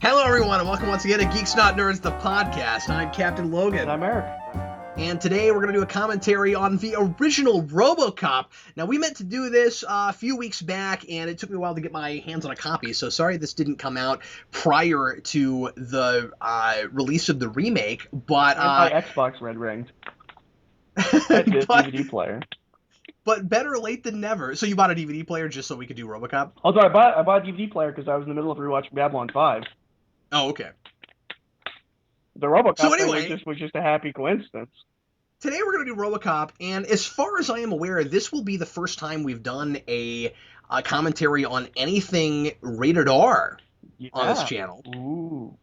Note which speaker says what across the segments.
Speaker 1: Hello, everyone, and welcome once again to Geeks Not Nerds, the podcast. I'm Captain Logan.
Speaker 2: And I'm Eric.
Speaker 1: And today we're going to do a commentary on the original Robocop. Now, we meant to do this a few weeks back, and it took me a while to get my hands on a copy, so sorry this didn't come out prior to the release of the remake, but...
Speaker 2: my Xbox red ringed. DVD player.
Speaker 1: But better late than never. So you bought a DVD player just so we could do Robocop?
Speaker 2: Although I bought a DVD player because I was in the middle of rewatching Babylon 5.
Speaker 1: Oh, okay.
Speaker 2: The Robocop
Speaker 1: so anyway,
Speaker 2: thing was just a happy coincidence.
Speaker 1: Today we're going to do Robocop, and as far as I am aware, this will be the first time we've done a commentary on anything rated R on this channel.
Speaker 2: Ooh.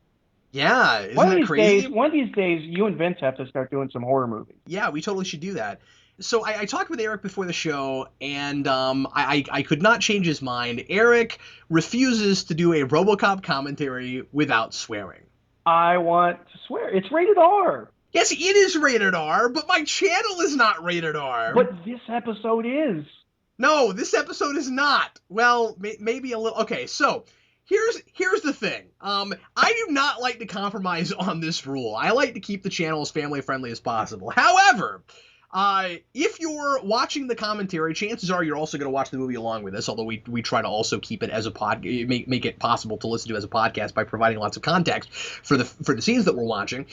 Speaker 1: Yeah, isn't that crazy?
Speaker 2: One of these days, you and Vince have to start doing some horror movies.
Speaker 1: Yeah, we totally should do that. So I talked with Eric before the show, and I could not change his mind. Eric refuses to do a Robocop commentary without swearing.
Speaker 2: I want to swear. It's rated R.
Speaker 1: Yes, it is rated R, but my channel is not rated R.
Speaker 2: But this episode is.
Speaker 1: No, this episode is not. Well, maybe a little. Okay, so here's the thing. I do not like to compromise on this rule. I like to keep the channel as family friendly as possible. However, if you're watching the commentary, chances are you're also going to watch the movie along with us, although we try to also keep it as a make it possible to listen to as a podcast by providing lots of context for the scenes that we're watching.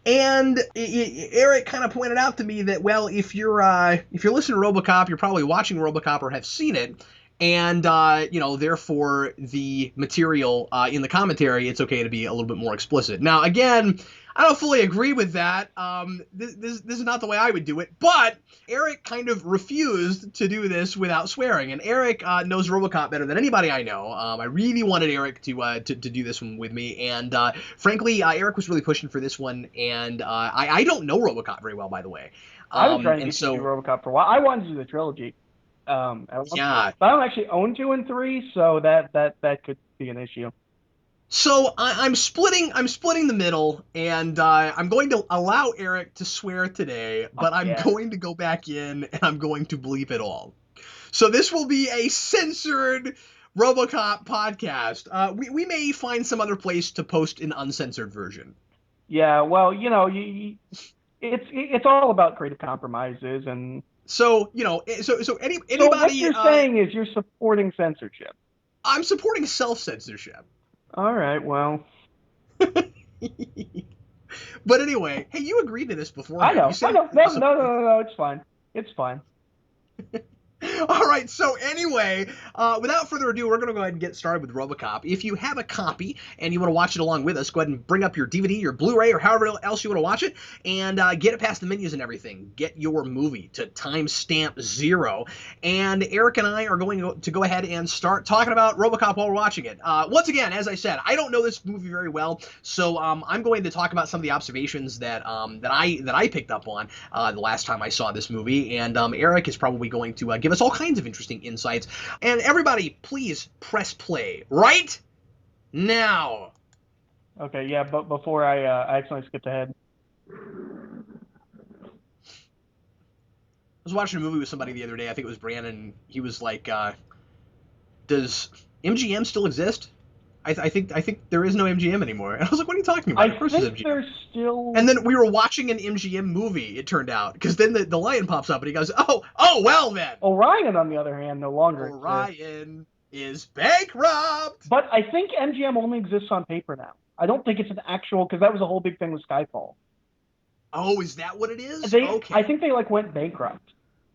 Speaker 1: And Eric kind of pointed out to me that, well, if you're listening to Robocop, you're probably watching Robocop or have seen it, and therefore the material in the commentary, it's okay to be a little bit more explicit. Now, again, I don't fully agree with that. This is not the way I would do it, but Eric kind of refused to do this without swearing, and Eric knows Robocop better than anybody I know. I really wanted Eric to do this one with me, and frankly, Eric was really pushing for this one, and I don't know Robocop very well, by the way.
Speaker 2: I've been trying to do Robocop for a while. I wanted to do the trilogy.
Speaker 1: Yeah.
Speaker 2: But I don't actually own 2 and 3, so that could be an issue.
Speaker 1: So I'm splitting the middle, and I'm going to allow Eric to swear today, but I'm going to go back in and I'm going to bleep it all. So this will be a censored Robocop podcast. We may find some other place to post an uncensored version.
Speaker 2: Yeah, well, it's all about creative compromises, and
Speaker 1: so anybody. So what
Speaker 2: you're saying is you're supporting censorship. I'm
Speaker 1: supporting self-censorship.
Speaker 2: All right, well.
Speaker 1: But anyway, hey, you agreed to this before.
Speaker 2: I know. No, it's fine. It's fine.
Speaker 1: All right, so anyway, without further ado, we're going to go ahead and get started with Robocop. If you have a copy and you want to watch it along with us, go ahead and bring up your DVD, your Blu-ray, or however else you want to watch it, and get it past the menus and everything. Get your movie to timestamp 0, and Eric and I are going to go ahead and start talking about Robocop while we're watching it. Once again, as I said, I don't know this movie very well, so I'm going to talk about some of the observations that I picked up on the last time I saw this movie, and Eric is probably going to give us all kinds of interesting insights. And everybody, please press play right now.
Speaker 2: Okay, yeah, but before I accidentally skipped ahead.
Speaker 1: I was watching a movie with somebody the other day. I think it was Brandon. He was like, does MGM still exist? I think there is no MGM anymore. And I was like, what are you talking about?
Speaker 2: I think there's still...
Speaker 1: And then we were watching an MGM movie, it turned out. Because then the lion pops up and he goes, oh, well then.
Speaker 2: Orion, on the other hand, no longer
Speaker 1: Orion is bankrupt.
Speaker 2: But I think MGM only exists on paper now. I don't think it's an actual... Because that was a whole big thing with Skyfall.
Speaker 1: Oh, is that what it is?
Speaker 2: Okay. I think they went bankrupt.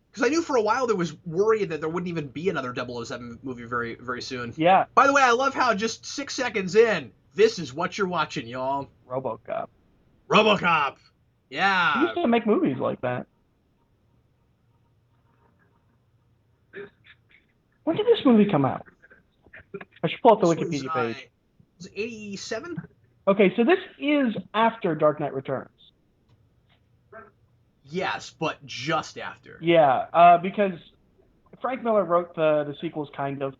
Speaker 1: Because I knew for a while there was worry that there wouldn't even be another 007 movie very, very soon.
Speaker 2: Yeah.
Speaker 1: By the way, I love how just 6 seconds in, this is what you're watching, y'all.
Speaker 2: Robocop.
Speaker 1: Yeah.
Speaker 2: He used to make movies like that. When did this movie come out? I should pull up the Wikipedia page.
Speaker 1: Was it 87?
Speaker 2: Okay, so this is after Dark Knight Returns.
Speaker 1: Yes, but just after.
Speaker 2: Yeah, because Frank Miller wrote the sequels, kind of.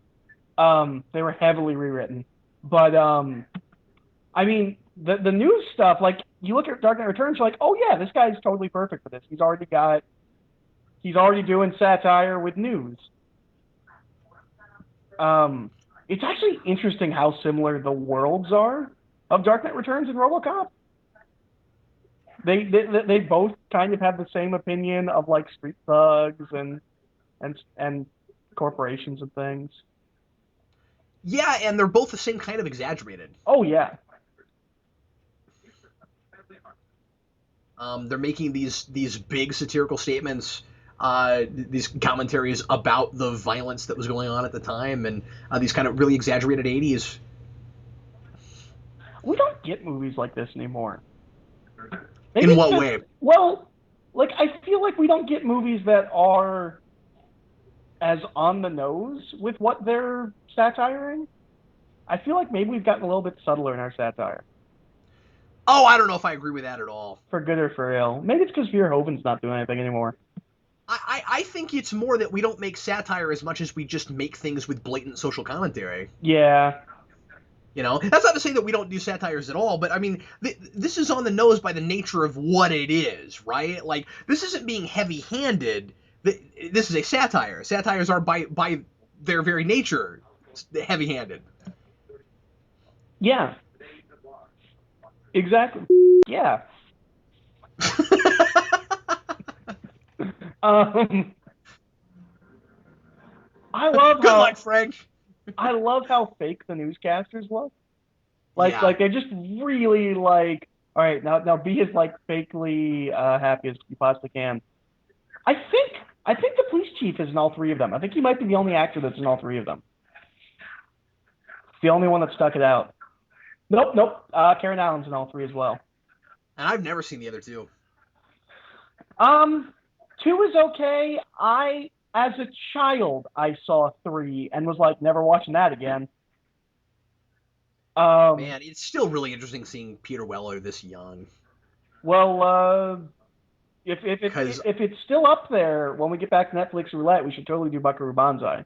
Speaker 2: They were heavily rewritten. But, I mean, the new stuff, like, you look at Dark Knight Returns, you're like, oh yeah, this guy's totally perfect for this. He's already doing satire with news. It's actually interesting how similar the worlds are of Dark Knight Returns and RoboCop. They both kind of have the same opinion of like street thugs and corporations and things.
Speaker 1: Yeah, and they're both the same kind of exaggerated.
Speaker 2: Oh yeah.
Speaker 1: They're making these big satirical statements, these commentaries about the violence that was going on at the time, and these kind of really exaggerated 80s.
Speaker 2: We don't get movies like this anymore. Maybe
Speaker 1: In what way?
Speaker 2: Well, like I feel like we don't get movies that are as on the nose with what they're satiring. I feel like maybe we've gotten a little bit subtler in our satire.
Speaker 1: Oh, I don't know if I agree with that at all.
Speaker 2: For good or for ill. Maybe it's because Verhoeven's not doing anything anymore.
Speaker 1: I think it's more that we don't make satire as much as we just make things with blatant social commentary.
Speaker 2: Yeah.
Speaker 1: You know, that's not to say that we don't do satires at all, but I mean, this is on the nose by the nature of what it is, right? Like, this isn't being heavy-handed. This is a satire. Satires are by their very nature heavy-handed.
Speaker 2: Yeah. Exactly. Yeah. I love
Speaker 1: Good luck, Frank.
Speaker 2: I love how fake the newscasters look. Like,
Speaker 1: Yeah.
Speaker 2: like they're just really like, all right, now be as like fakely happy as you possibly can. I think the police chief is in all three of them. I think he might be the only actor that's in all three of them. The only one that stuck it out. Nope. Karen Allen's in all three as well.
Speaker 1: And I've never seen the other two.
Speaker 2: 2 is okay. As a child, I saw 3 and was like, never watching that again.
Speaker 1: Man, it's still really interesting seeing Peter Weller this young.
Speaker 2: Well, if it's still up there when we get back to Netflix Roulette, we should totally do Buckaroo Banzai.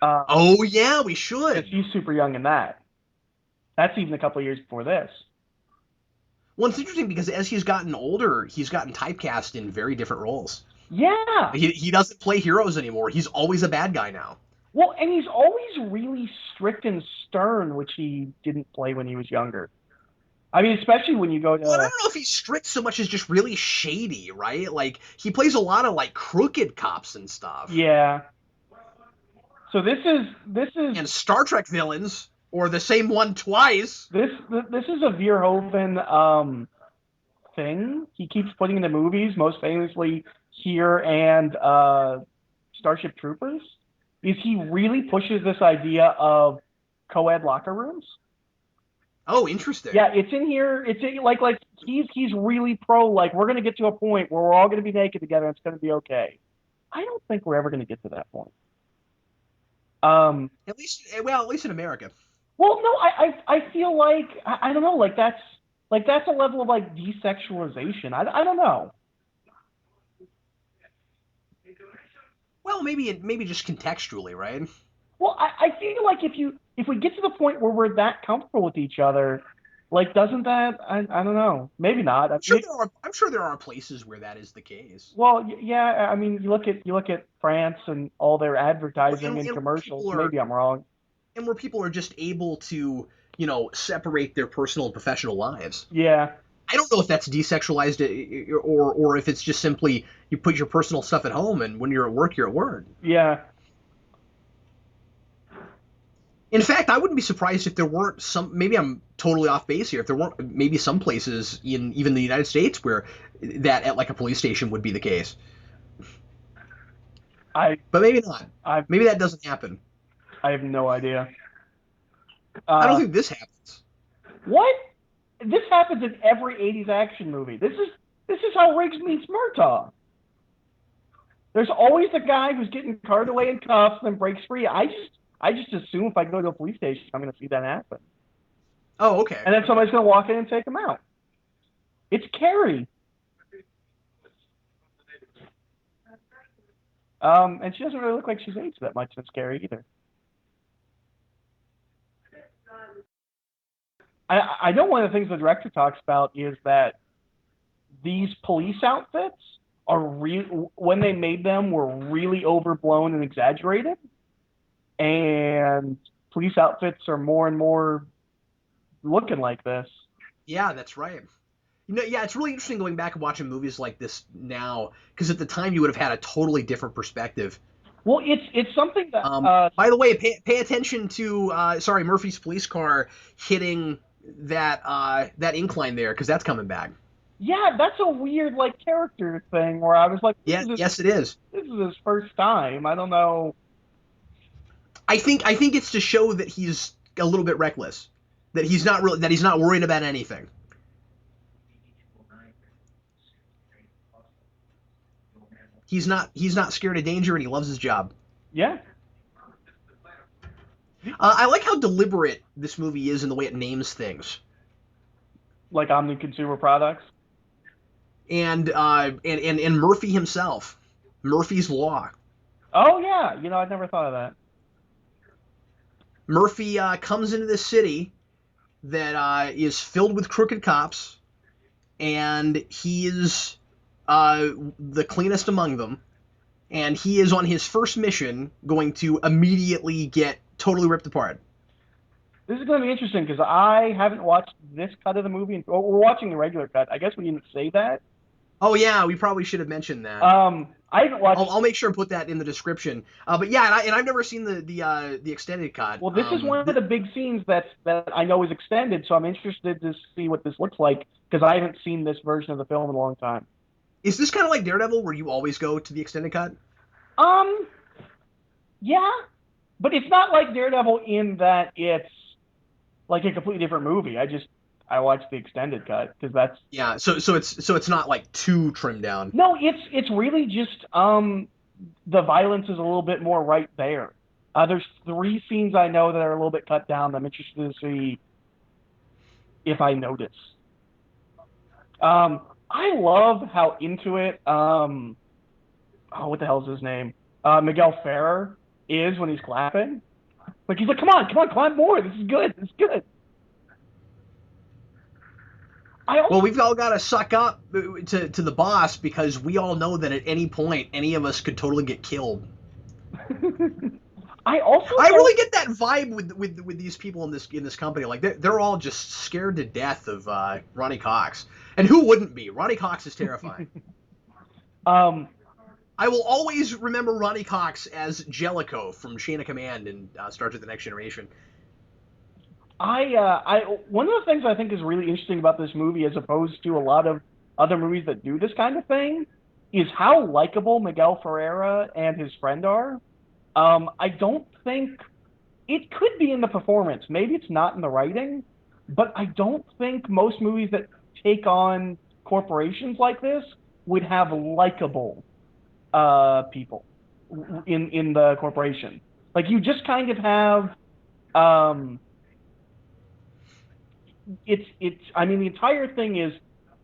Speaker 1: Oh yeah, we should.
Speaker 2: He's super young in that. That's even a couple of years before this.
Speaker 1: Well, it's interesting because as he's gotten older, he's gotten typecast in very different roles.
Speaker 2: Yeah.
Speaker 1: He doesn't play heroes anymore. He's always a bad guy now.
Speaker 2: Well, and he's always really strict and stern, which he didn't play when he was younger. I mean, especially when you go to...
Speaker 1: Well, I don't know if he's strict so much as just really shady, right? Like, he plays a lot of, like, crooked cops and stuff.
Speaker 2: Yeah. So this is...
Speaker 1: And Star Trek villains, or the same one twice.
Speaker 2: This is a Verhoeven thing. He keeps putting in the movies, most famously here and Starship Troopers. Is he really pushes this idea of co-ed locker rooms?
Speaker 1: Oh, interesting.
Speaker 2: Yeah, it's in here. It's in, like he's really pro. Like, we're gonna get to a point where we're all gonna be naked together and it's gonna be okay. I don't think we're ever gonna get to that point.
Speaker 1: At least in America.
Speaker 2: Well, no, I feel like I don't know. Like that's a level of like desexualization. I don't know.
Speaker 1: Well, maybe just contextually, right?
Speaker 2: Well, I feel like if we get to the point where we're that comfortable with each other, like, doesn't that I don't know, maybe not.
Speaker 1: I'm sure there are places where that is the case.
Speaker 2: Well, yeah, I mean, you look at France and all their advertising and commercials. Maybe I'm wrong.
Speaker 1: And where people are just able to, separate their personal and professional lives.
Speaker 2: Yeah.
Speaker 1: I don't know if that's desexualized or if it's just simply you put your personal stuff at home and when you're at work, you're at work.
Speaker 2: Yeah.
Speaker 1: In fact, I wouldn't be surprised if there weren't some, maybe I'm totally off base here, if there weren't maybe some places in even the United States where that at like a police station would be the case. But maybe not. Maybe that doesn't happen.
Speaker 2: I have no idea.
Speaker 1: I don't think this happens.
Speaker 2: What? This happens in every 80s action movie. This is how Riggs meets Murtaugh. There's always the guy who's getting carted away in cuffs and then breaks free. I just assume if I go to a police station, I'm going to see that happen.
Speaker 1: Oh, okay.
Speaker 2: And then somebody's going to walk in and take him out. It's Carrie. And she doesn't really look like she's aged that much since Carrie either. I know one of the things the director talks about is that these police outfits are when they made them were really overblown and exaggerated, and police outfits are more and more looking like this.
Speaker 1: Yeah, that's right. Yeah, it's really interesting going back and watching movies like this now, because at the time you would have had a totally different perspective.
Speaker 2: Well, it's something that
Speaker 1: By the way, pay attention to Murphy's police car hitting that incline there, because that's coming back.
Speaker 2: yeah, that's a weird like character thing where I was like,
Speaker 1: Yeah, yes, it is.
Speaker 2: This is his first time. I don't know.
Speaker 1: I think it's to show that he's a little bit reckless, that he's not worried about anything. He's not scared of danger, and he loves his job.
Speaker 2: Yeah.
Speaker 1: I like how deliberate this movie is in the way it names things.
Speaker 2: Like Omni Consumer Products.
Speaker 1: And Murphy himself, Murphy's Law.
Speaker 2: Oh yeah, I never thought of that.
Speaker 1: Murphy comes into this city that is filled with crooked cops, and he is the cleanest among them. And he is on his first mission going to immediately get totally ripped apart.
Speaker 2: This is going to be interesting because I haven't watched this cut of the movie. We're watching the regular cut. I guess we didn't say that.
Speaker 1: Oh yeah, we probably should have mentioned that.
Speaker 2: I haven't watched.
Speaker 1: I'll make sure and put that in the description. But yeah, and I've never seen the extended cut.
Speaker 2: Well, this is one of the big scenes that I know is extended, so I'm interested to see what this looks like because I haven't seen this version of the film in a long time.
Speaker 1: Is this kind of like Daredevil, where you always go to the extended cut?
Speaker 2: Yeah, but it's not like Daredevil in that it's like a completely different movie. I watched the extended cut because that's
Speaker 1: So it's not like too trimmed down.
Speaker 2: No, it's really just the violence is a little bit more right there. There's 3 scenes I know that are a little bit cut down. I'm interested to see if I notice. I love how into it. What the hell is his name? Miguel Ferrer is when he's clapping. Like he's like, come on, climb more. This is good.
Speaker 1: Well, we've all got to suck up to the boss because we all know that at any point, any of us could totally get killed.
Speaker 2: I
Speaker 1: really get that vibe with these people in this company. Like they're all just scared to death of Ronnie Cox, and who wouldn't be? Ronnie Cox is terrifying. I will always remember Ronnie Cox as Jellicoe from Chain of Command in Star Trek: The Next Generation.
Speaker 2: One of the things I think is really interesting about this movie, as opposed to a lot of other movies that do this kind of thing, is how likable Miguel Ferreira and his friend are. I don't think it could be in the performance. Maybe it's not in the writing, but I don't think most movies that take on corporations like this would have likable people in the corporation. Like you just kind of have. I mean, the entire thing is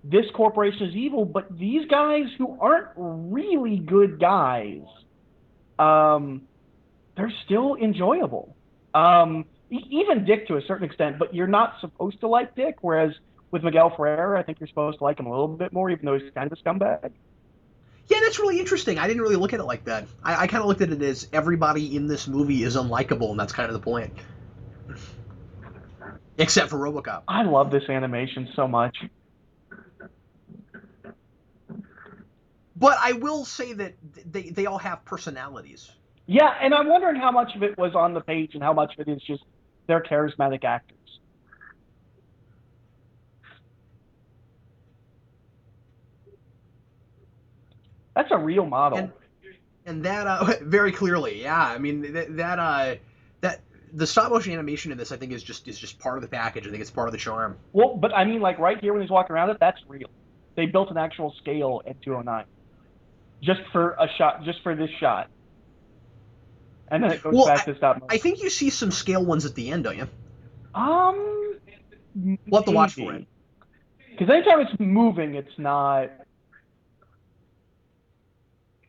Speaker 2: this corporation is evil, but these guys who aren't really good guys, they're still enjoyable. Even Dick to a certain extent, but you're not supposed to like Dick, whereas with Miguel Ferrer, I think you're supposed to like him a little bit more, even though he's kind of a scumbag.
Speaker 1: Yeah, that's really interesting. I didn't really look at it like that. I kind of looked at it as everybody in this movie is unlikable, and that's kind of the point. Except for Robocop.
Speaker 2: I love this animation so much.
Speaker 1: But I will say that they all have personalities.
Speaker 2: Yeah, and I'm wondering how much of it was on the page and how much of it is just they're charismatic actors. That's a real model.
Speaker 1: And that very clearly, yeah. I mean that the stop motion animation in this, I think, is just part of the package. I think it's part of the charm.
Speaker 2: Well, but I mean, like right here when he's walking around it, that's real. They built an actual scale at 209, just for a shot, just for this shot, and then it goes back to stop motion.
Speaker 1: I think you see some scale ones at the end, don't you? We'll have to watch for it.
Speaker 2: Because anytime it's moving, it's not.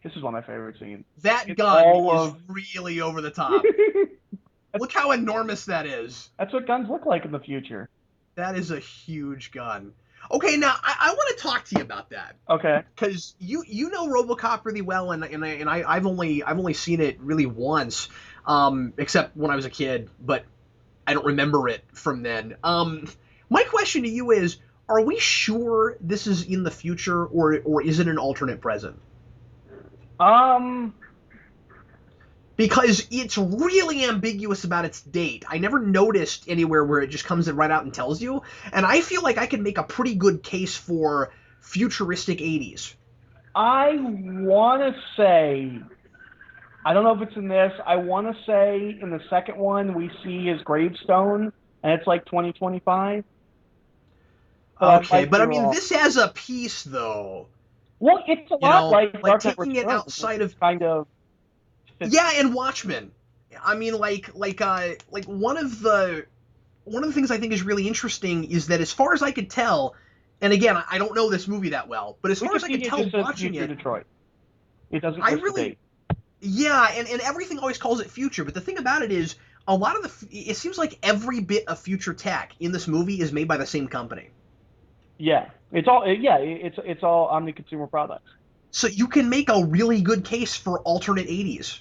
Speaker 2: This is one of my favorite scenes.
Speaker 1: That gun is really over the top. Look how enormous that is.
Speaker 2: That's what guns look like in the future.
Speaker 1: That is a huge gun. Okay, now I want to talk to you about that.
Speaker 2: Okay.
Speaker 1: Because you know RoboCop really well, and I've only seen it really once, except when I was a kid. But I don't remember it from then. My question to you is, are we sure this is in the future, or is it an alternate present?
Speaker 2: Um,
Speaker 1: Because it's really ambiguous about its date. I never noticed anywhere where it just comes in right out and tells you, and I feel like I can make a pretty good case for futuristic 80s.
Speaker 2: I want to say, I don't know if it's in this. I want to say in the second one we see his gravestone, and it's like 2025. But I
Speaker 1: Okay,
Speaker 2: might
Speaker 1: but
Speaker 2: be
Speaker 1: I mean,
Speaker 2: wrong.
Speaker 1: this as a piece, though,
Speaker 2: Well, it's a lot like
Speaker 1: like
Speaker 2: Dark Knight
Speaker 1: taking it
Speaker 2: Returns.
Speaker 1: outside
Speaker 2: It's
Speaker 1: of,
Speaker 2: kind of fits.
Speaker 1: yeah, and Watchmen. I mean, like one of the things I think is really interesting is that as far as I could tell, and again, I don't know this movie that well, but as far as I could
Speaker 2: Wikipedia
Speaker 1: tell
Speaker 2: just says
Speaker 1: watching
Speaker 2: Future
Speaker 1: it,
Speaker 2: Detroit. It doesn't
Speaker 1: I
Speaker 2: list the
Speaker 1: really,
Speaker 2: date.
Speaker 1: yeah, and everything always calls it future, but the thing about it is, a lot of it seems like every bit of future tech in this movie is made by the same company.
Speaker 2: Yeah, it's all Omni consumer products.
Speaker 1: So you can make a really good case for alternate 80s.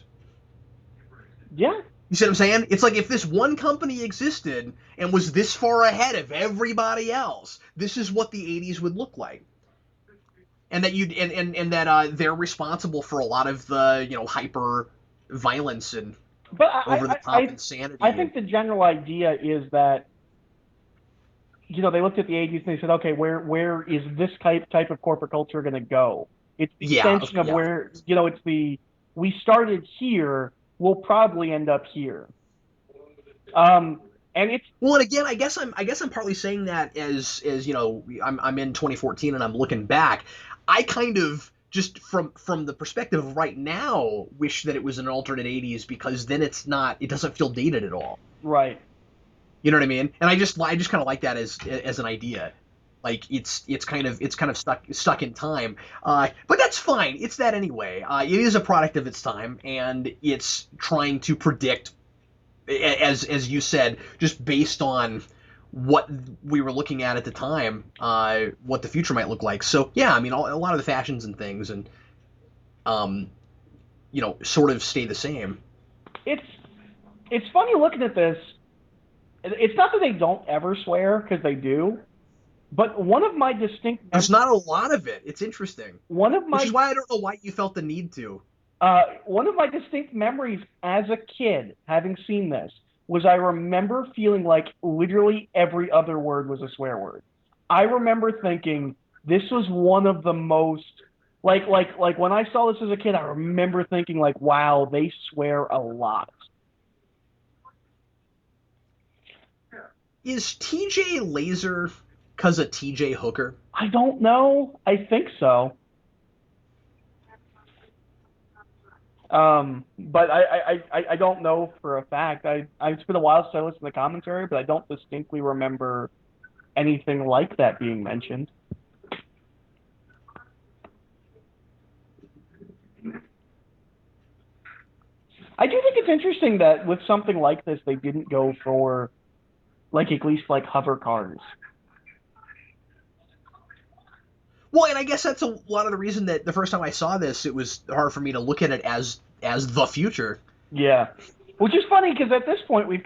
Speaker 2: Yeah,
Speaker 1: You see what I'm saying? It's like if this one company existed and was this far ahead of everybody else, this is what the 80s would look like. And that you and that they're responsible for a lot of the, hyper violence and
Speaker 2: but
Speaker 1: over the top
Speaker 2: I
Speaker 1: insanity.
Speaker 2: think the general idea is that they looked at the 80s and they said, okay, where is this type of corporate culture going to go? It's the
Speaker 1: Yeah,
Speaker 2: extension of
Speaker 1: yeah.
Speaker 2: where it's the we started here, we'll probably end up here. And it's
Speaker 1: Well, and again, I guess I'm partly saying that as I'm in 2014 and I'm looking back. I kind of just from the perspective of right now wish that it was an alternate 80s, because then it doesn't feel dated at all.
Speaker 2: right.
Speaker 1: You know what I mean? And I just kind of like that as an idea. Like it's kind of stuck in time. But that's fine. It's that anyway. It is a product of its time, and it's trying to predict, as you said, just based on what we were looking at the time, what the future might look like. So yeah, I mean, a lot of the fashions and things, and um, sort of stay the same.
Speaker 2: It's it's funny looking at this. It's not that they don't ever swear, because they do. But
Speaker 1: There's not a lot of it. It's interesting,
Speaker 2: one of
Speaker 1: which
Speaker 2: my
Speaker 1: is why I don't know why you felt the need to.
Speaker 2: one of my distinct memories as a kid, having seen this, was I remember feeling like literally every other word was a swear word. I remember thinking this was one of the most like when I saw this as a kid, I remember thinking like, wow, they swear a lot.
Speaker 1: Is TJ Laser cause of TJ Hooker?
Speaker 2: I don't know. I think so. But I don't know for a fact. It's been a while since I listened to the commentary, but I don't distinctly remember anything like that being mentioned. I do think it's interesting that with something like this, they didn't go for like at least like hover cars.
Speaker 1: Well, and I guess that's a lot of the reason that the first time I saw this, it was hard for me to look at it as the future.
Speaker 2: Yeah, which is funny because at this point we've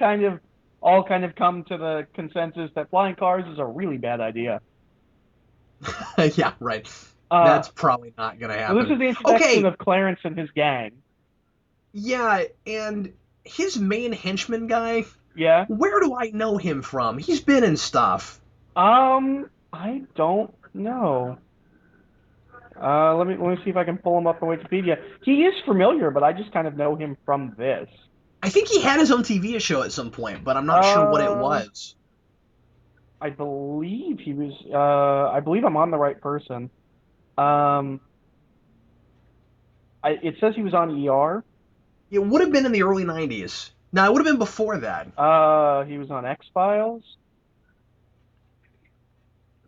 Speaker 2: all come to the consensus that flying cars is a really bad idea.
Speaker 1: Yeah, right.
Speaker 2: Uh,
Speaker 1: That's probably not gonna
Speaker 2: so this
Speaker 1: happen.
Speaker 2: is the introduction
Speaker 1: Okay,
Speaker 2: of Clarence and his gang.
Speaker 1: yeah, and his main henchman guy,
Speaker 2: Yeah.
Speaker 1: where do I know him from? He's been in stuff.
Speaker 2: I don't know. Let me see if I can pull him up on Wikipedia. He is familiar, but I just kind of know him from this.
Speaker 1: I think he had his own TV show at some point, but I'm not sure what it was.
Speaker 2: I believe he was. I believe I'm on the right person. It says he was on ER.
Speaker 1: It would have been in the early 90s. No, it would have been before that.
Speaker 2: He was on X-Files.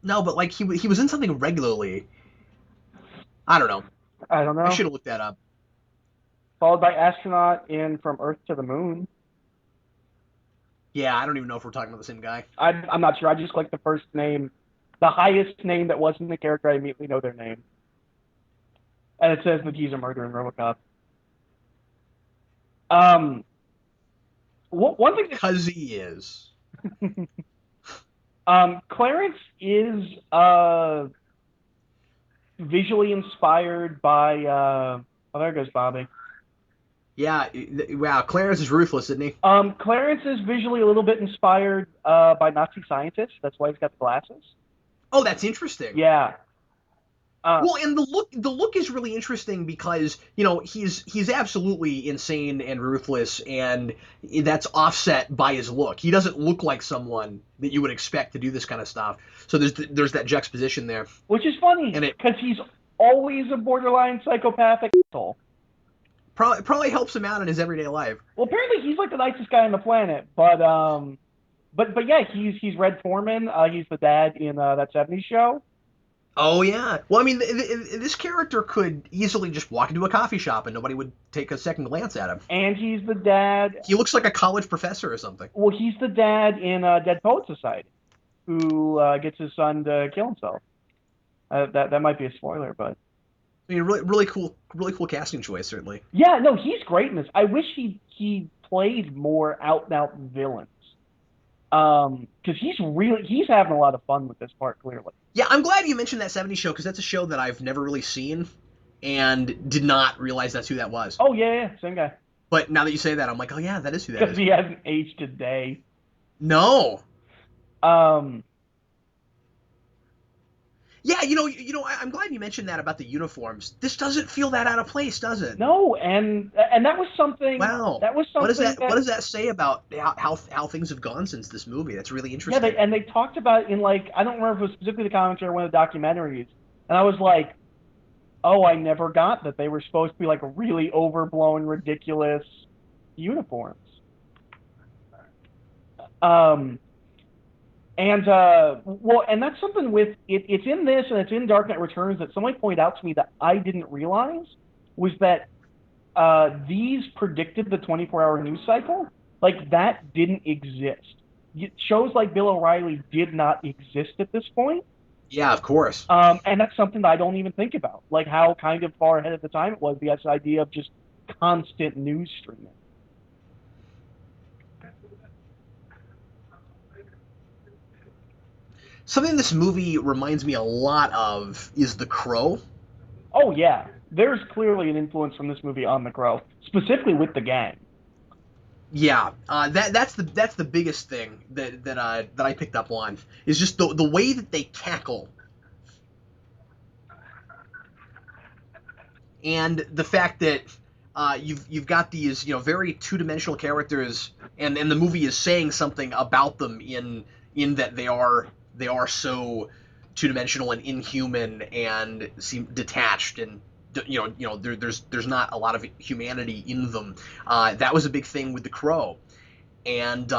Speaker 1: No, but like he was in something regularly. I don't know.
Speaker 2: I don't
Speaker 1: I
Speaker 2: know.
Speaker 1: should have looked that up.
Speaker 2: Followed by Astronaut in From Earth to the Moon.
Speaker 1: Yeah, I don't even know if we're talking about the same guy.
Speaker 2: I'm not sure. I just clicked the first name, the highest name that wasn't the character. I immediately know their name. And it says McGee's a murder in Robocop. One thing
Speaker 1: Because he is.
Speaker 2: Clarence is visually inspired by oh, there goes Bobby.
Speaker 1: Yeah, wow, Clarence is ruthless, isn't he?
Speaker 2: Clarence is visually a little bit inspired by Nazi scientists. That's why he's got the glasses.
Speaker 1: Oh, that's interesting.
Speaker 2: Yeah.
Speaker 1: Well, and the look is really interesting because, he's absolutely insane and ruthless, and that's offset by his look. He doesn't look like someone that you would expect to do this kind of stuff. So there's that juxtaposition there.
Speaker 2: Which is funny, because he's always a borderline psychopathic asshole.
Speaker 1: Probably helps him out in his everyday life.
Speaker 2: Well, apparently he's like the nicest guy on the planet, but yeah, he's Red Foreman. He's the dad in that '70s show.
Speaker 1: Oh yeah. Well, I mean, this character could easily just walk into a coffee shop and nobody would take a second glance at him.
Speaker 2: And he's the dad.
Speaker 1: He looks like a college professor or something.
Speaker 2: Well, he's the dad in Dead Poet Society, who gets his son to kill himself. That might be a spoiler, but
Speaker 1: I mean, really cool casting choice, certainly.
Speaker 2: Yeah, no, he's great in this. I wish he played more out and out villains. Because he's having a lot of fun with this part, clearly.
Speaker 1: Yeah, I'm glad you mentioned that '70s show, because that's a show that I've never really seen and did not realize that's who that was.
Speaker 2: Oh, yeah, same guy.
Speaker 1: But now that you say that, I'm like, oh yeah, that is who that is.
Speaker 2: Because he hasn't aged a day.
Speaker 1: No. Yeah, I'm glad you mentioned that about the uniforms. This doesn't feel that out of place, does it?
Speaker 2: No, and that was something.
Speaker 1: Wow.
Speaker 2: That was something.
Speaker 1: What does that say about how things have gone since this movie? That's really interesting.
Speaker 2: Yeah, they talked about it in, like, I don't remember if it was specifically the commentary or one of the documentaries, and I was like, oh, I never got that they were supposed to be like really overblown, ridiculous uniforms. And that's something with it. It's in this and it's in Dark Knight Returns that somebody pointed out to me that I didn't realize was that these predicted the 24-hour news cycle. Like, that didn't exist. Shows like Bill O'Reilly did not exist at this point.
Speaker 1: Yeah, of course.
Speaker 2: And that's something that I don't even think about, like how kind of far ahead of the time it was, this idea of just constant news streaming.
Speaker 1: Something this movie reminds me a lot of is The Crow.
Speaker 2: Oh yeah, there's clearly an influence from this movie on The Crow, specifically with the gang.
Speaker 1: Yeah, that's the biggest thing that I picked up on is just the way that they cackle, and the fact that you've got these very two-dimensional characters, and the movie is saying something about them in that they are so two-dimensional and inhuman and seem detached, and there's not a lot of humanity in them. That was a big thing with The Crow, and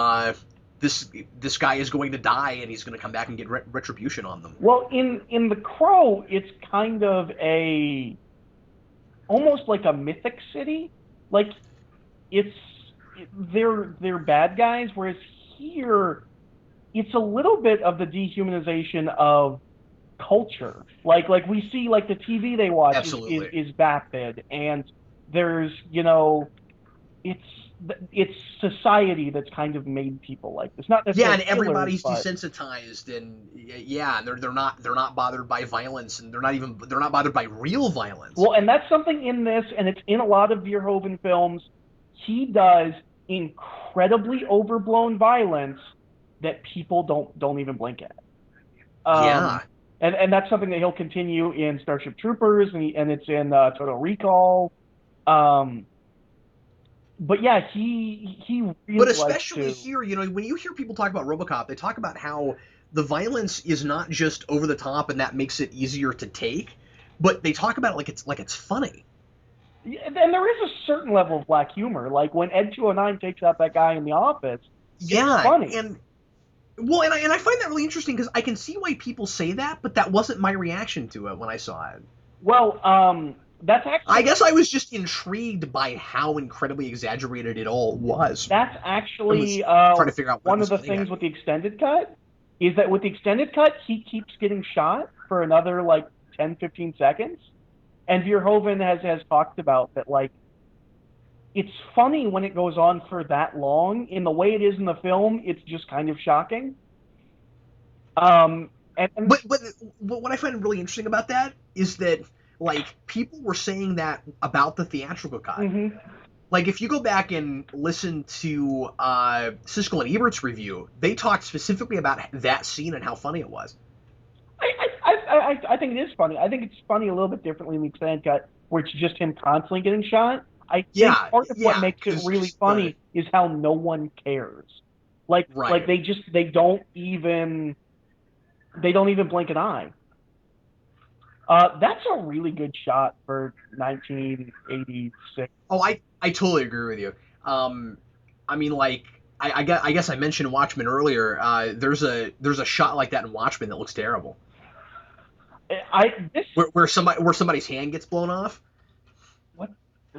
Speaker 1: this guy is going to die, and he's going to come back and get retribution on them.
Speaker 2: Well, in The Crow, it's kind of almost like a mythic city. Like, they're bad guys, whereas here it's a little bit of the dehumanization of culture. Like we see, like, the TV they watch is vapid, and there's it's society that's kind of made people like this. Not necessarily
Speaker 1: and everybody's desensitized, and they're not bothered by violence, and they're not bothered by real violence.
Speaker 2: Well, and that's something in this, and it's in a lot of Verhoeven films. He does incredibly overblown violence that people don't even blink at. And that's something that he'll continue in Starship Troopers, and it's in Total Recall. But yeah, he really.
Speaker 1: But especially here, when you hear people talk about Robocop, they talk about how the violence is not just over the top, and that makes it easier to take, but they talk about it like it's funny.
Speaker 2: And there is a certain level of black humor, like when Ed 209 takes out that guy in the office. It's funny.
Speaker 1: And I find that really interesting because I can see why people say that, but that wasn't my reaction to it when I saw it.
Speaker 2: Well, that's actually...
Speaker 1: I guess I was just intrigued by how incredibly exaggerated it all was.
Speaker 2: That's actually
Speaker 1: trying to figure out
Speaker 2: one of the things with the extended cut, is that with the extended cut, he keeps getting shot for another, 10, 15 seconds. And Verhoeven has talked about that, it's funny when it goes on for that long. In the way it is in the film, it's just kind of shocking. And
Speaker 1: But what I find really interesting about that is that like people were saying that about the theatrical cut.
Speaker 2: mm-hmm.
Speaker 1: Like if you go back and listen to Siskel and Ebert's review, they talked specifically about that scene and how funny it was.
Speaker 2: I think it is funny. I think it's funny a little bit differently in the extended cut, where it's just him constantly getting shot. I think part of what makes it really funny is how no one cares. Like they don't even blink an eye. That's a really good shot for 1986.
Speaker 1: Oh, I totally agree with you. I mean, like I guess I mentioned Watchmen earlier. There's a shot like that in Watchmen that looks terrible. Where somebody's hand gets blown off.
Speaker 2: What?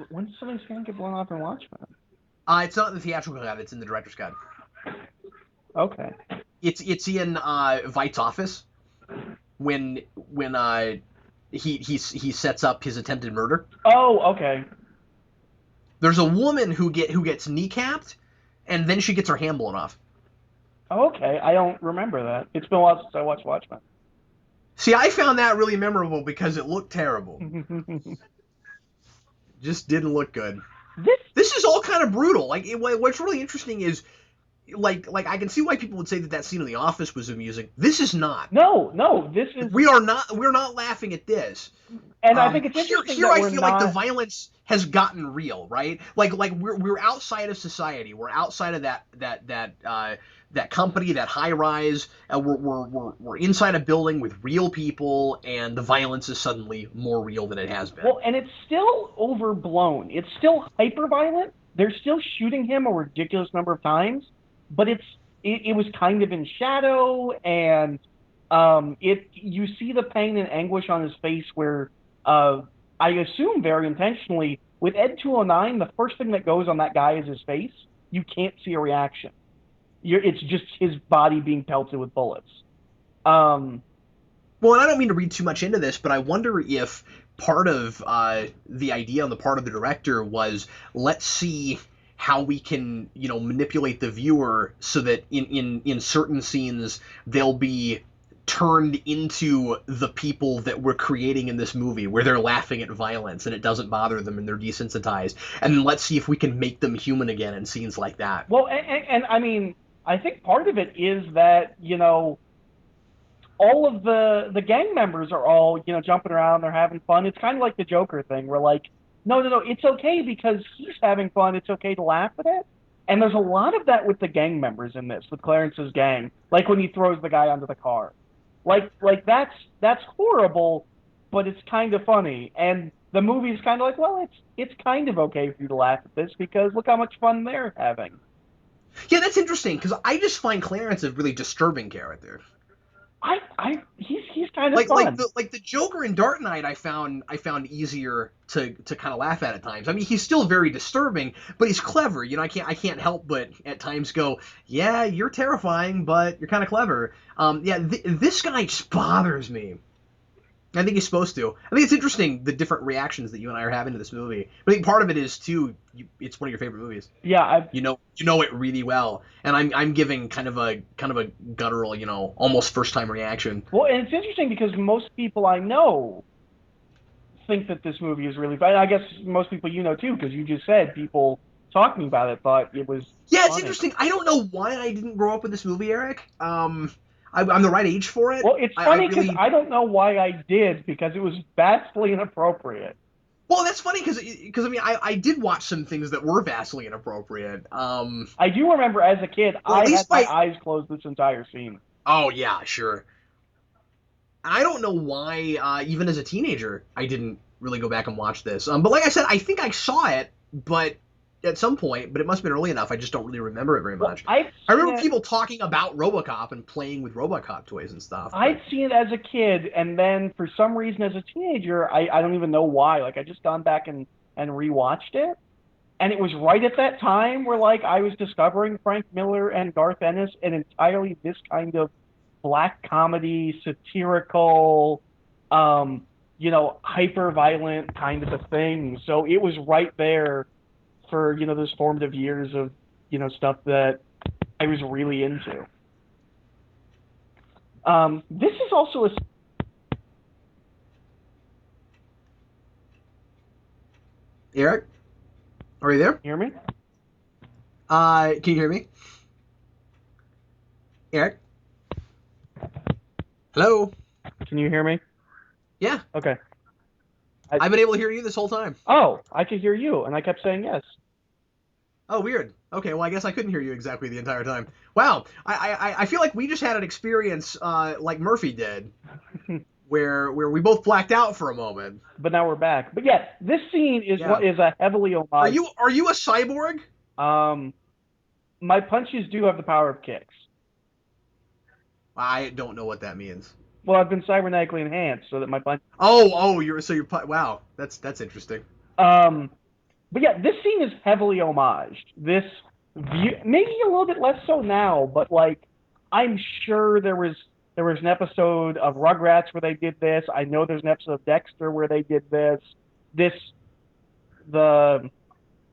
Speaker 2: When does somebody's hand get blown off in Watchmen?
Speaker 1: It's not in the theatrical cut. It's in the director's cut.
Speaker 2: Okay.
Speaker 1: It's in Veidt's office when he sets up his attempted murder.
Speaker 2: Oh, okay.
Speaker 1: There's a woman who gets kneecapped, and then she gets her hand blown off.
Speaker 2: Okay, I don't remember that. It's been a while since I watched Watchmen.
Speaker 1: See, I found that really memorable because it looked terrible. Just didn't look good. This is all kind of brutal. Like what's really interesting is like I can see why people would say that scene in The Office was amusing. This is not.
Speaker 2: No, this is.
Speaker 1: We're not laughing at this.
Speaker 2: And I think it's interesting
Speaker 1: here I feel like the violence has gotten real, right? Like we're outside of society. We're outside of that company, that high rise. We're inside a building with real people, and the violence is suddenly more real than it has been.
Speaker 2: Well, and it's still overblown. It's still hyper violent. They're still shooting him a ridiculous number of times, but it was kind of in shadow, and you see the pain and anguish on his face where I assume very intentionally with Ed 209, the first thing that goes on that guy is his face. You can't see a reaction. It's just his body being pelted with bullets.
Speaker 1: Well, and I don't mean to read too much into this, but I wonder if part of the idea on the part of the director was, let's see how we can, manipulate the viewer so that in certain scenes they'll be turned into the people that we're creating in this movie, where they're laughing at violence and it doesn't bother them and they're desensitized. And then let's see if we can make them human again in scenes like that.
Speaker 2: Well, and I mean, I think part of it is that, all of the gang members are all, jumping around, they're having fun. It's kind of like the Joker thing. We're like, no, it's okay because he's having fun. It's okay to laugh at it. And there's a lot of that with the gang members in this, with Clarence's gang, like when he throws the guy under the car. Like that's horrible, but it's kind of funny. And the movie's kind of like, well, it's kind of okay for you to laugh at this because look how much fun they're having.
Speaker 1: Yeah, that's interesting because I just find Clarence a really disturbing character.
Speaker 2: He's kind of fun.
Speaker 1: Like the Joker in Dark Knight, I found easier to kind of laugh at times. I mean, he's still very disturbing, but he's clever. I can't help but at times go, yeah, you're terrifying, but you're kind of clever. This guy just bothers me. I think he's supposed to. I think it's interesting the different reactions that you and I are having to this movie. But I think part of it is too, it's one of your favorite movies.
Speaker 2: Yeah,
Speaker 1: you know it really well, and I'm giving kind of a guttural, almost first time reaction.
Speaker 2: Well, and it's interesting because most people I know think that this movie is really fun. I guess most people too, because you just said people talking about it thought it was.
Speaker 1: Yeah, it's interesting. I don't know why I didn't grow up with this movie, Eric. I'm the right age for it.
Speaker 2: Well, it's funny because I don't know why I did, because it was vastly inappropriate.
Speaker 1: Well, that's funny because I mean I did watch some things that were vastly inappropriate.
Speaker 2: I do remember as a kid, I had my eyes closed this entire scene.
Speaker 1: Oh yeah, sure. I don't know why, even as a teenager, I didn't really go back and watch this. But like I said, I think I saw it, but at some point, but it must have been early enough. I just don't really remember it very much.
Speaker 2: Well,
Speaker 1: I remember people talking about Robocop and playing with Robocop toys and stuff.
Speaker 2: I'd seen it as a kid, and then for some reason as a teenager, I don't even know why. Like, I just gone back and rewatched it, and it was right at that time where, like, I was discovering Frank Miller and Garth Ennis and entirely this kind of black comedy, satirical, hyper-violent kind of a thing. So it was right there for, those formative years of, stuff that I was really into. This is also a...
Speaker 1: Eric? Are you there?
Speaker 2: Hear me?
Speaker 1: Can you hear me? Eric? Hello?
Speaker 2: Can you hear me?
Speaker 1: Yeah.
Speaker 2: Okay.
Speaker 1: I've been able to hear you this whole time.
Speaker 2: Oh, I could hear you, and I kept saying yes.
Speaker 1: Oh, weird. Okay, well, I guess I couldn't hear you exactly the entire time. Wow, I feel like we just had an experience like Murphy did, where we both blacked out for a moment.
Speaker 2: But now we're back. But yeah, this scene is is a heavily homage.
Speaker 1: Are you a cyborg?
Speaker 2: My punches do have the power of kicks.
Speaker 1: I don't know what that means.
Speaker 2: Well, I've been cybernetically enhanced so that my punch.
Speaker 1: Oh, you're wow. That's interesting.
Speaker 2: But yeah, this scene is heavily homaged. This view, maybe a little bit less so now, but like I'm sure there was an episode of Rugrats where they did this. I know there's an episode of Dexter where they did this. The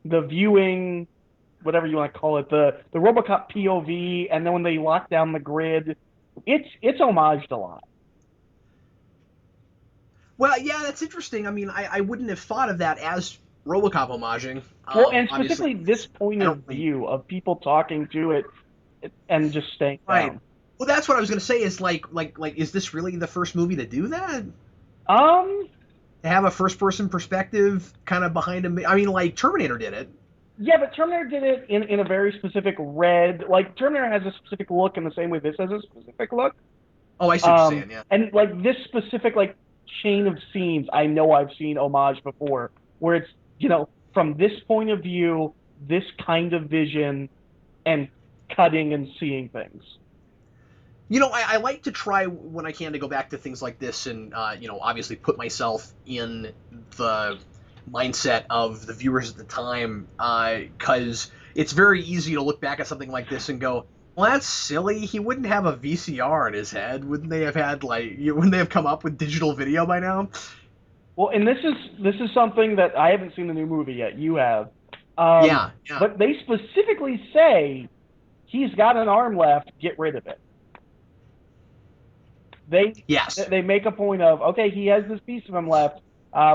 Speaker 2: viewing, whatever you want to call it, the Robocop POV, and then when they lock down the grid, it's homaged a lot.
Speaker 1: Well, yeah, that's interesting. I mean, I wouldn't have thought of that as Robocop homaging.
Speaker 2: Well, and specifically this point of view of people talking to it and just staying down.
Speaker 1: Well, that's what I was going to say. Is like, is this really the first movie to do that?
Speaker 2: To
Speaker 1: have a first-person perspective kind of behind him. I mean, like Terminator did it.
Speaker 2: Yeah, but Terminator did it in a very specific red. Like Terminator has a specific look in the same way this has a specific look.
Speaker 1: Oh, I see what you're saying. Yeah.
Speaker 2: And like this specific chain of scenes, I know I've seen homage before, where it's from this point of view, this kind of vision, and cutting and seeing things.
Speaker 1: I like to try when I can to go back to things like this and, obviously put myself in the mindset of the viewers at the time, because it's very easy to look back at something like this and go, well, that's silly. He wouldn't have a VCR in his head. Wouldn't they have had, wouldn't they have come up with digital video by now?
Speaker 2: Well, and this is something that I haven't seen the new movie yet. You have.
Speaker 1: Yeah.
Speaker 2: But they specifically say he's got an arm left. Get rid of it. They make a point of, okay, he has this piece of him left.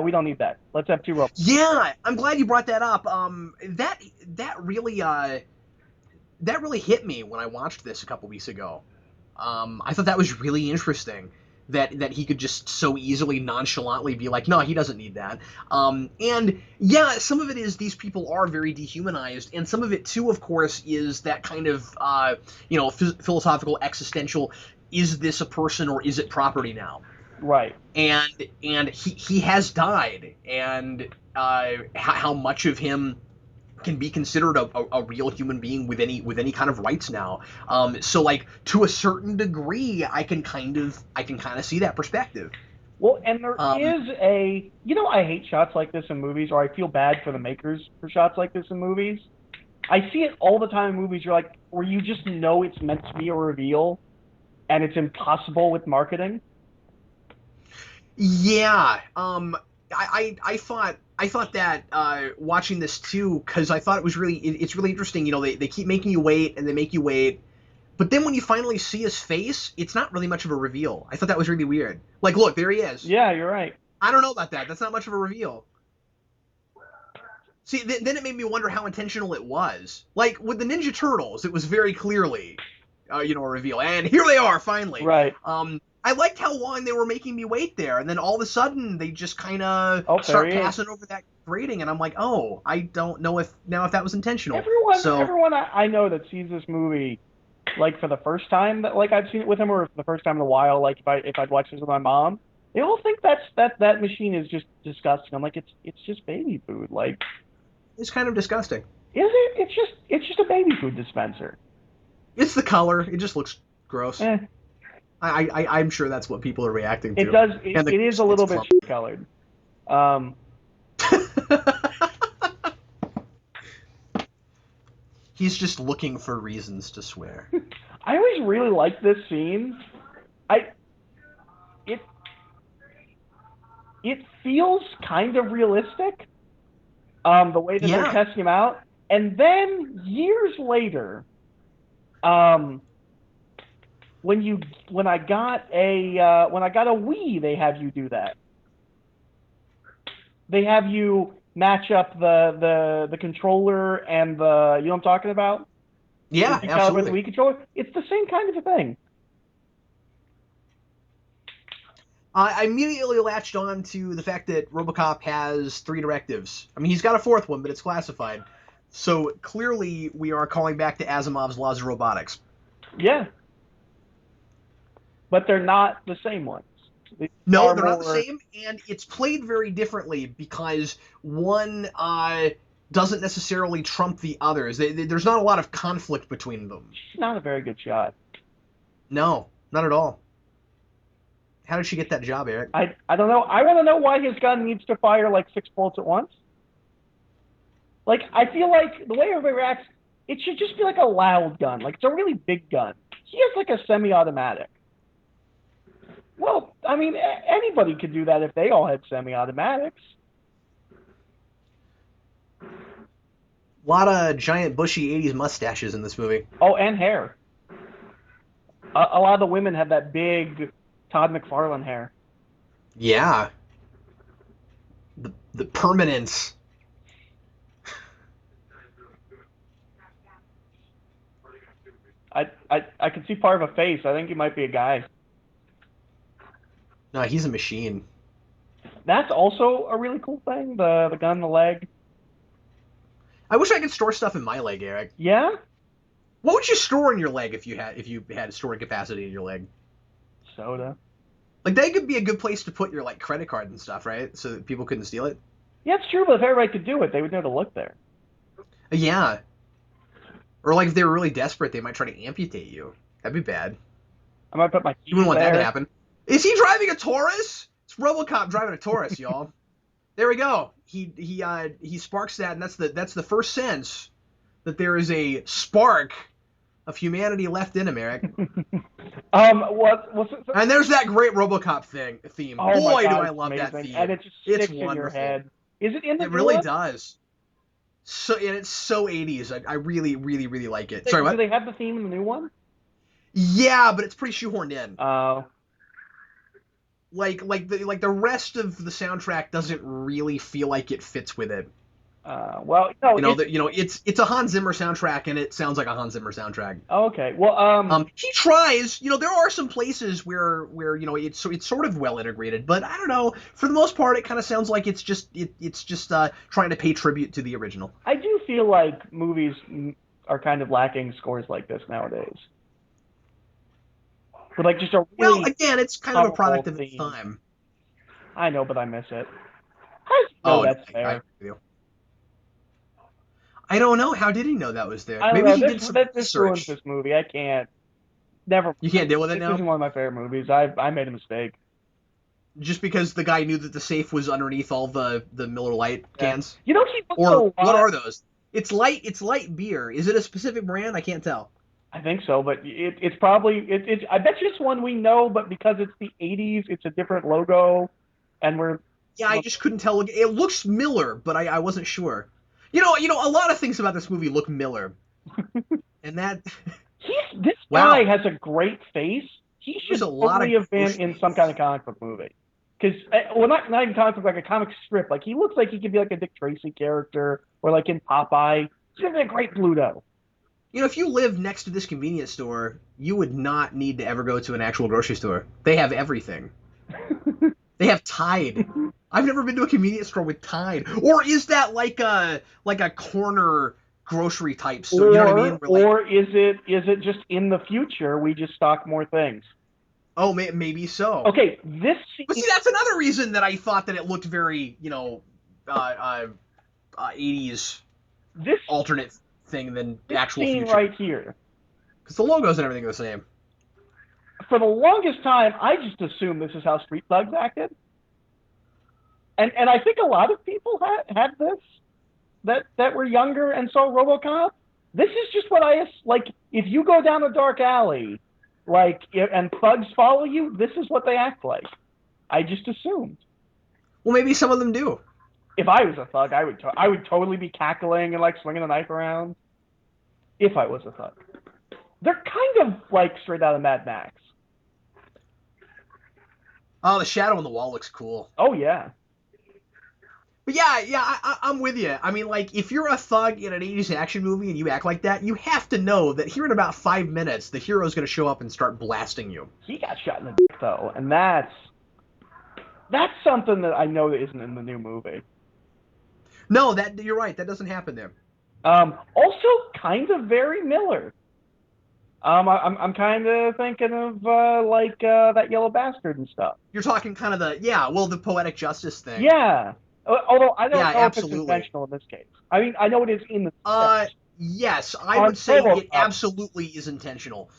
Speaker 2: We don't need that. Let's have two robots.
Speaker 1: Yeah, I'm glad you brought that up. That really hit me when I watched this a couple weeks ago. I thought that was really interesting. That he could just so easily nonchalantly be like, no, he doesn't need that. And yeah, some of it is these people are very dehumanized, and some of it too, of course, is that kind of philosophical, existential. Is this a person or is it property now?
Speaker 2: Right.
Speaker 1: And he has died, and how much of him can be considered a real human being with any kind of rights now. So like to a certain degree, I can kind of see that perspective.
Speaker 2: Well, and there is I hate shots like this in movies, or I feel bad for the makers for shots like this in movies. I see it all the time in movies. You're like, where you just know it's meant to be a reveal, and it's impossible with marketing.
Speaker 1: Yeah. I thought that watching this too, because I thought it's really interesting. They keep making you wait and they make you wait, but then when you finally see his face, it's not really much of a reveal. I thought that was really weird. Like, look, there he is.
Speaker 2: Yeah, you're right.
Speaker 1: I don't know about that. That's not much of a reveal. See, then it made me wonder how intentional it was. Like with the Ninja Turtles, it was very clearly, a reveal, and here they are finally.
Speaker 2: Right.
Speaker 1: I liked how long they were making me wait there, and then all of a sudden they just kind of start passing over that grading, and I'm like, oh, I don't know if that was intentional.
Speaker 2: Everyone I know that sees this movie, like for the first time that I've seen it with him, or for the first time in a while, like if I'd watched this with my mom, they all think that machine is just disgusting. I'm like, it's just baby food. Like,
Speaker 1: it's kind of disgusting.
Speaker 2: Is it? It's just a baby food dispenser.
Speaker 1: It's the color. It just looks gross. I'm sure that's what people are reacting to.
Speaker 2: It does. It is a little bit colored.
Speaker 1: He's just looking for reasons to swear.
Speaker 2: I always really liked this scene. It feels kind of realistic. The way that they're testing him out, and then years later, when I got a Wii, they have you do that. They have you match up the controller and the, you know what I'm talking about?
Speaker 1: Yeah,
Speaker 2: you
Speaker 1: absolutely.
Speaker 2: The Wii controller. It's the same kind of a thing.
Speaker 1: I immediately latched on to the fact that Robocop has 3 directives. I mean, he's got a 4th one, but it's classified. So clearly, we are calling back to Asimov's laws of robotics.
Speaker 2: Yeah. But they're not the same ones.
Speaker 1: No, they're not the same, and it's played very differently because one doesn't necessarily trump the others. There's not a lot of conflict between them.
Speaker 2: She's not a very good shot.
Speaker 1: No, not at all. How did she get that job, Eric?
Speaker 2: I don't know. I want to know why his gun needs to fire like 6 bolts at once. Like, I feel like the way everybody reacts, it should just be like a loud gun. Like, it's a really big gun. He has like a semi-automatic. Well, I mean, anybody could do that if they all had semi-automatics.
Speaker 1: A lot of giant bushy 80s mustaches in this movie.
Speaker 2: Oh, and hair. A lot of the women have that big Todd McFarlane hair.
Speaker 1: Yeah. The permanence.
Speaker 2: I can see part of a face. I think he might be a guy.
Speaker 1: No, he's a machine.
Speaker 2: That's also a really cool thing, the gun in the leg.
Speaker 1: I wish I could store stuff in my leg, Eric.
Speaker 2: Yeah?
Speaker 1: What would you store in your leg if you had storing capacity in your leg?
Speaker 2: Soda.
Speaker 1: Like, that could be a good place to put your, like, credit card and stuff, right? So that people couldn't steal it?
Speaker 2: Yeah, it's true, but if everybody could do it, they would know to look there.
Speaker 1: Yeah. Or, like, if they were really desperate, they might try to amputate you. That'd be bad.
Speaker 2: I might put my keys
Speaker 1: You wouldn't want
Speaker 2: there.
Speaker 1: that to happen. Is he driving a Taurus? It's Robocop driving a Taurus, y'all. There we go. He sparks that, and that's the first sense that there is a spark of humanity left in him, Eric.
Speaker 2: What's it?
Speaker 1: And there's that great Robocop theme.
Speaker 2: Oh
Speaker 1: Boy,
Speaker 2: my God,
Speaker 1: do I love that theme.
Speaker 2: And it just sticks in your head. Is it in the
Speaker 1: It really does. So, and it's so 80s. I really, really, really like it. Sorry, what?
Speaker 2: Do they have the theme in the new one?
Speaker 1: Yeah, but it's pretty shoehorned in.
Speaker 2: Oh.
Speaker 1: Like the rest of the soundtrack doesn't really feel like it fits with it.
Speaker 2: Well, no,
Speaker 1: it's a Hans Zimmer soundtrack, and it sounds like a Hans Zimmer soundtrack.
Speaker 2: Okay, well,
Speaker 1: he tries. There are some places where it's sort of well integrated, but I don't know. For the most part, it kind of sounds like it's just trying to pay tribute to the original.
Speaker 2: I do feel like movies are kind of lacking scores like this nowadays. But like just a really
Speaker 1: again, it's kind of a product of its time.
Speaker 2: I know, but I miss it. How do you know that's there?
Speaker 1: I don't know. How did he know that was there?
Speaker 2: Maybe he did some research. This ruins this movie. I can't. Never.
Speaker 1: You can't deal with it now?
Speaker 2: This isn't one of my favorite movies. I made a mistake.
Speaker 1: Just because the guy knew that the safe was underneath all the Miller Lite cans?
Speaker 2: He looks
Speaker 1: or what are those? It's light beer. Is it a specific brand? I can't tell.
Speaker 2: I think so, but it's probably I bet you it's one we know, but because it's the 80s, it's a different logo, and we're.
Speaker 1: Yeah, I just couldn't tell. It looks Miller, but I wasn't sure. A lot of things about this movie look Miller, and that.
Speaker 2: This guy has a great face. He should totally have been in some kind of comic book movie. Because, not even comic book, like a comic strip. Like, he looks like he could be like a Dick Tracy character, or like in Popeye. He's gonna be a great Bluto.
Speaker 1: If you live next to this convenience store, you would not need to ever go to an actual grocery store. They have everything. They have Tide. I've never been to a convenience store with Tide. Or is that like a corner grocery type store? You know what I mean?
Speaker 2: Or is it just in the future we just stock more things?
Speaker 1: Oh, maybe so.
Speaker 2: Okay,
Speaker 1: But see, that's another reason that I thought that it looked very, 80s alternate thing than the actual future.
Speaker 2: Right here.
Speaker 1: Because the logos and everything are the same.
Speaker 2: For the longest time, I just assumed this is how Street Thugs acted. And I think a lot of people had this, that were younger and saw RoboCop. This is just what like, if you go down a dark alley, like, and thugs follow you, this is what they act like. I just assumed.
Speaker 1: Well, maybe some of them do.
Speaker 2: If I was a thug, I would totally be cackling and like swinging a knife around. If I was a thug, they're kind of like straight out of Mad Max.
Speaker 1: Oh, the shadow on the wall looks cool.
Speaker 2: Oh yeah.
Speaker 1: But yeah, I'm with you. I mean, like, if you're a thug in an 80s action movie and you act like that, you have to know that here in about 5 minutes, the hero's going to show up and start blasting you.
Speaker 2: He got shot in the dick, though, and that's something that I know that isn't in the new movie.
Speaker 1: No, you're right. That doesn't happen there.
Speaker 2: Also, kind of very Miller. I'm kind of thinking of that Yellow Bastard and stuff.
Speaker 1: You're talking kind of the poetic justice thing.
Speaker 2: Yeah. Although I don't know
Speaker 1: absolutely.
Speaker 2: if it's intentional in this case. I mean, I know it is in the script.
Speaker 1: Yes, I would say it absolutely is intentional.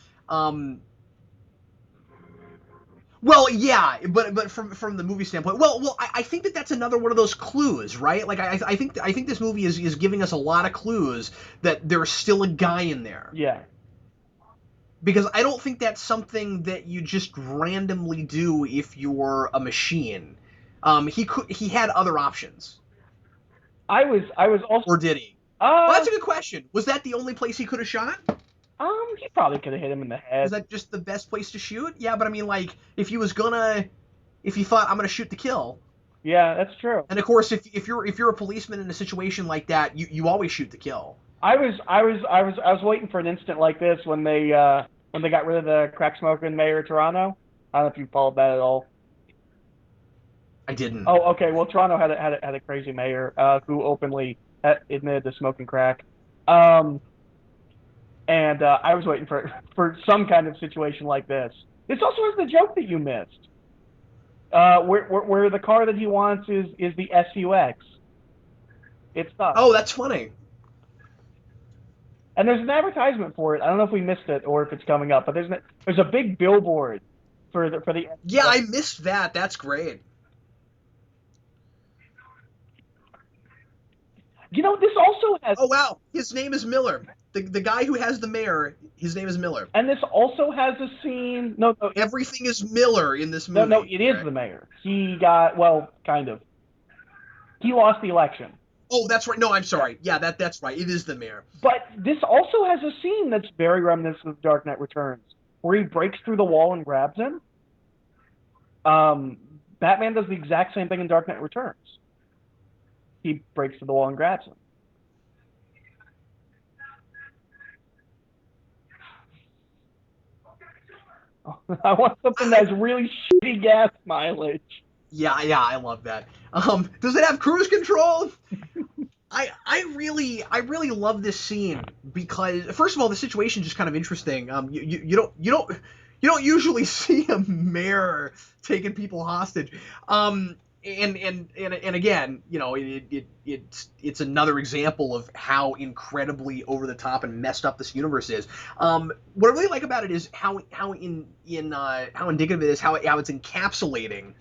Speaker 1: Well, yeah, but from the movie standpoint, I think that's another one of those clues, right? Like I think this movie is giving us a lot of clues that there's still a guy in there.
Speaker 2: Yeah.
Speaker 1: Because I don't think that's something that you just randomly do if you're a machine. He had other options.
Speaker 2: I was also.
Speaker 1: Or did he? Well, that's a good question. Was that the only place he could have shot?
Speaker 2: He probably could have hit him in the head.
Speaker 1: Is that just the best place to shoot? Yeah, but I mean, like, if he thought I'm gonna shoot to kill.
Speaker 2: Yeah, that's true.
Speaker 1: And of course, if you're a policeman in a situation like that, you always shoot to kill.
Speaker 2: I was waiting for an instant like this when they got rid of the crack smoking mayor of Toronto. I don't know if you followed that at all.
Speaker 1: I didn't.
Speaker 2: Oh, okay. Well, Toronto had a crazy mayor who openly admitted to smoking crack. And I was waiting for some kind of situation like this. This also has the joke that you missed, where the car that he wants is the SUX. It's tough.
Speaker 1: Oh, that's funny.
Speaker 2: And there's an advertisement for it. I don't know if we missed it or if it's coming up, but there's a big billboard for the.
Speaker 1: Yeah, I missed that. That's great.
Speaker 2: You know, this also has.
Speaker 1: Oh wow, his name is Miller. The guy who has the mayor, his name is Miller.
Speaker 2: And this also has a scene. No.
Speaker 1: Everything is Miller in this movie.
Speaker 2: No, it is the mayor. He got kind of. He lost the election.
Speaker 1: Oh, that's right. No, I'm sorry. Yeah, that's right. It is the mayor.
Speaker 2: But this also has a scene that's very reminiscent of Dark Knight Returns, where he breaks through the wall and grabs him. Batman does the exact same thing in Dark Knight Returns. He breaks through the wall and grabs him. I want something that's really shitty gas mileage.
Speaker 1: Yeah, I love that. Does it have cruise control? I really love this scene because first of all, the situation is just kind of interesting. You don't usually see a mayor taking people hostage. And again, you know, it's another example of how incredibly over the top and messed up this universe is. What I really like about it is how indicative it is, how it's encapsulating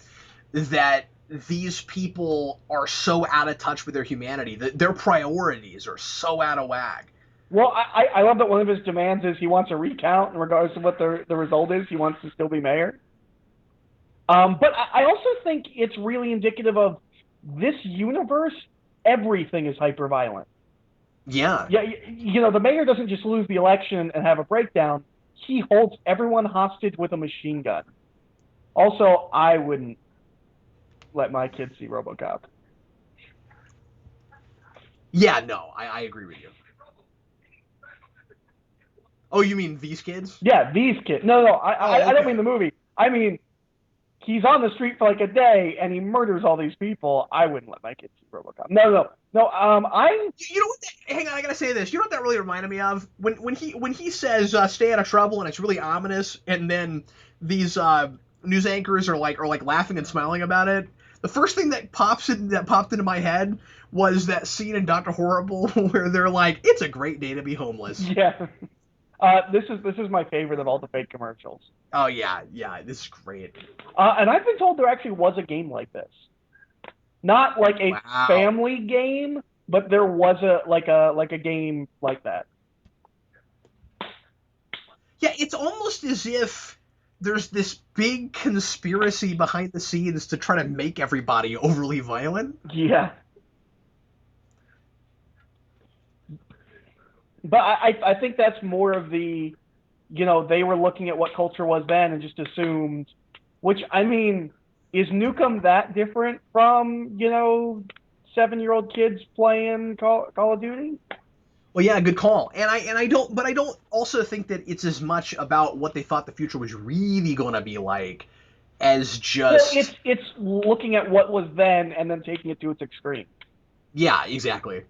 Speaker 1: that these people are so out of touch with their humanity, that their priorities are so out of whack.
Speaker 2: Well, I love that one of his demands is he wants a recount, and regardless of what the result is, he wants to still be mayor. But I also think it's really indicative of this universe. Everything is hyper-violent.
Speaker 1: Yeah.
Speaker 2: Yeah, you know, the mayor doesn't just lose the election and have a breakdown. He holds everyone hostage with a machine gun. Also, I wouldn't let my kids see Robocop.
Speaker 1: Yeah, no, I agree with you. Oh, you mean these kids?
Speaker 2: Yeah, these kids. No, I don't mean the movie. I mean, he's on the street for like a day and he murders all these people. I wouldn't let my kids see Robocop. No. You know what?
Speaker 1: Hang on, I gotta say this. You know what that really reminded me of? When he says "stay out of trouble" and it's really ominous, and then these news anchors are like laughing and smiling about it. The first thing that popped into my head was that scene in Dr. Horrible where they're like, "It's a great day to be homeless."
Speaker 2: Yeah. This is my favorite of all the fake commercials.
Speaker 1: Oh yeah, this is great.
Speaker 2: And I've been told there actually was a game like this, not like a family game, but there was a game like that.
Speaker 1: Yeah, it's almost as if there's this big conspiracy behind the scenes to try to make everybody overly violent.
Speaker 2: Yeah. But I think that's more of the, they were looking at what culture was then and just assumed, which, I mean, is Nukem that different from, 7-year-old kids playing Call of Duty?
Speaker 1: Well, yeah, good call. And I don't also think that it's as much about what they thought the future was really going to be like as
Speaker 2: Well,
Speaker 1: just
Speaker 2: it's looking at what was then and then taking it to its extreme.
Speaker 1: yeah, exactly.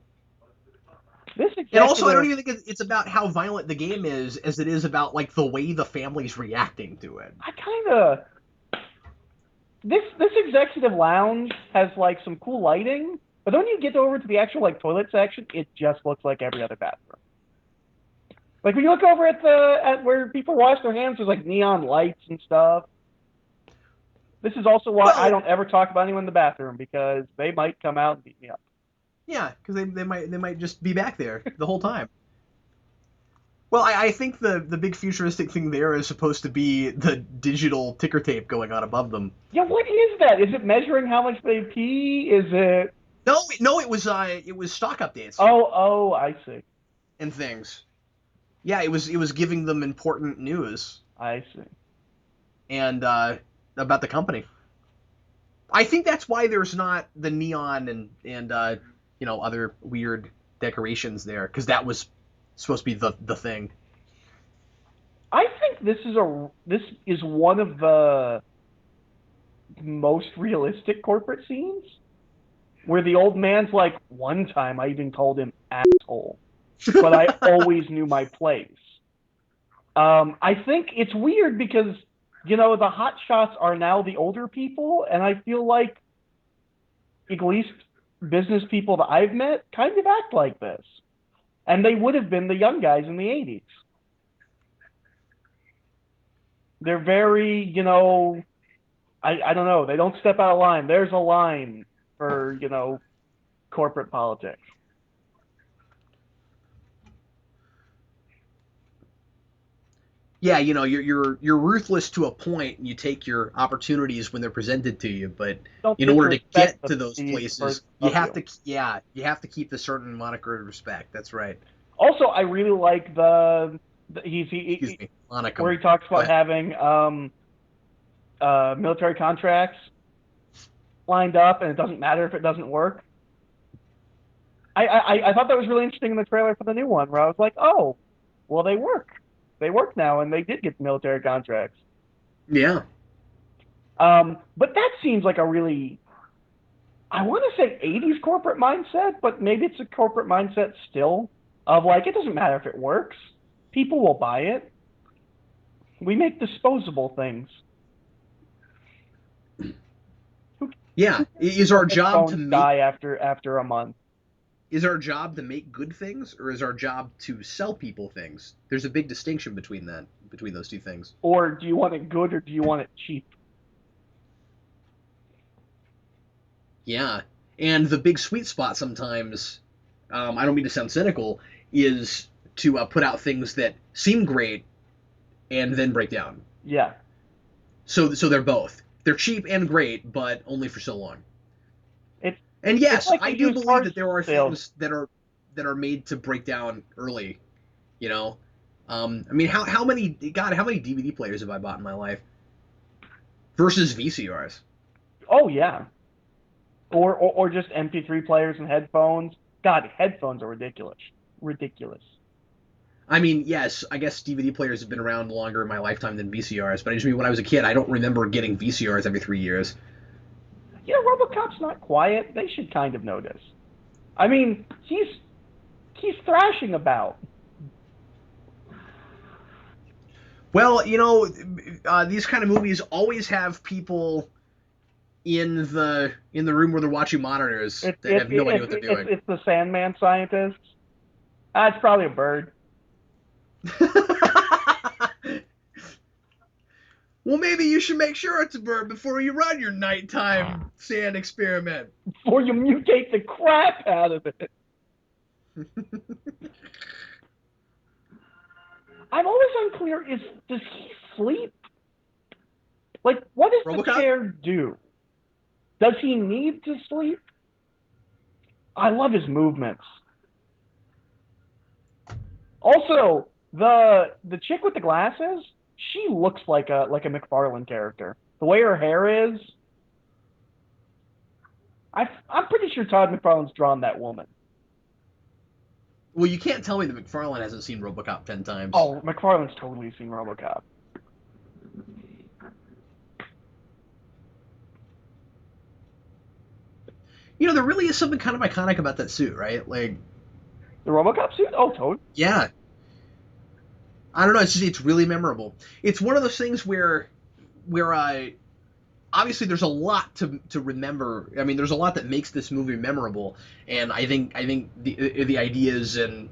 Speaker 2: This
Speaker 1: And also, I don't
Speaker 2: executive,
Speaker 1: even think it's about how violent the game is, as it is about like the way the family's reacting to it.
Speaker 2: I kind of this executive lounge has like some cool lighting, but then when you get over to the actual like toilet section, it just looks like every other bathroom. Like when you look over at where people wash their hands, there's like neon lights and stuff. This is also why I don't ever talk about anyone in the bathroom, because they might come out and beat me up.
Speaker 1: Yeah, because they might just be back there the whole time. Well, I think the big futuristic thing there is supposed to be the digital ticker tape going on above them.
Speaker 2: Yeah, what is that? Is it measuring how much they pee? Is it?
Speaker 1: No, it was stock updates.
Speaker 2: Oh, I see.
Speaker 1: And things. Yeah, it was giving them important news.
Speaker 2: I see.
Speaker 1: And about the company. I think that's why there's not the neon and other weird decorations there, because that was supposed to be the thing.
Speaker 2: I think this is one of the most realistic corporate scenes, where the old man's like, one time I even called him asshole, but I always knew my place. I think it's weird because, the hot shots are now the older people, and I feel like at least business people that I've met kind of act like this. And they would have been the young guys in the 80s. They're very, I don't know, they don't step out of line. There's a line for, corporate politics.
Speaker 1: Yeah, you're ruthless to a point, and you take your opportunities when they're presented to you, but in order to get to those places, you have to keep the certain moniker of respect. That's right.
Speaker 2: Also, I really like where he talks about having military contracts lined up, and it doesn't matter if it doesn't work. I thought that was really interesting in the trailer for the new one, where I was like, oh, well, they work. They work now, and they did get military contracts.
Speaker 1: Yeah.
Speaker 2: But that seems like a really, I want to say 80s corporate mindset, but maybe it's a corporate mindset still of like, it doesn't matter if it works. People will buy it. We make disposable things.
Speaker 1: Yeah. Is our job to
Speaker 2: die after a month?
Speaker 1: Is our job to make good things, or is our job to sell people things? There's a big distinction between those two things.
Speaker 2: Or do you want it good, or do you want it cheap?
Speaker 1: Yeah. And the big sweet spot sometimes, I don't mean to sound cynical, is to put out things that seem great and then break down.
Speaker 2: Yeah.
Speaker 1: So they're both. They're cheap and great, but only for so long. And yes, like I do believe that there are things that are made to break down early. I mean, how many DVD players have I bought in my life versus VCRs?
Speaker 2: Oh yeah, or just MP3 players and headphones. God, headphones are ridiculous.
Speaker 1: I mean, yes, I guess DVD players have been around longer in my lifetime than VCRs, but I just mean when I was a kid, I don't remember getting VCRs every 3 years.
Speaker 2: Robocop's not quiet. They should kind of notice. I mean, he's thrashing about.
Speaker 1: Well, these kind of movies always have people in the room where they're watching monitors that have no idea what they're doing.
Speaker 2: It's the Sandman scientists. It's probably a bird.
Speaker 1: Well, maybe you should make sure it's a bird before you run your nighttime sand experiment.
Speaker 2: Before you mutate the crap out of it. I'm always unclear, does he sleep? Like, what does Robocop? The chair do? Does he need to sleep? I love his movements. Also, the chick with the glasses, she looks like a McFarlane character. The way her hair is, I'm pretty sure Todd McFarlane's drawn that woman.
Speaker 1: Well, you can't tell me that McFarlane hasn't seen RoboCop 10 times.
Speaker 2: Oh, McFarlane's totally seen RoboCop.
Speaker 1: You know, there really is something kind of iconic about that suit, right? Like
Speaker 2: The RoboCop suit? Oh, totally.
Speaker 1: yeah. I don't know. It's really memorable. It's one of those things where I obviously there's a lot to remember. I mean, there's a lot that makes this movie memorable, and I think the ideas and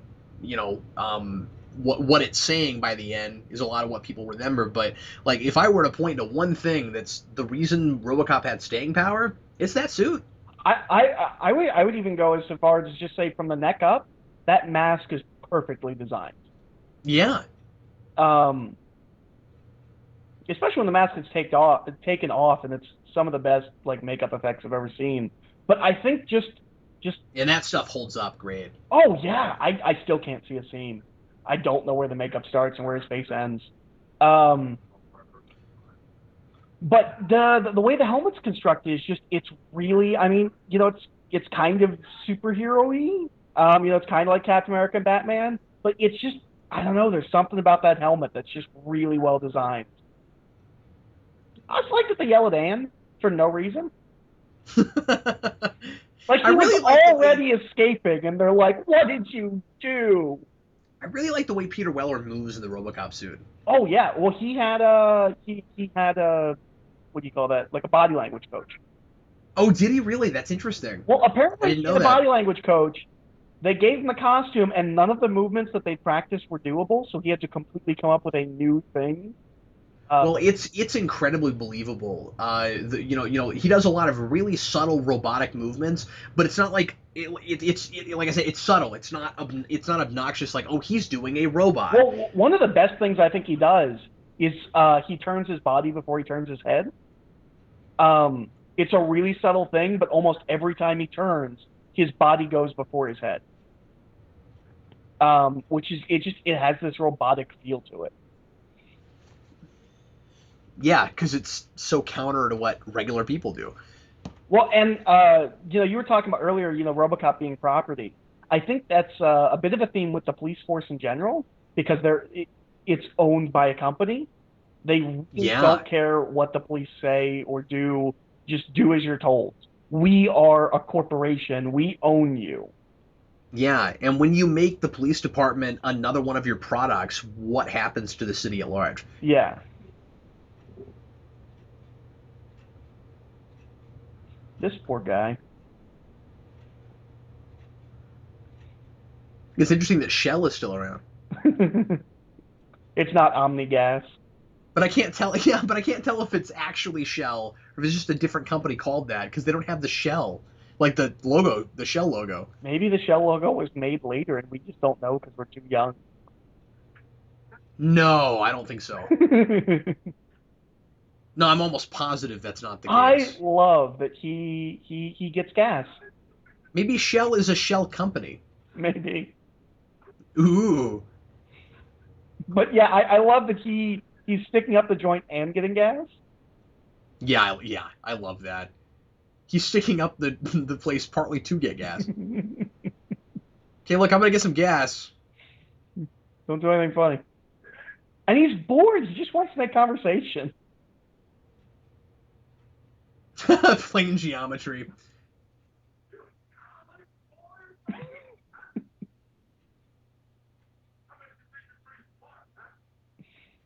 Speaker 1: what it's saying by the end is a lot of what people remember. But like, if I were to point to one thing that's the reason RoboCop had staying power, it's that suit.
Speaker 2: I would even go as far as just say from the neck up, that mask is perfectly designed.
Speaker 1: Yeah.
Speaker 2: Especially when the mask is taken off, and it's some of the best like makeup effects I've ever seen. But I think just
Speaker 1: and that stuff holds up great.
Speaker 2: Oh yeah, I still can't see a seam. I don't know where the makeup starts and where his face ends. But the way the helmet's constructed is it's really, I mean, it's kind of superhero-y. It's kind of like Captain America and Batman, but it's just, I don't know, there's something about that helmet that's just really well designed. I just like that they yell at Anne for no reason. Like, he was already escaping, and they're like, what did you do?
Speaker 1: I really like the way Peter Weller moves in the RoboCop suit.
Speaker 2: Oh, yeah. Well, he had a what do you call that? Like a body language coach.
Speaker 1: Oh, did he really? That's interesting.
Speaker 2: Well, apparently the body language coach, they gave him the costume, and none of the movements that they practiced were doable, so he had to completely come up with a new thing.
Speaker 1: Well, it's incredibly believable. He does a lot of really subtle robotic movements, but it's not like it's like I said, it's subtle. It's not obnoxious. Like, oh, he's doing a robot.
Speaker 2: Well, one of the best things I think he does is he turns his body before he turns his head. It's a really subtle thing, but almost every time he turns, his body goes before his head. Which is it has this robotic feel to it.
Speaker 1: Yeah, because it's so counter to what regular people do.
Speaker 2: Well, and you were talking about earlier, RoboCop being property. I think that's a bit of a theme with the police force in general, because it's owned by a company. They really don't care what the police say or do. Just do as you're told. We are a corporation. We own you.
Speaker 1: Yeah, and when you make the police department another one of your products, what happens to the city at large?
Speaker 2: Yeah. This poor guy.
Speaker 1: It's interesting that Shell is still around.
Speaker 2: It's not Omnigas.
Speaker 1: But I can't tell. Yeah, but I can't tell if it's actually Shell or if it's just a different company called that, because they don't have the shell, like the logo, the Shell logo.
Speaker 2: Maybe the Shell logo was made later, and we just don't know because we're too young.
Speaker 1: No, I don't think so. No, I'm almost positive that's not the case.
Speaker 2: I love that he gets gas.
Speaker 1: Maybe Shell is a shell company.
Speaker 2: Maybe.
Speaker 1: Ooh.
Speaker 2: But yeah, I love that he's sticking up the joint and getting gas.
Speaker 1: Yeah, I love that. He's sticking up the place partly to get gas. Okay, look, I'm gonna get some gas.
Speaker 2: Don't do anything funny. And he's bored. He just wants to make conversation.
Speaker 1: Plane geometry.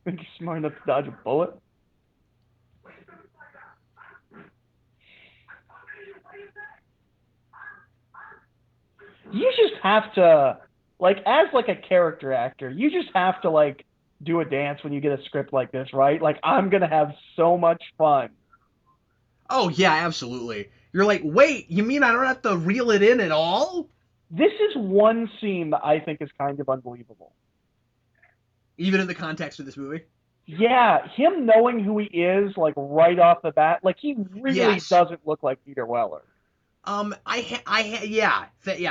Speaker 2: Think he's smart enough to dodge a bullet? You just have to, like, as like a character actor, you just have to like do a dance when you get a script like this, right? Like, I'm gonna have so much fun.
Speaker 1: Oh, yeah, absolutely. You're like, wait, you mean I don't have to reel it in at all?
Speaker 2: This is one scene that I think is kind of unbelievable.
Speaker 1: Even in the context of this movie?
Speaker 2: Yeah, him knowing who he is, like, right off the bat, like, he really doesn't look like Peter Weller.
Speaker 1: Yeah.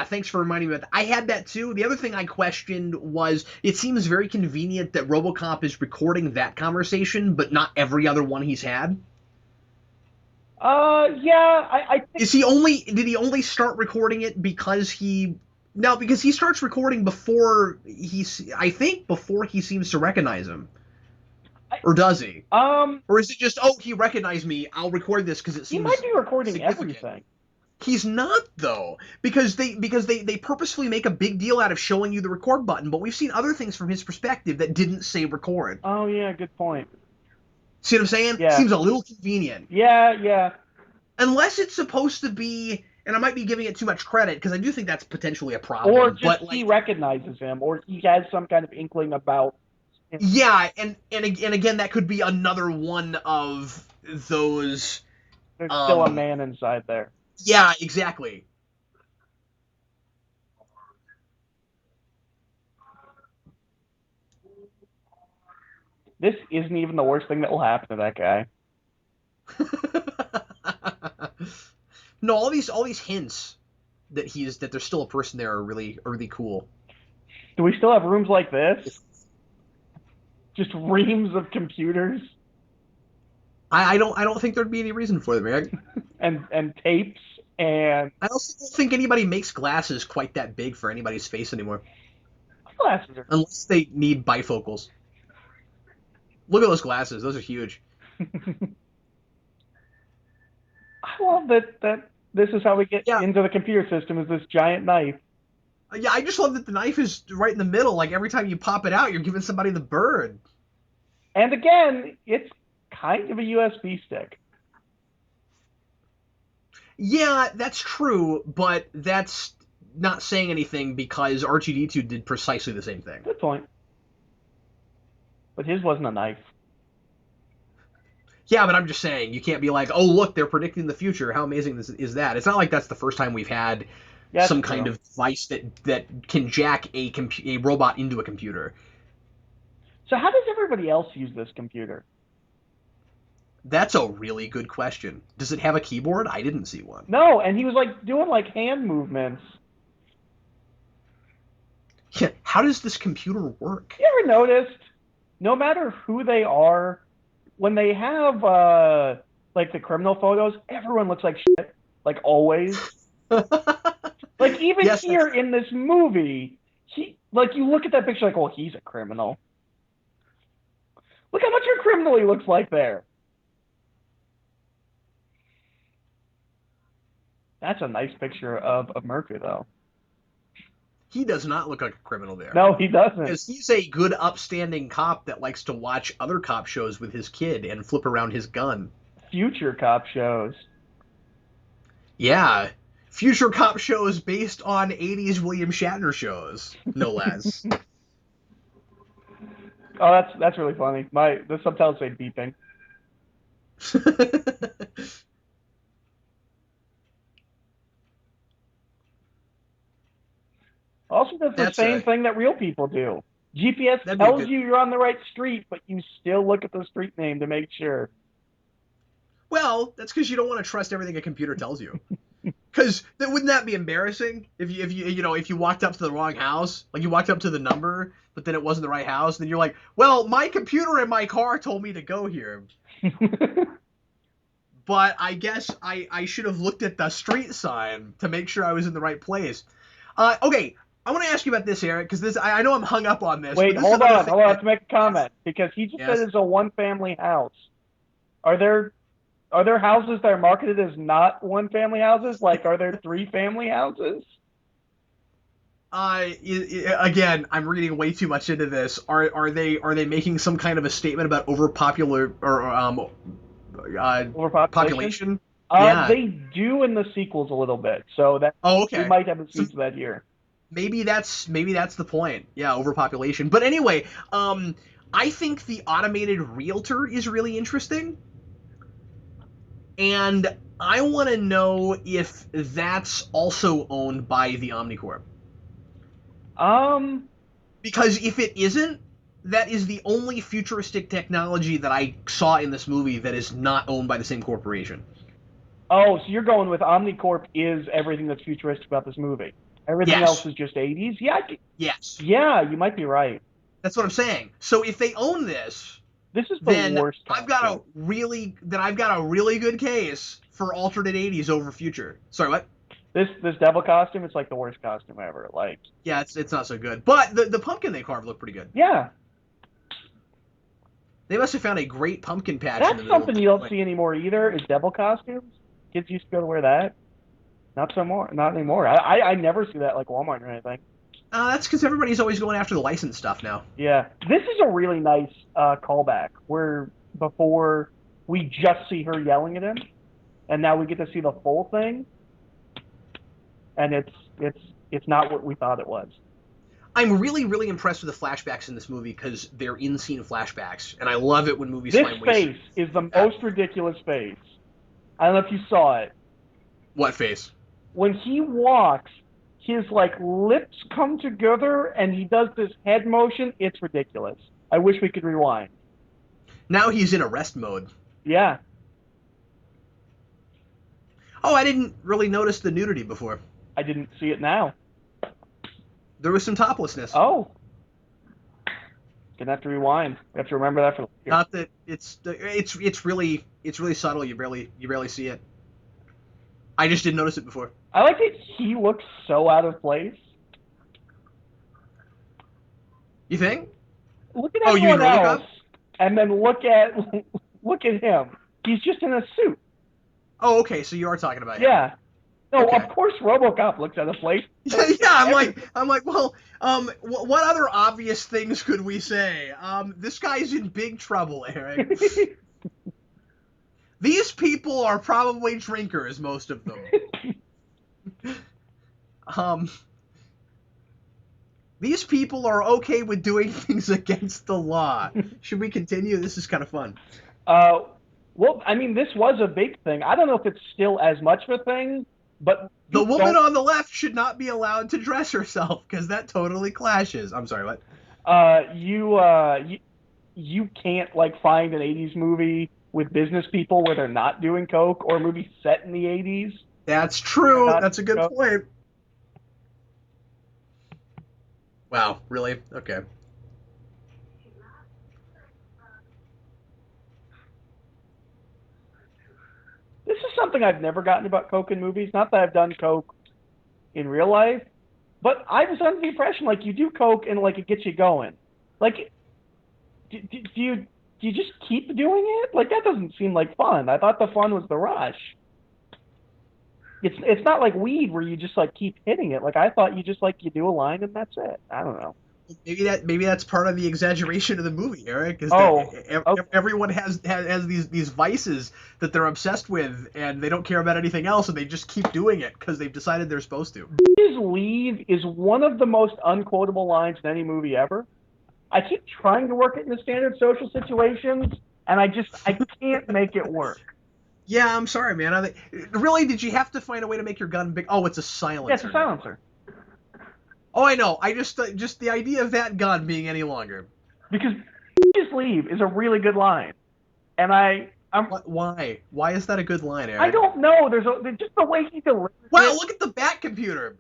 Speaker 1: Thanks for reminding me of that. I had that too. The other thing I questioned was it seems very convenient that RoboCop is recording that conversation, but not every other one he's had.
Speaker 2: Yeah, I think
Speaker 1: Did he only start recording it because he no, because he starts recording before I think before he seems to recognize him. Or does he? Or is it just, oh, he recognized me, I'll record this because it
Speaker 2: he
Speaker 1: seems
Speaker 2: might be recording
Speaker 1: significant.
Speaker 2: everything.
Speaker 1: He's not though, because they purposefully make a big deal out of showing you the record button, but we've seen other things from his perspective that didn't say record.
Speaker 2: Oh yeah, good point.
Speaker 1: See what I'm saying?
Speaker 2: Yeah.
Speaker 1: Seems a little convenient.
Speaker 2: Yeah.
Speaker 1: Unless it's supposed to be, and I might be giving it too much credit because I do think that's potentially a problem.
Speaker 2: Or just
Speaker 1: but, like,
Speaker 2: he recognizes him, or he has some kind of inkling about him.
Speaker 1: Yeah, and again, that could be another one of those.
Speaker 2: There's still a man inside there.
Speaker 1: Yeah, exactly.
Speaker 2: This isn't even the worst thing that will happen to that guy.
Speaker 1: No, all these hints that there's still a person there are really cool.
Speaker 2: Do we still have rooms like this? Just reams of computers
Speaker 1: I don't think there'd be any reason for them, right?
Speaker 2: and tapes and
Speaker 1: I also don't think anybody makes glasses quite that big for anybody's face anymore.
Speaker 2: glasses.
Speaker 1: Unless they need bifocals. Look at those glasses; those are huge.
Speaker 2: I love that this is how we get into the computer system, is this giant knife.
Speaker 1: Yeah, I just love that the knife is right in the middle. Like every time you pop it out, you're giving somebody the bird.
Speaker 2: And again, it's kind of a USB stick.
Speaker 1: Yeah, that's true, but that's not saying anything because R2-D2 did precisely the same thing.
Speaker 2: Good point. But his wasn't a knife.
Speaker 1: Yeah, but I'm just saying, you can't be like, oh, look, they're predicting the future. How amazing is that? It's not like that's the first time we've had some kind of device that can jack a robot into a computer.
Speaker 2: So how does everybody else use this computer?
Speaker 1: That's a really good question. Does it have a keyboard? I didn't see one.
Speaker 2: No, and he was like doing like hand movements.
Speaker 1: Yeah, how does this computer work?
Speaker 2: You ever noticed, no matter who they are, when they have like the criminal photos, everyone looks like shit. Like always. Like even here in this movie, you look at that picture like, oh, he's a criminal. Look how much of a criminal he looks like there. That's a nice picture of Murphy, though.
Speaker 1: He does not look like a criminal there.
Speaker 2: No, he doesn't.
Speaker 1: Because he's a good, upstanding cop that likes to watch other cop shows with his kid and flip around his gun.
Speaker 2: Future cop shows.
Speaker 1: Yeah. Future cop shows based on 80s William Shatner shows, no less.
Speaker 2: Oh, that's really funny. The subtitles say beeping. Also, that's the same thing that real people do. GPS tells you you're on the right street, but you still look at the street name to make sure.
Speaker 1: Well, that's because you don't want to trust everything a computer tells you. Because wouldn't that be embarrassing if you walked up to the wrong house, like you walked up to the number, but then it wasn't the right house, and then you're like, well, my computer in my car told me to go here. But I guess I should have looked at the street sign to make sure I was in the right place. Okay, I want to ask you about this, Eric, because I know I'm hung up on this.
Speaker 2: Wait, hold on. I have to make a comment, because he just said it's a one-family house. Are there houses that are marketed as not one-family houses? Like, are there three-family houses?
Speaker 1: Again, I'm reading way too much into this. Are they making some kind of a statement about population?
Speaker 2: Yeah. They do in the sequels a little bit, so that
Speaker 1: okay.
Speaker 2: We might have a sequel that year.
Speaker 1: Maybe that's the point. Yeah, overpopulation. But anyway, I think the automated realtor is really interesting. And I want to know if that's also owned by the Omnicorp. Because if it isn't, that is the only futuristic technology that I saw in this movie that is not owned by the same corporation.
Speaker 2: Oh, so you're going with Omnicorp is everything that's futuristic about this movie. Everything
Speaker 1: Yes.
Speaker 2: else is just 80s? Yeah,
Speaker 1: Yes.
Speaker 2: yeah, you might be right.
Speaker 1: That's what I'm saying. So if they own this,
Speaker 2: This is the
Speaker 1: then
Speaker 2: worst
Speaker 1: I've got
Speaker 2: costume.
Speaker 1: a really good case for alternate 80s over future. Sorry, what?
Speaker 2: This devil costume, it's like the worst costume ever. Like,
Speaker 1: Yeah, it's not so good. But the pumpkin they carved looked pretty good.
Speaker 2: yeah,
Speaker 1: They must have found a great pumpkin patch in
Speaker 2: that's
Speaker 1: the middle.
Speaker 2: something you don't see anymore either. Is devil costumes? Kids used to be able to wear that. Not anymore. I never see that like Walmart or anything.
Speaker 1: That's because everybody's always going after the licensed stuff now.
Speaker 2: Yeah, this is a really nice callback where before we just see her yelling at him, and now we get to see the full thing, and it's not what we thought it was.
Speaker 1: I'm really, really impressed with the flashbacks in this movie because they're in-scene flashbacks, and I love it when movies
Speaker 2: This
Speaker 1: find ways.
Speaker 2: face is the most ridiculous face. I don't know if you saw it.
Speaker 1: What face?
Speaker 2: When he walks, his like lips come together and he does this head motion. It's ridiculous. I wish we could rewind.
Speaker 1: Now he's in arrest mode.
Speaker 2: Yeah.
Speaker 1: Oh, I didn't really notice the nudity before.
Speaker 2: I didn't see it now.
Speaker 1: There was some toplessness.
Speaker 2: Oh. Gonna have to rewind. We have to remember that for later.
Speaker 1: Not that it's really subtle. You barely see it. I just didn't notice it before.
Speaker 2: I like that he looks so out of place.
Speaker 1: You think?
Speaker 2: Look at
Speaker 1: Oh, you mean
Speaker 2: everyone
Speaker 1: Robocop?
Speaker 2: else, and then look at him. He's just in a suit.
Speaker 1: Oh, okay. So you are talking about him.
Speaker 2: Yeah. No,
Speaker 1: Okay.
Speaker 2: Of course Robocop looks out of place.
Speaker 1: Yeah, I'm like, well, what other obvious things could we say? This guy's in big trouble, Eric. These people are probably drinkers, most of them. These people are okay with doing things against the law. Should we continue? This is kind of fun.
Speaker 2: Well, I mean, this was a big thing. I don't know if it's still as much of a thing, but
Speaker 1: The woman on the left should not be allowed to dress herself because that totally clashes. I'm sorry, what?
Speaker 2: You can't like find an 80s movie with business people where they're not doing coke, or a movie set in the 80s.
Speaker 1: That's true.
Speaker 2: Not
Speaker 1: That's a good
Speaker 2: coke.
Speaker 1: point. Wow, really? Okay.
Speaker 2: This is something I've never gotten about coke in movies. Not that I've done coke in real life, but I was under the impression like you do coke and like it gets you going. Like, do you just keep doing it? Like that doesn't seem like fun. I thought the fun was the rush. It's not like weed where you just like keep hitting it. Like I thought you just like you do a line and that's it. I don't know.
Speaker 1: Maybe that's part of the exaggeration of the movie, Eric. Is
Speaker 2: Oh,
Speaker 1: that
Speaker 2: okay.
Speaker 1: everyone has these vices that they're obsessed with, and they don't care about anything else, and they just keep doing it because they've decided they're supposed to.
Speaker 2: His leave is one of the most unquotable lines in any movie ever. I keep trying to work it into standard social situations, and I can't make it work.
Speaker 1: Yeah, I'm sorry, man. Really, did you have to find a way to make your gun big? Oh, it's a silencer.
Speaker 2: Yeah, it's a silencer.
Speaker 1: Oh, I know. I just the idea of that gun being any longer.
Speaker 2: Because his leave is a really good line, and
Speaker 1: Why? Why is that a good line, Eric?
Speaker 2: I don't know. There's just the way he delivers
Speaker 1: Wow,
Speaker 2: it.
Speaker 1: look at the Bat computer.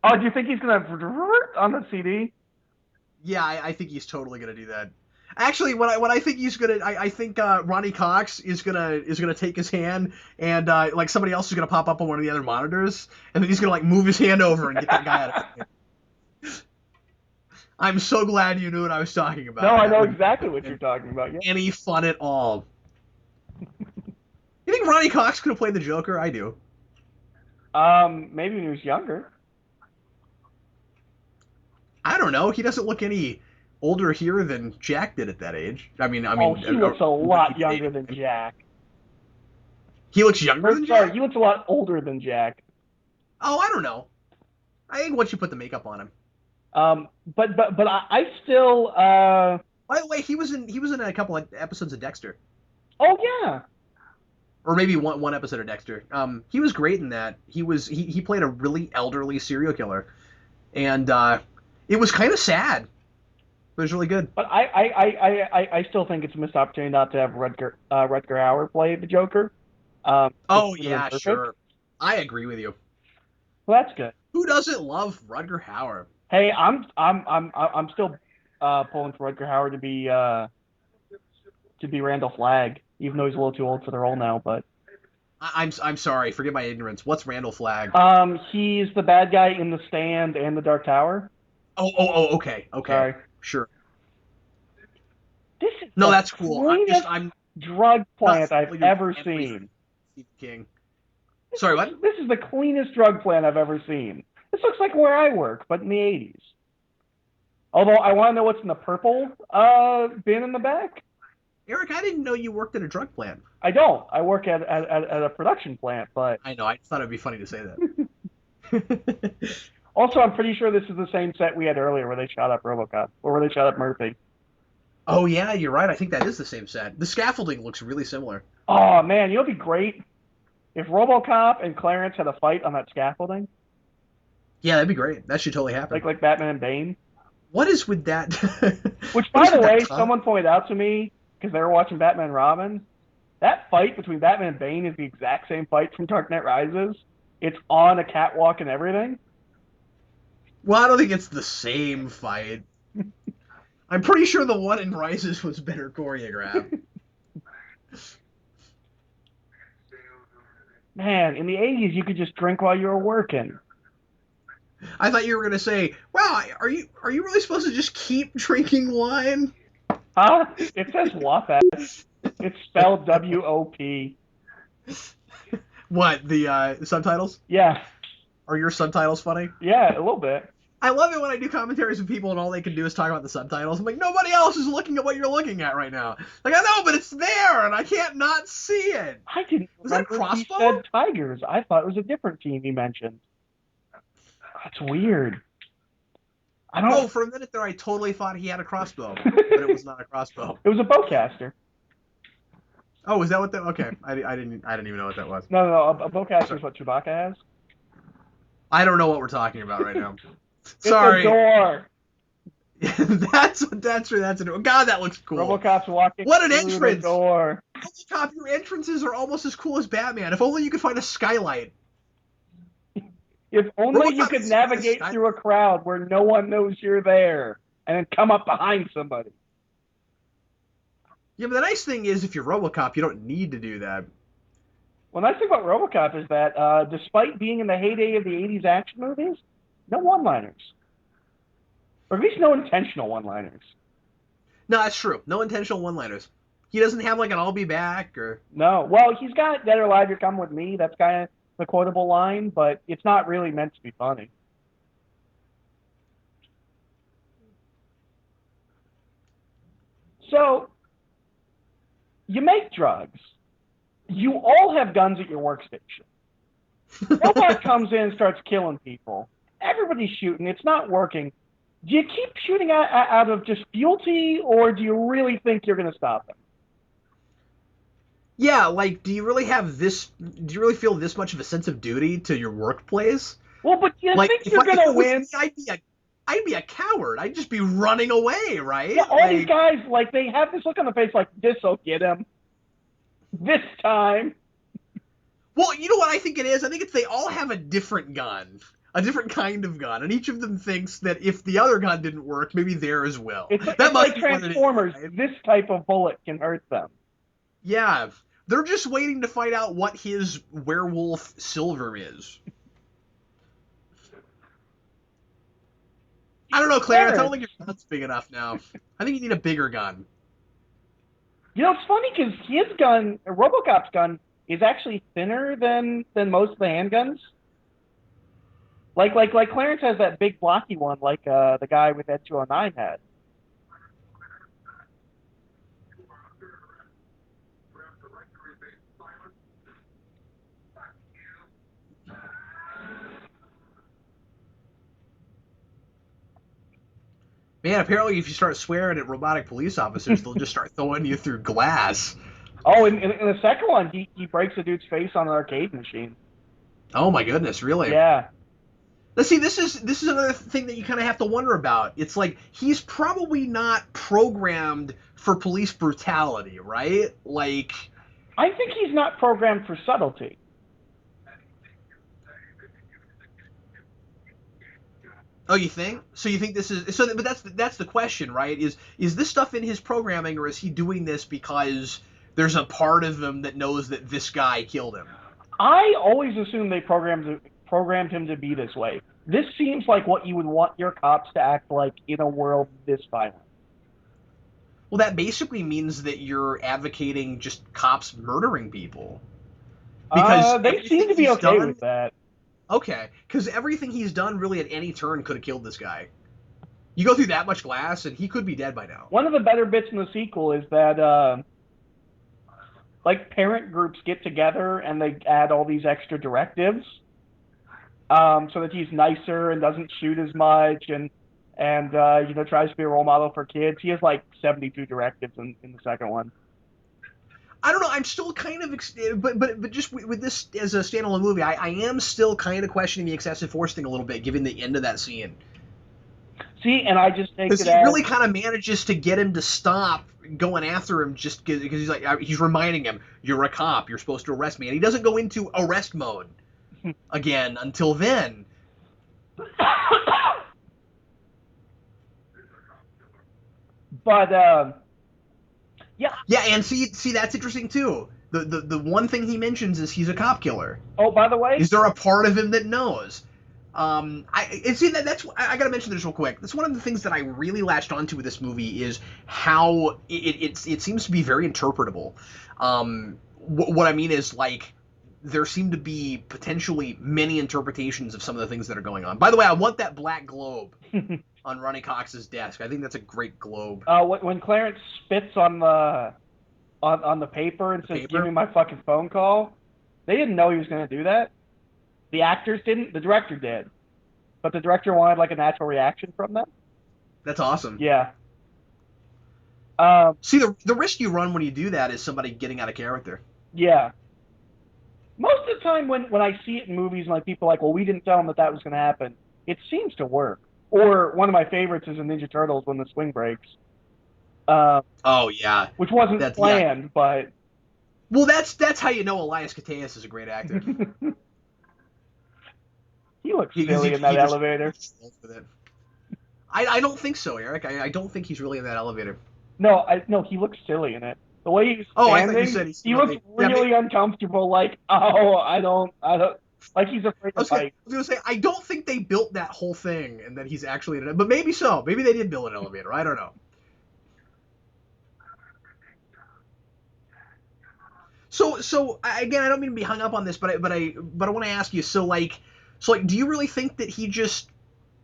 Speaker 2: Oh, do you think he's gonna on the CD?
Speaker 1: Yeah, I think he's totally gonna do that. Actually, what I think he's gonna, I think Ronnie Cox is gonna take his hand and like somebody else is gonna pop up on one of the other monitors, and then he's gonna like move his hand over and get that guy out of it. I'm so glad you knew what I was talking about.
Speaker 2: No, I know
Speaker 1: That
Speaker 2: exactly what
Speaker 1: wouldn't
Speaker 2: you're talking about. Yeah.
Speaker 1: be any fun at all. You think Ronnie Cox could have played the Joker? I do.
Speaker 2: Maybe when he was younger.
Speaker 1: I don't know. He doesn't look any older here than Jack did at that age. I mean,
Speaker 2: He looks a lot younger than Jack.
Speaker 1: He looks younger than
Speaker 2: Sorry,
Speaker 1: Jack?
Speaker 2: he looks a lot older than Jack.
Speaker 1: Oh, I don't know. I think once you put the makeup on him.
Speaker 2: But I still.
Speaker 1: By the way, he was in a couple of episodes of Dexter,
Speaker 2: Oh yeah.
Speaker 1: or maybe one episode of Dexter. He was great in that. He played a really elderly serial killer, and it was kind of sad. It was really good.
Speaker 2: But I still think it's a missed opportunity not to have Rutger Hauer play the Joker.
Speaker 1: Oh
Speaker 2: It's
Speaker 1: yeah,
Speaker 2: perfect.
Speaker 1: sure. I agree with you.
Speaker 2: Well, that's good.
Speaker 1: Who doesn't love Rutger Hauer?
Speaker 2: Hey, I'm still pulling for Rutger Hauer to be Randall Flagg, even though he's a little too old for the role now. But
Speaker 1: I'm sorry, forgive my ignorance. What's Randall Flagg?
Speaker 2: he's the bad guy in The Stand and The Dark Tower.
Speaker 1: Oh, okay,
Speaker 2: Sorry.
Speaker 1: sure.
Speaker 2: This is
Speaker 1: No,
Speaker 2: the
Speaker 1: that's cool.
Speaker 2: cleanest
Speaker 1: I'm
Speaker 2: drug
Speaker 1: not
Speaker 2: plant I've
Speaker 1: saying you're
Speaker 2: ever
Speaker 1: every
Speaker 2: seen.
Speaker 1: Stephen King. Sorry, what?
Speaker 2: This is the cleanest drug plant I've ever seen. This looks like where I work, but in the 80s. Although I want to know what's in the purple bin in the back.
Speaker 1: Eric, I didn't know you worked at a drug plant.
Speaker 2: I don't. I work at a production plant, but
Speaker 1: I know. I just thought it'd be funny to say that.
Speaker 2: also I'm pretty sure this is the same set we had earlier where they shot up Robocop or where they shot up Murphy.
Speaker 1: Oh yeah, you're right. I think that is the same set. The scaffolding looks really similar.
Speaker 2: Oh man, you know what'd be great if Robocop and Clarence had a fight on that scaffolding,
Speaker 1: Yeah, that'd be great. That should totally happen.
Speaker 2: like Batman and Bane.
Speaker 1: What is with that?
Speaker 2: Which,
Speaker 1: What
Speaker 2: by
Speaker 1: is
Speaker 2: the
Speaker 1: with that
Speaker 2: way, someone pointed out to me because they were watching Batman and Robin. That fight between Batman and Bane is the exact same fight from Dark Knight Rises. It's on a catwalk and everything.
Speaker 1: Well, I don't think it's the same fight. I'm pretty sure the one in Rises was better choreographed.
Speaker 2: Man, in the 80s, you could just drink while you were working.
Speaker 1: I thought you were gonna say, "Wow, are you really supposed to just keep drinking wine?"
Speaker 2: Huh? It says WOP. It's spelled W-O-P.
Speaker 1: What, the subtitles?
Speaker 2: Yeah.
Speaker 1: Are your subtitles funny?
Speaker 2: Yeah, a little bit.
Speaker 1: I love it when I do commentaries with people and all they can do is talk about the subtitles. I'm like, nobody else is looking at what you're looking at right now. Like, I know, but it's there, and I can't not see it.
Speaker 2: I didn't
Speaker 1: Was that
Speaker 2: remember he
Speaker 1: Crossbow?
Speaker 2: said Tigers. I thought it was a different team he mentioned. That's weird. I don't.
Speaker 1: Oh, for a minute there, I totally thought he had a crossbow, but it was not a crossbow.
Speaker 2: It was a bowcaster.
Speaker 1: Oh, is that what that? Okay, I didn't even know what that was.
Speaker 2: No. A bowcaster is what Chewbacca has.
Speaker 1: I don't know what we're talking about right now.
Speaker 2: It's
Speaker 1: Sorry.
Speaker 2: a door.
Speaker 1: that's a door. God, that looks cool.
Speaker 2: Robocop's walking.
Speaker 1: What an
Speaker 2: through
Speaker 1: entrance!
Speaker 2: The door.
Speaker 1: Robocop, your entrances are almost as cool as Batman. If only you could find a skylight.
Speaker 2: If only you
Speaker 1: Robocop
Speaker 2: could
Speaker 1: is
Speaker 2: navigate
Speaker 1: a
Speaker 2: through a crowd where no one knows you're there, and then come up behind somebody.
Speaker 1: Yeah, but the nice thing is, if you're Robocop, you don't need to do that.
Speaker 2: Well, the nice thing about Robocop is that, despite being in the heyday of the 80s action movies, no one-liners. Or at least no intentional one-liners.
Speaker 1: No, that's true. No intentional one-liners. He doesn't have like an "I'll be back" or.
Speaker 2: No. Well, he's got "Dead or Alive, You're Coming With Me." That's kind of the quotable line, but it's not really meant to be funny. So, you make drugs. You all have guns at your workstation. Robot comes in and starts killing people. Everybody's shooting. It's not working. Do you keep shooting out of just fealty, or do you really think you're going to stop them?
Speaker 1: Yeah, like, do you really feel this much of a sense of duty to your workplace?
Speaker 2: Well, but do you
Speaker 1: Like,
Speaker 2: think you're going to win?
Speaker 1: I'd be a coward. I'd just be running away, right?
Speaker 2: Yeah, all these guys, like, they have this look on their face like, this'll get him. This time.
Speaker 1: Well, you know what I think it is? I think it's they all have a different gun. A different kind of gun. And each of them thinks that if the other gun didn't work, maybe theirs will.
Speaker 2: It's
Speaker 1: must
Speaker 2: like
Speaker 1: be what it is,
Speaker 2: Transformers.
Speaker 1: right?
Speaker 2: This type of bullet can hurt them.
Speaker 1: Yeah. They're just waiting to find out what his werewolf silver is. I don't know, Clarence. I don't think your gun's big enough now. I think you need a bigger gun.
Speaker 2: You know, it's funny because his gun, Robocop's gun, is actually thinner than most of the handguns. Like Clarence has that big blocky one, like the guy with Ed 209 had.
Speaker 1: Man, apparently if you start swearing at robotic police officers, they'll just start throwing you through glass.
Speaker 2: Oh, in the second one, he breaks a dude's face on an arcade machine.
Speaker 1: Oh my goodness, really?
Speaker 2: Yeah.
Speaker 1: Let's see, this is another thing that you kind of have to wonder about. It's like, he's probably not programmed for police brutality, right? Like,
Speaker 2: I think he's not programmed for subtlety.
Speaker 1: Oh, you think? So you think this is so? But that's the question, right? Is this stuff in his programming, or is he doing this because there's a part of him that knows that this guy killed him?
Speaker 2: I always assumed they programmed him to be this way. This seems like what you would want your cops to act like in a world this violent.
Speaker 1: Well, that basically means that you're advocating just cops murdering people. Because
Speaker 2: they seem to be okay with that.
Speaker 1: Okay, because everything he's done really at any turn could have killed this guy. You go through that much glass, and he could be dead by now.
Speaker 2: One of the better bits in the sequel is that, like, parent groups get together and they add all these extra directives, so that he's nicer and doesn't shoot as much and tries to be a role model for kids. He has like 72 directives in the second one.
Speaker 1: I don't know. I'm still kind of, but just with this as a standalone movie, I am still kind of questioning the excessive force thing a little bit, given the end of that scene.
Speaker 2: See, and I just take it
Speaker 1: because he really kind of manages to get him to stop going after him, just because he's reminding him, "You're a cop. You're supposed to arrest me," and he doesn't go into arrest mode again until then.
Speaker 2: But
Speaker 1: yeah, and see that's interesting too. The one thing he mentions is he's a cop killer.
Speaker 2: Oh, by the way,
Speaker 1: is there a part of him that knows? I gotta mention this real quick. That's one of the things that I really latched onto with this movie is how it seems to be very interpretable. What I mean is, like, there seem to be potentially many interpretations of some of the things that are going on. By the way, I want that black globe on Ronnie Cox's desk. I think that's a great globe.
Speaker 2: When Clarence spits on the paper and says, "Give me my fucking phone call," they didn't know he was going to do that. The actors didn't. The director did. But the director wanted, like, a natural reaction from them.
Speaker 1: That's awesome.
Speaker 2: Yeah.
Speaker 1: See, the risk you run when you do that is somebody getting out of character.
Speaker 2: Yeah. Most of the time when I see it in movies and, like, people are like, well, we didn't tell them that was going to happen, it seems to work. Or one of my favorites is in Ninja Turtles when the swing breaks.
Speaker 1: Oh, yeah.
Speaker 2: Which wasn't planned, but...
Speaker 1: Well, that's how you know Elias Koteas is a great actor.
Speaker 2: He looks silly in that elevator.
Speaker 1: I don't think so, Eric. I don't think he's really in that elevator.
Speaker 2: No, he looks silly in it. The way he's standing,
Speaker 1: I thought you said
Speaker 2: he looks really uncomfortable. Like, I don't, like he's afraid to fight.
Speaker 1: I was gonna say, I don't think they built that whole thing, and that he's actually in it. But maybe so. Maybe they did build an elevator. I don't know. So again, I don't mean to be hung up on this, but I want to ask you. So do you really think that he just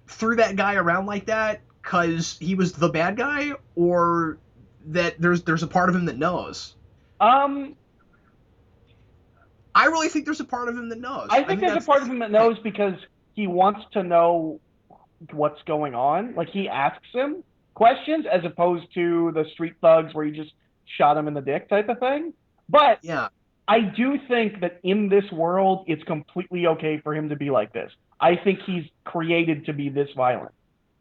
Speaker 1: threw that guy around like that because he was the bad guy, or that there's a part of him that knows?
Speaker 2: I
Speaker 1: really think there's a part of him that knows.
Speaker 2: I think there's a part of him that knows because he wants to know what's going on. Like, he asks him questions as opposed to the street thugs where he just shot him in the dick type of thing. But
Speaker 1: yeah,
Speaker 2: I do think that in this world, it's completely okay for him to be like this. I think he's created to be this violent.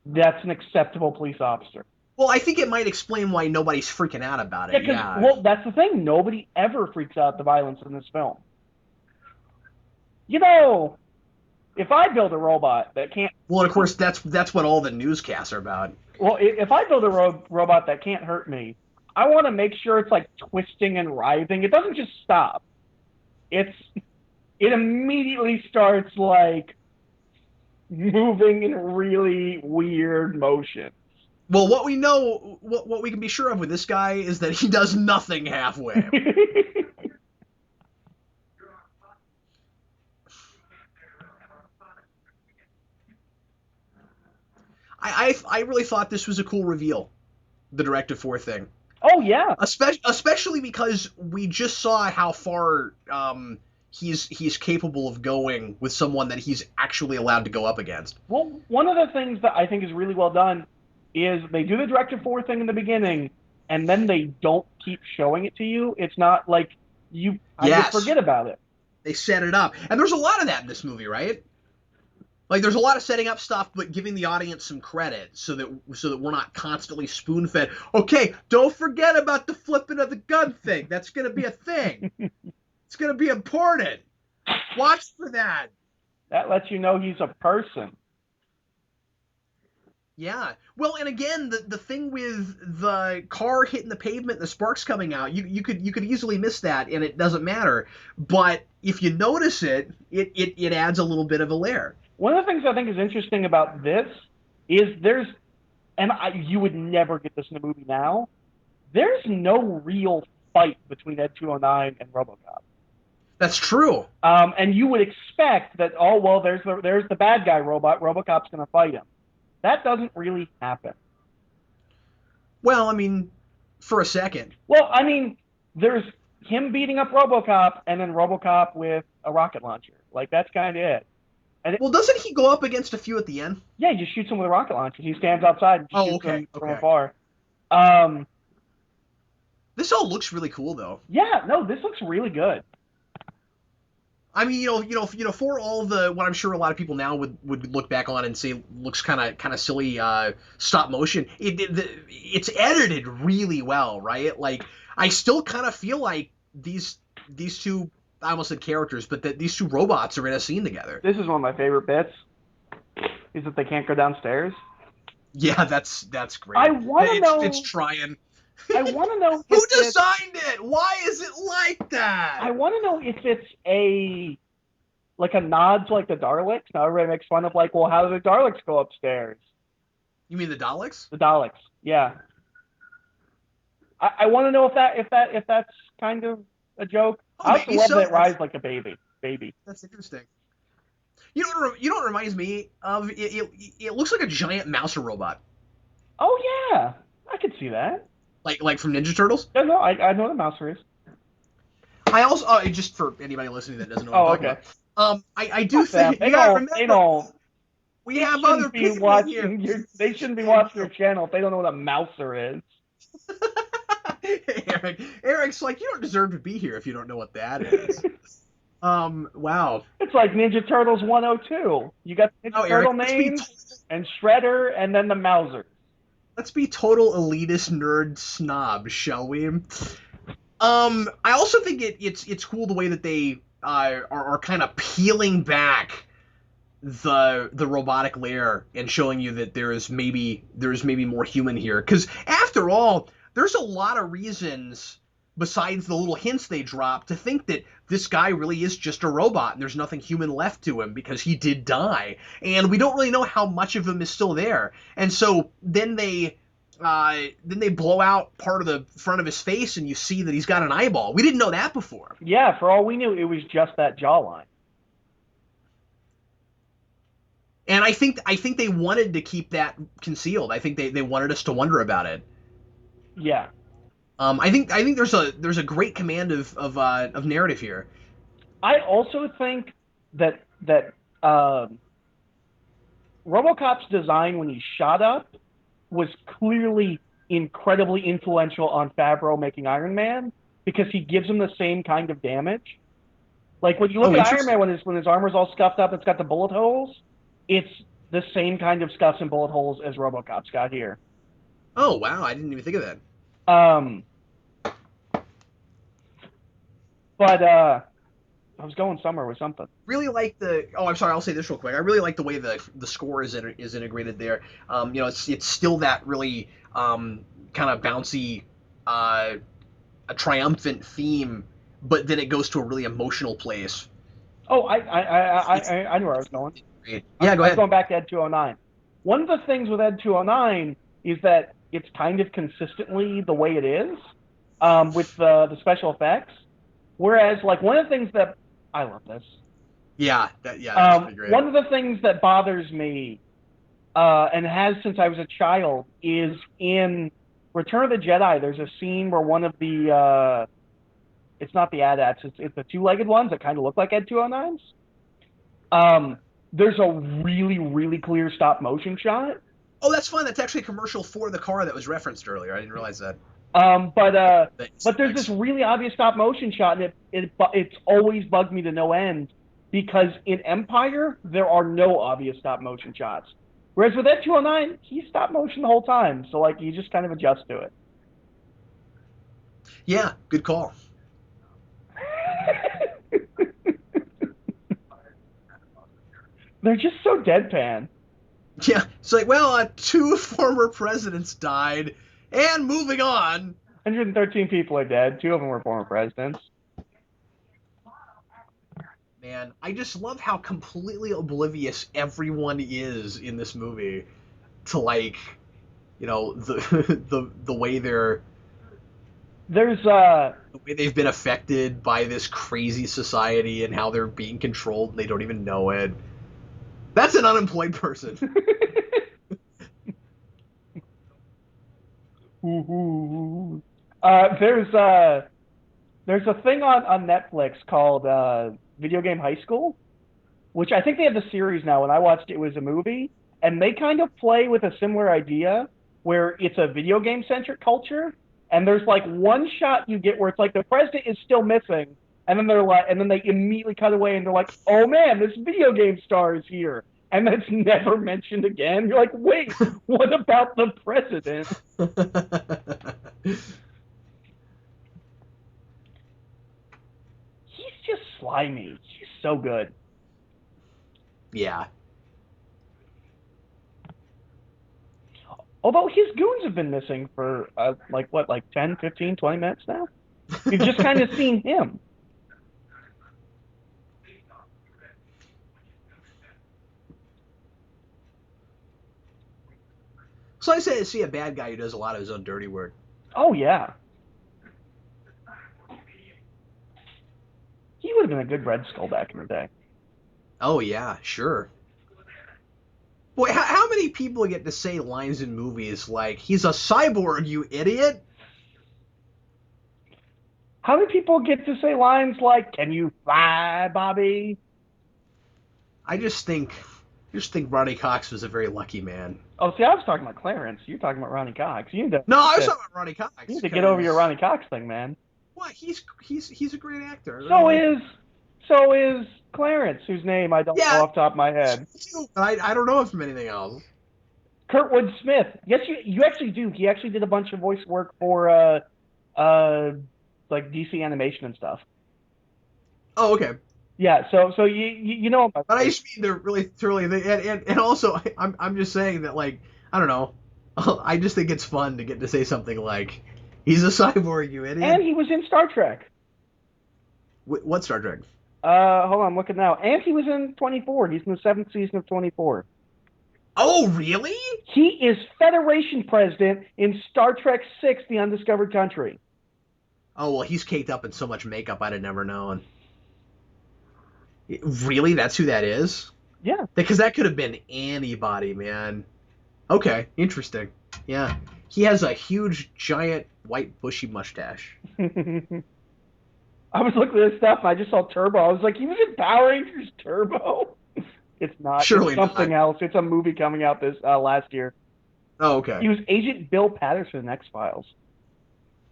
Speaker 2: That's an acceptable police officer.
Speaker 1: Well, I think it might explain why nobody's freaking out about it.
Speaker 2: Yeah. Well, that's the thing. Nobody ever freaks out at the violence in this film. You know, if I build a robot that can't...
Speaker 1: Well, of course, that's what all the newscasts are about.
Speaker 2: Well, if I build a robot that can't hurt me, I want to make sure it's, like, twisting and writhing. It doesn't just stop. It immediately starts, like, moving in really weird motions.
Speaker 1: Well, what we know, what we can be sure of with this guy is that he does nothing halfway. I really thought this was a cool reveal, the Directive 4 thing.
Speaker 2: Oh, yeah.
Speaker 1: Especially because we just saw how far he's capable of going with someone that he's actually allowed to go up against.
Speaker 2: Well, one of the things that I think is really well done is they do the Directive 4 thing in the beginning, and then they don't keep showing it to you. It's not like you just forget about it.
Speaker 1: They set it up. And there's a lot of that in this movie, right? Like, there's a lot of setting up stuff, but giving the audience some credit so that we're not constantly spoon-fed. Okay, don't forget about the flipping of the gun thing. That's going to be a thing. It's going to be important. Watch for that.
Speaker 2: That lets you know he's a person.
Speaker 1: Yeah. Well, and again, the thing with the car hitting the pavement and the sparks coming out, you could easily miss that, and it doesn't matter. But if you notice it, it adds a little bit of a layer.
Speaker 2: One of the things I think is interesting about this is you would never get this in a movie now, there's no real fight between Ed 209 and Robocop.
Speaker 1: That's true.
Speaker 2: And you would expect that, oh, well, there's the bad guy robot, Robocop's going to fight him. That doesn't really happen.
Speaker 1: Well, I mean, for a second.
Speaker 2: Well, I mean, there's him beating up Robocop and then Robocop with a rocket launcher. Like, that's kind of it.
Speaker 1: Well, doesn't he go up against a few at the end?
Speaker 2: Yeah, he just shoots him with a rocket launcher. He stands outside and shoots him from afar.
Speaker 1: This all looks really cool, though.
Speaker 2: Yeah, no, this looks really good.
Speaker 1: I mean, for all the what I'm sure a lot of people now would look back on and say looks kind of silly stop motion. It's edited really well, right? Like, I still kind of feel like these two, I almost said characters, but that these two robots are in a scene together.
Speaker 2: This is one of my favorite bits. Is that they can't go downstairs?
Speaker 1: Yeah, that's great.
Speaker 2: I want to know.
Speaker 1: It's trying.
Speaker 2: I want to know
Speaker 1: who designed it. Why is it like that?
Speaker 2: I want to know if it's a nod to like the Daleks. Now everybody makes fun of like, well, how do the Daleks go upstairs?
Speaker 1: You mean the Daleks?
Speaker 2: The Daleks, yeah. I want to know if that's kind of a joke.
Speaker 1: Oh,
Speaker 2: I also love that it rides like a baby.
Speaker 1: That's interesting. You know what reminds me of? It looks like a giant Mouser robot.
Speaker 2: Oh yeah, I could see that.
Speaker 1: Like from Ninja Turtles?
Speaker 2: No, I know what a Mouser is.
Speaker 1: I also just for anybody listening that doesn't know what I'm talking about. I do think
Speaker 2: they don't.
Speaker 1: We have other people here.
Speaker 2: They shouldn't be watching your channel if they don't know what a Mouser is.
Speaker 1: Eric's like, you don't deserve to be here if you don't know what that is. Wow.
Speaker 2: It's like Ninja Turtles 102. You got the Ninja Turtle names and Shredder and then the Mouser.
Speaker 1: Let's be total elitist nerd snobs, shall we? I also think it's cool the way that they are kind of peeling back the robotic layer and showing you that there's maybe more human here. Because after all, there's a lot of reasons besides the little hints they drop to think that this guy really is just a robot and there's nothing human left to him because he did die. And we don't really know how much of him is still there. And so then they blow out part of the front of his face and you see that he's got an eyeball. We didn't know that before.
Speaker 2: Yeah, for all we knew, it was just that jawline.
Speaker 1: And I think they wanted to keep that concealed. I think they wanted us to wonder about it.
Speaker 2: Yeah.
Speaker 1: I think there's a great command of narrative here.
Speaker 2: I also think that RoboCop's design when he shot up was clearly incredibly influential on Favreau making Iron Man because he gives him the same kind of damage. Like when you look at Iron Man when his armor's all scuffed up, it's got the bullet holes. It's the same kind of scuffs and bullet holes as RoboCop's got here.
Speaker 1: Oh wow, I didn't even think of that.
Speaker 2: But I was going somewhere with something.
Speaker 1: Really like I'm sorry, I'll say this real quick. I really like the way the score is integrated there. It's still that really kind of bouncy, a triumphant theme, but then it goes to a really emotional place.
Speaker 2: Oh, I knew where I was going.
Speaker 1: Great. Yeah, go ahead.
Speaker 2: I was going back to Ed 209. One of the things with Ed 209 is that it's kind of consistently the way it is with the special effects. Whereas, like, one of the things that I love this.
Speaker 1: Yeah, that's pretty great.
Speaker 2: One of the things that bothers me, and has since I was a child, is in Return of the Jedi. There's a scene where one of the it's not the AT-ATs, it's the two-legged ones that kind of look like Ed 209s. There's a really, really clear stop-motion shot.
Speaker 1: Oh, that's fun. That's actually a commercial for the car that was referenced earlier. I didn't realize that.
Speaker 2: But there's this really obvious stop-motion shot, and it's always bugged me to no end because in Empire, there are no obvious stop motion shots. Whereas with Ed 209, he's stop motion the whole time. So, like, you just kind of adjust to it.
Speaker 1: Yeah, good call.
Speaker 2: They're just so deadpan.
Speaker 1: Yeah, it's like, well, 2 former presidents died, and moving on.
Speaker 2: 113 people are dead. 2 of them were former presidents.
Speaker 1: Man, I just love how completely oblivious everyone is in this movie to, like, you know, the way they're...
Speaker 2: There's
Speaker 1: the way they've been affected by this crazy society and how they're being controlled and they don't even know it. That's an unemployed person.
Speaker 2: There's a thing on Netflix called Video Game High School, which I think they have the series now. When I watched it, it was a movie, and they kind of play with a similar idea where it's a video game centric culture, and there's like one shot you get where it's like the president is still missing, and then they immediately cut away and they're like, oh man, this video game star is here. And that's never mentioned again. You're like, wait, what about the president? He's just slimy. He's so good.
Speaker 1: Yeah.
Speaker 2: Although his goons have been missing for, like 10, 15, 20 minutes now? You've just kind of seen him.
Speaker 1: So I say to see a bad guy who does a lot of his own dirty work.
Speaker 2: Oh, yeah. He would have been a good Red Skull back in the day.
Speaker 1: Oh, yeah, sure. Boy, how many people get to say lines in movies like, he's a cyborg, you idiot?
Speaker 2: How many people get to say lines like, can you fly, Bobby?
Speaker 1: I just think Ronnie Cox was a very lucky man.
Speaker 2: Oh, see, I was talking about Clarence. You're talking about Ronnie Cox.
Speaker 1: No, I was talking about Ronnie Cox.
Speaker 2: You need to get over your Ronnie Cox thing, man.
Speaker 1: What? He's a great actor.
Speaker 2: So is Clarence, whose name I don't know off the top of my head.
Speaker 1: I don't know him from anything else.
Speaker 2: Kurtwood Smith. Yes, you actually do. He actually did a bunch of voice work for like DC animation and stuff.
Speaker 1: Oh, okay.
Speaker 2: Yeah, so you know about.
Speaker 1: But I just mean they're really thoroughly, and also I'm just saying that, like, I don't know, I just think it's fun to get to say something like, he's a cyborg, you idiot.
Speaker 2: And he was in Star Trek.
Speaker 1: What Star Trek?
Speaker 2: Hold on, I'm looking now. And he was in 24. He's in the 7th season of 24.
Speaker 1: Oh, really?
Speaker 2: He is Federation President in Star Trek VI: The Undiscovered Country.
Speaker 1: Oh, well, he's caked up in so much makeup I'd have never known. Really? That's who that is?
Speaker 2: Yeah.
Speaker 1: Because that could have been anybody, man. Okay, interesting. Yeah. He has a huge, giant, white, bushy mustache.
Speaker 2: I was looking at this stuff, and I just saw Turbo. I was like, he was in Power Rangers Turbo? It's not.
Speaker 1: Surely
Speaker 2: it's something else. It's a movie coming out this last year.
Speaker 1: Oh, okay.
Speaker 2: He was Agent Bill Patterson in X-Files.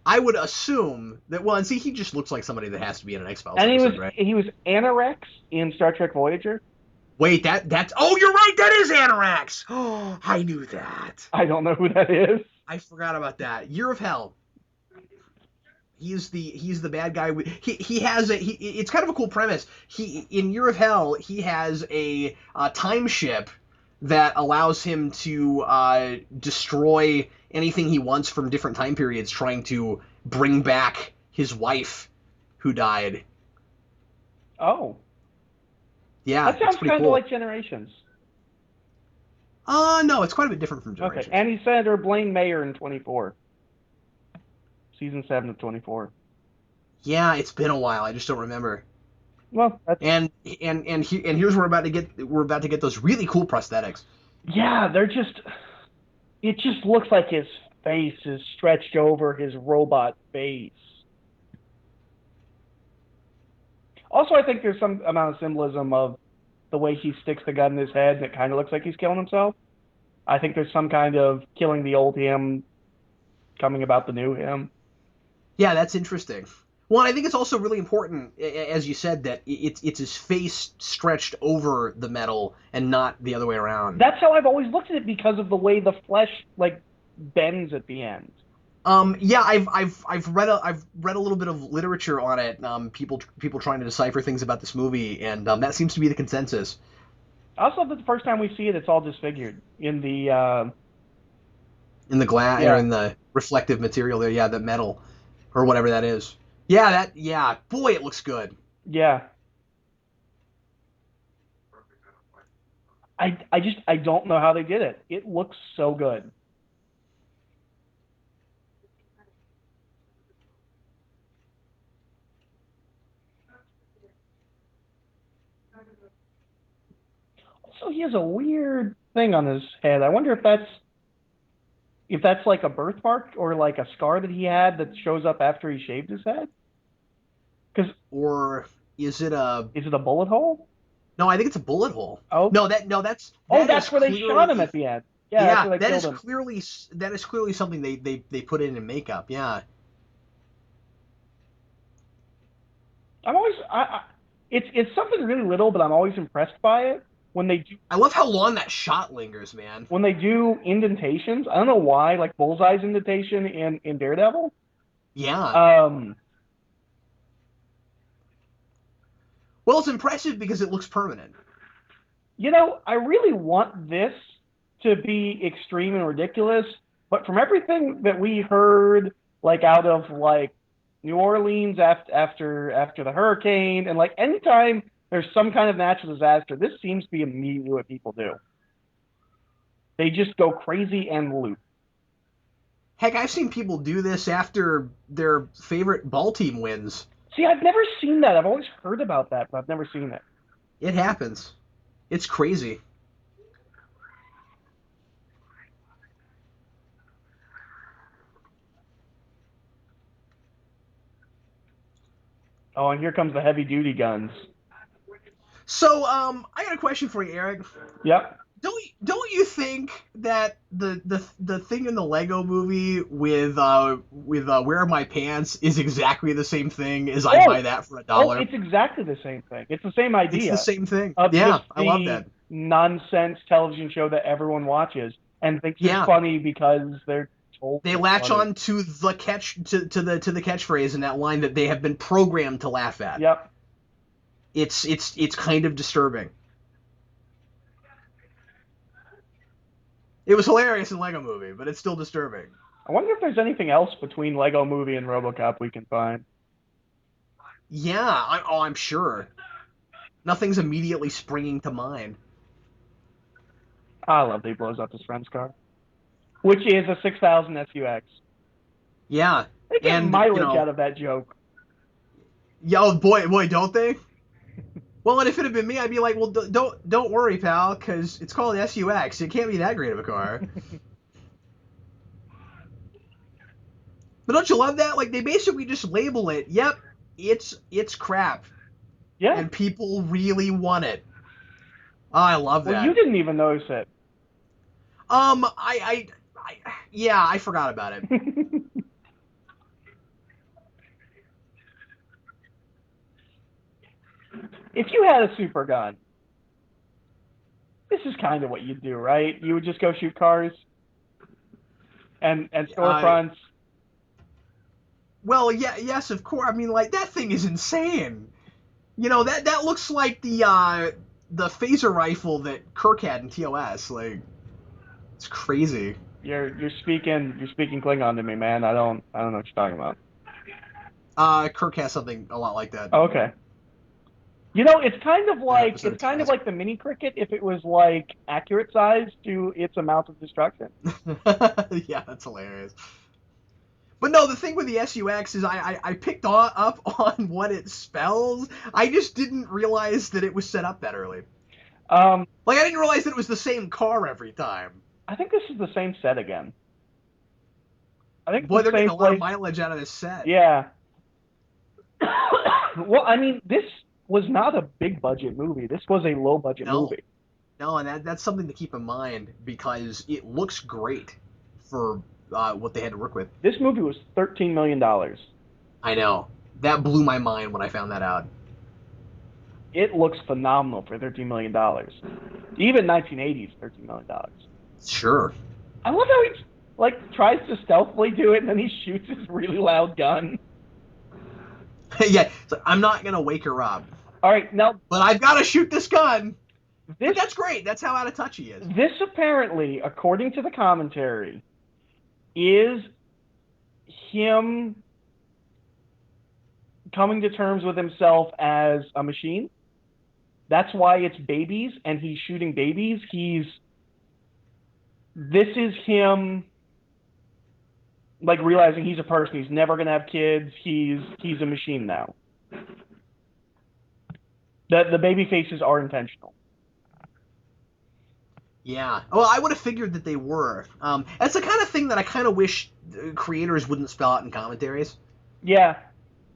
Speaker 1: I would assume that, well, and see, he just looks like somebody that has to be in an X-Files
Speaker 2: and
Speaker 1: episode, right?
Speaker 2: He was Anorex in Star Trek Voyager.
Speaker 1: Wait, that's... Oh, you're right, that is Anorax! Oh, I knew that.
Speaker 2: I don't know who that is.
Speaker 1: I forgot about that. Year of Hell. He's the bad guy. He has it's kind of a cool premise. In Year of Hell, he has a time ship that allows him to destroy anything he wants from different time periods, trying to bring back his wife who died.
Speaker 2: Oh.
Speaker 1: Yeah,
Speaker 2: that sounds kind of
Speaker 1: cool.
Speaker 2: like Generations.
Speaker 1: No, it's quite a bit different from Generations.
Speaker 2: Okay, and he's Senator Blaine Mayer in 24. Season 7 of 24.
Speaker 1: Yeah, it's been a while. I just don't remember.
Speaker 2: Well,
Speaker 1: and here's where we're about to get those really cool prosthetics.
Speaker 2: Yeah, it just looks like his face is stretched over his robot face. Also, I think there's some amount of symbolism of the way he sticks the gun in his head, and it kind of looks like he's killing himself. I think there's some kind of killing the old him, coming about the new him.
Speaker 1: Yeah, that's interesting. Well, I think it's also really important, as you said, that it's his face stretched over the metal and not the other way around.
Speaker 2: That's how I've always looked at it because of the way the flesh like bends at the end.
Speaker 1: Yeah, I've read a little bit of literature on it. People trying to decipher things about this movie, and that seems to be the consensus.
Speaker 2: I also love that the first time we see it, it's all disfigured in the
Speaker 1: In the glass or
Speaker 2: yeah.
Speaker 1: in the reflective material there, yeah, the metal or whatever that is. Yeah, boy, it looks good.
Speaker 2: Yeah. I don't know how they did it. It looks so good. Also, he has a weird thing on his head. I wonder if that's like a birthmark or like a scar that he had that shows up after he shaved his head. Because
Speaker 1: Or is it a?
Speaker 2: is it a bullet hole?
Speaker 1: No, I think it's a bullet hole.
Speaker 2: Oh,
Speaker 1: No,
Speaker 2: oh,
Speaker 1: that is
Speaker 2: that's where they shot him
Speaker 1: clearly.
Speaker 2: at the end. Yeah, that's
Speaker 1: Yeah,
Speaker 2: where they killed him.
Speaker 1: that is clearly something they put in makeup. Yeah.
Speaker 2: I'm always it's something really little, but I'm always impressed by it
Speaker 1: I love how long that shot lingers, man.
Speaker 2: when they do indentations. I don't know why, like Bullseye's indentation in Daredevil.
Speaker 1: Yeah.
Speaker 2: Um,
Speaker 1: Well, it's impressive because it looks permanent.
Speaker 2: I really want this to be extreme and ridiculous, but from everything that we heard, like out of like New Orleans after the hurricane, and like anytime there's some kind of natural disaster, this seems to be immediately what people do. They just go crazy and loot.
Speaker 1: Heck, I've seen people do this after their favorite ball team wins.
Speaker 2: See, I've never seen that. I've always heard about that, but I've never seen it.
Speaker 1: It happens. It's crazy.
Speaker 2: Oh, and here comes the heavy duty guns.
Speaker 1: So, I got a question for you, Eric.
Speaker 2: Yep.
Speaker 1: Don't you think that the thing in the Lego movie with Where Are My Pants is exactly the same thing as I buy that for $1?
Speaker 2: It's exactly the same thing. It's the same
Speaker 1: It's
Speaker 2: idea.
Speaker 1: the same thing.
Speaker 2: Of
Speaker 1: Yeah,
Speaker 2: just
Speaker 1: I love that.
Speaker 2: Nonsense television show that everyone watches and thinks
Speaker 1: Yeah.
Speaker 2: it's funny because they're told
Speaker 1: They
Speaker 2: it's
Speaker 1: latch
Speaker 2: funny.
Speaker 1: on to the to the catchphrase in that line that they have been programmed to laugh at.
Speaker 2: Yep.
Speaker 1: It's kind of disturbing. It was hilarious in Lego Movie, but it's still disturbing.
Speaker 2: I wonder if there's anything else between Lego Movie and Robocop we can find.
Speaker 1: Yeah, I'm sure. Nothing's immediately springing to mind.
Speaker 2: I love that he blows up his friend's car, which is a 6000 SUX.
Speaker 1: Yeah,
Speaker 2: They get
Speaker 1: and
Speaker 2: mileage out of that joke.
Speaker 1: yeah, oh, boy, don't they? Well, and if it had been me, I'd be like, well, don't worry, pal, because it's called SUX. It can't be that great of a car. But don't you love that? Like, they basically just label it. Yep, it's crap,
Speaker 2: Yeah.
Speaker 1: and people really want it. Oh, I love that.
Speaker 2: Well, you didn't even notice it.
Speaker 1: Yeah, I forgot about it.
Speaker 2: If you had a super gun, this is kind of what you'd do, right? You would just go shoot cars and storefronts.
Speaker 1: Well, yeah, yes, of course. I mean, like, that thing is insane. That looks like the phaser rifle that Kirk had in TOS. Like, it's crazy.
Speaker 2: You're speaking Klingon to me, man. I don't know what you're talking about.
Speaker 1: Kirk has something a lot like that.
Speaker 2: Oh, okay. It's kind of like the mini cricket if it was like accurate size to its amount of destruction.
Speaker 1: Yeah, that's hilarious. But no, the thing with the SUX is I picked up on what it spells. I just didn't realize that it was set up that early. I didn't realize that it was the same car every time.
Speaker 2: I think this is the same set again. I think
Speaker 1: Boy, they're getting a lot of mileage out of this set.
Speaker 2: Yeah. Well, I mean, this was not a big budget movie. This was a low budget movie.
Speaker 1: No, and that's something to keep in mind because it looks great for what they had to work with.
Speaker 2: This movie was $13 million.
Speaker 1: I know. That blew my mind when I found that out.
Speaker 2: It looks phenomenal for $13 million. Even 1980s, $13 million.
Speaker 1: Sure.
Speaker 2: I love how he like tries to stealthily do it, and then he shoots his really loud gun.
Speaker 1: Yeah, so I'm not gonna wake her up.
Speaker 2: All right, now,
Speaker 1: but I've got to shoot this gun.
Speaker 2: this,
Speaker 1: But that's great. That's how out of touch he is.
Speaker 2: This apparently, according to the commentary, is him coming to terms with himself as a machine. That's why it's babies, and he's shooting babies. This is him, like, realizing he's a person. He's never gonna have kids. He's a machine now. The baby faces are intentional.
Speaker 1: Yeah. Well, I would have figured that they were. That's the kind of thing that I kind of wish creators wouldn't spell out in commentaries.
Speaker 2: Yeah.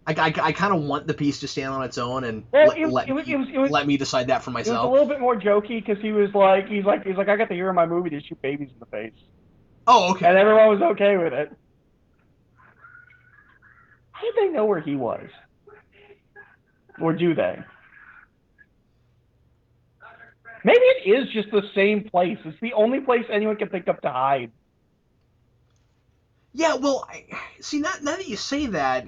Speaker 1: I kind of want the piece to stand on its own and
Speaker 2: Well,
Speaker 1: let me decide that for
Speaker 2: It was
Speaker 1: myself.
Speaker 2: a little bit more jokey because he's like, I got the hero in my movie to shoot babies in the face,
Speaker 1: Oh, okay.
Speaker 2: and everyone was okay with it. How did they know where he was? Or do they? Maybe it is just the same place. It's the only place anyone can think of to hide.
Speaker 1: Yeah, well, see, now that you say that,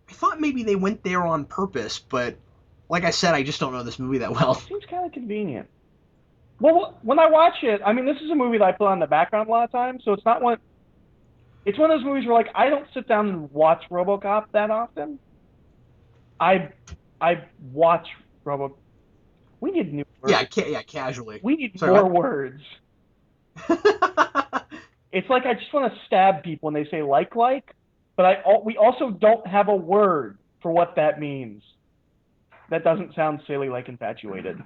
Speaker 1: I thought maybe they went there on purpose, but like I said, I just don't know this movie that well.
Speaker 2: Seems kind of convenient. Well, when I watch it, I mean, this is a movie that I put on the background a lot of times, so it's not one. It's one of those movies where, like, I don't sit down and watch Robocop that often. I watch Robocop. We need new words.
Speaker 1: Yeah, casually.
Speaker 2: We need
Speaker 1: Sorry,
Speaker 2: more
Speaker 1: what?
Speaker 2: words. It's like I just want to stab people when they say like, but we also don't have a word for what that means. That doesn't sound silly like infatuated.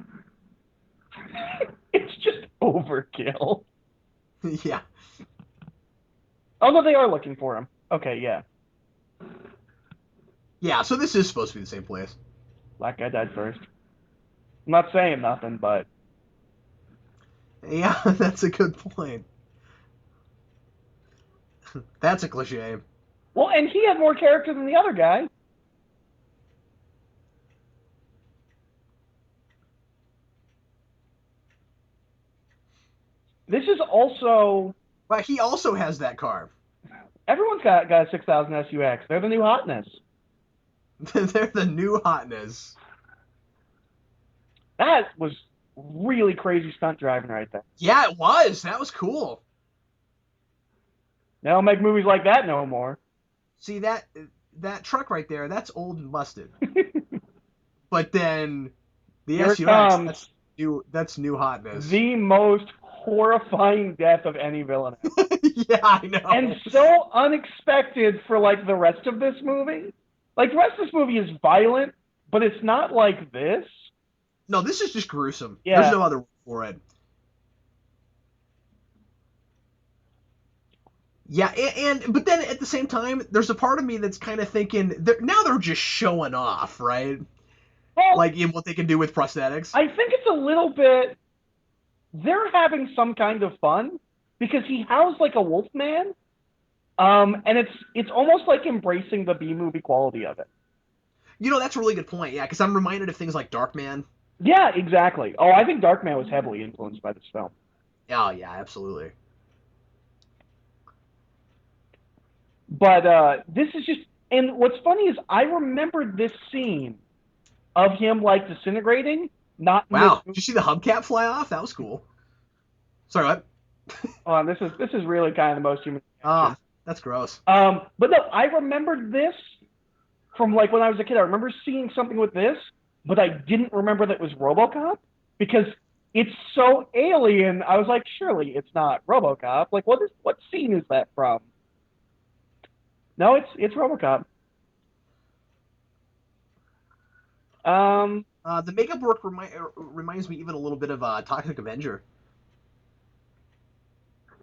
Speaker 2: It's just overkill.
Speaker 1: Yeah.
Speaker 2: Although they are looking for him. Okay, yeah.
Speaker 1: Yeah, so this is supposed to be the same place.
Speaker 2: Black guy died first. I'm not saying nothing, but
Speaker 1: Yeah, that's a good point. That's a cliche.
Speaker 2: well, and he had more character than the other guy. This is also.
Speaker 1: But he also has that car.
Speaker 2: Everyone's got a 6000 SUX. They're the new hotness.
Speaker 1: They're the new hotness.
Speaker 2: That was really crazy stunt driving right there.
Speaker 1: Yeah, it was. That was cool.
Speaker 2: They don't make movies like that no more.
Speaker 1: See, that truck right there, that's old and busted. But then the
Speaker 2: Here
Speaker 1: SUX,
Speaker 2: it comes.
Speaker 1: that's new hotness.
Speaker 2: The most horrifying death of any villain ever.
Speaker 1: Yeah, I know.
Speaker 2: And so unexpected for, like, the rest of this movie. Like, the rest of this movie is violent, but it's not like this.
Speaker 1: No, this is just gruesome.
Speaker 2: Yeah.
Speaker 1: There's no other word for it. Yeah, but then at the same time, there's a part of me that's kind of thinking, now they're just showing off, right?
Speaker 2: Well,
Speaker 1: Like, in what they can do with prosthetics.
Speaker 2: I think it's a little bit. They're having some kind of fun because he howls like a wolf man, and it's almost like embracing the B movie quality of it.
Speaker 1: You know, that's a really good point. Yeah, because I'm reminded of things like Darkman.
Speaker 2: Yeah, exactly. Oh, I think Darkman was heavily influenced by this film.
Speaker 1: Oh yeah, absolutely.
Speaker 2: But this is just, and what's funny is I remembered this scene of him like disintegrating. Not in
Speaker 1: Wow,
Speaker 2: this
Speaker 1: did you see the hubcap fly off? That was cool. Sorry, what?
Speaker 2: This is really kind of the most human.
Speaker 1: Ah, that's gross.
Speaker 2: But no, I remembered this from like when I was a kid. I remember seeing something with this, but I didn't remember that it was RoboCop because it's so alien. I was like, surely it's not RoboCop. Like, what scene is that from? No, it's RoboCop.
Speaker 1: The makeup work reminds me even a little bit of Toxic Avenger.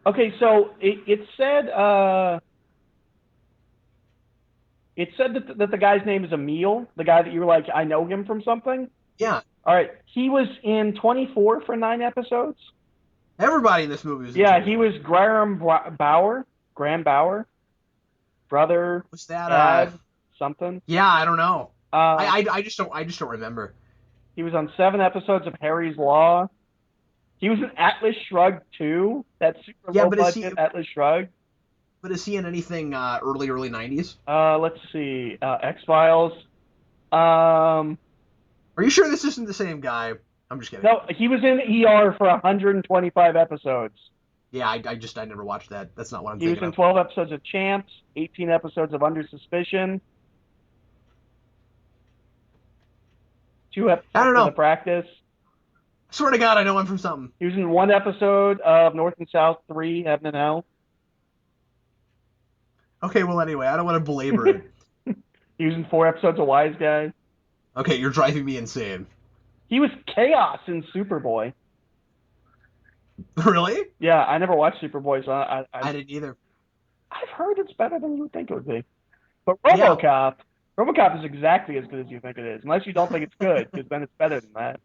Speaker 2: Okay, so it said that the guy's name is Emil, the guy that you were like, I know him from something.
Speaker 1: Yeah.
Speaker 2: All right, he was in 24 for 9 episodes.
Speaker 1: Everybody in this movie was.
Speaker 2: Yeah, he was Graham Bauer, brother.
Speaker 1: Was that
Speaker 2: dad, something.
Speaker 1: Yeah, I don't know.
Speaker 2: Uh,
Speaker 1: I just don't remember.
Speaker 2: he was on 7 episodes of Harry's Law. He was in Atlas Shrugged too. That super
Speaker 1: Yeah,
Speaker 2: low budget Atlas Shrugged.
Speaker 1: but is he in anything early 90s?
Speaker 2: Let's see. X-Files. Um,
Speaker 1: Are you sure this isn't the same guy? I'm just kidding.
Speaker 2: no, he was in ER for 125 episodes.
Speaker 1: Yeah, I never watched that. That's not what I'm
Speaker 2: He was
Speaker 1: thinking
Speaker 2: in
Speaker 1: of.
Speaker 2: 12 episodes of Champs, 18 episodes of Under Suspicion, 2
Speaker 1: I
Speaker 2: episodes
Speaker 1: don't
Speaker 2: of
Speaker 1: know.
Speaker 2: The Practice.
Speaker 1: Swear to God, I know him from something.
Speaker 2: He was in 1 episode of North and South 3, Heaven and Hell.
Speaker 1: Okay, well, anyway, I don't want to belabor it.
Speaker 2: He was in 4 episodes of Wise Guys.
Speaker 1: Okay, you're driving me insane.
Speaker 2: He was Chaos in Superboy.
Speaker 1: Really?
Speaker 2: Yeah, I never watched Superboy, so
Speaker 1: I didn't either.
Speaker 2: I've heard it's better than you would think it would be. But RoboCop, RoboCop is exactly as good as you think it is, unless you don't think it's good, because then it's better than that.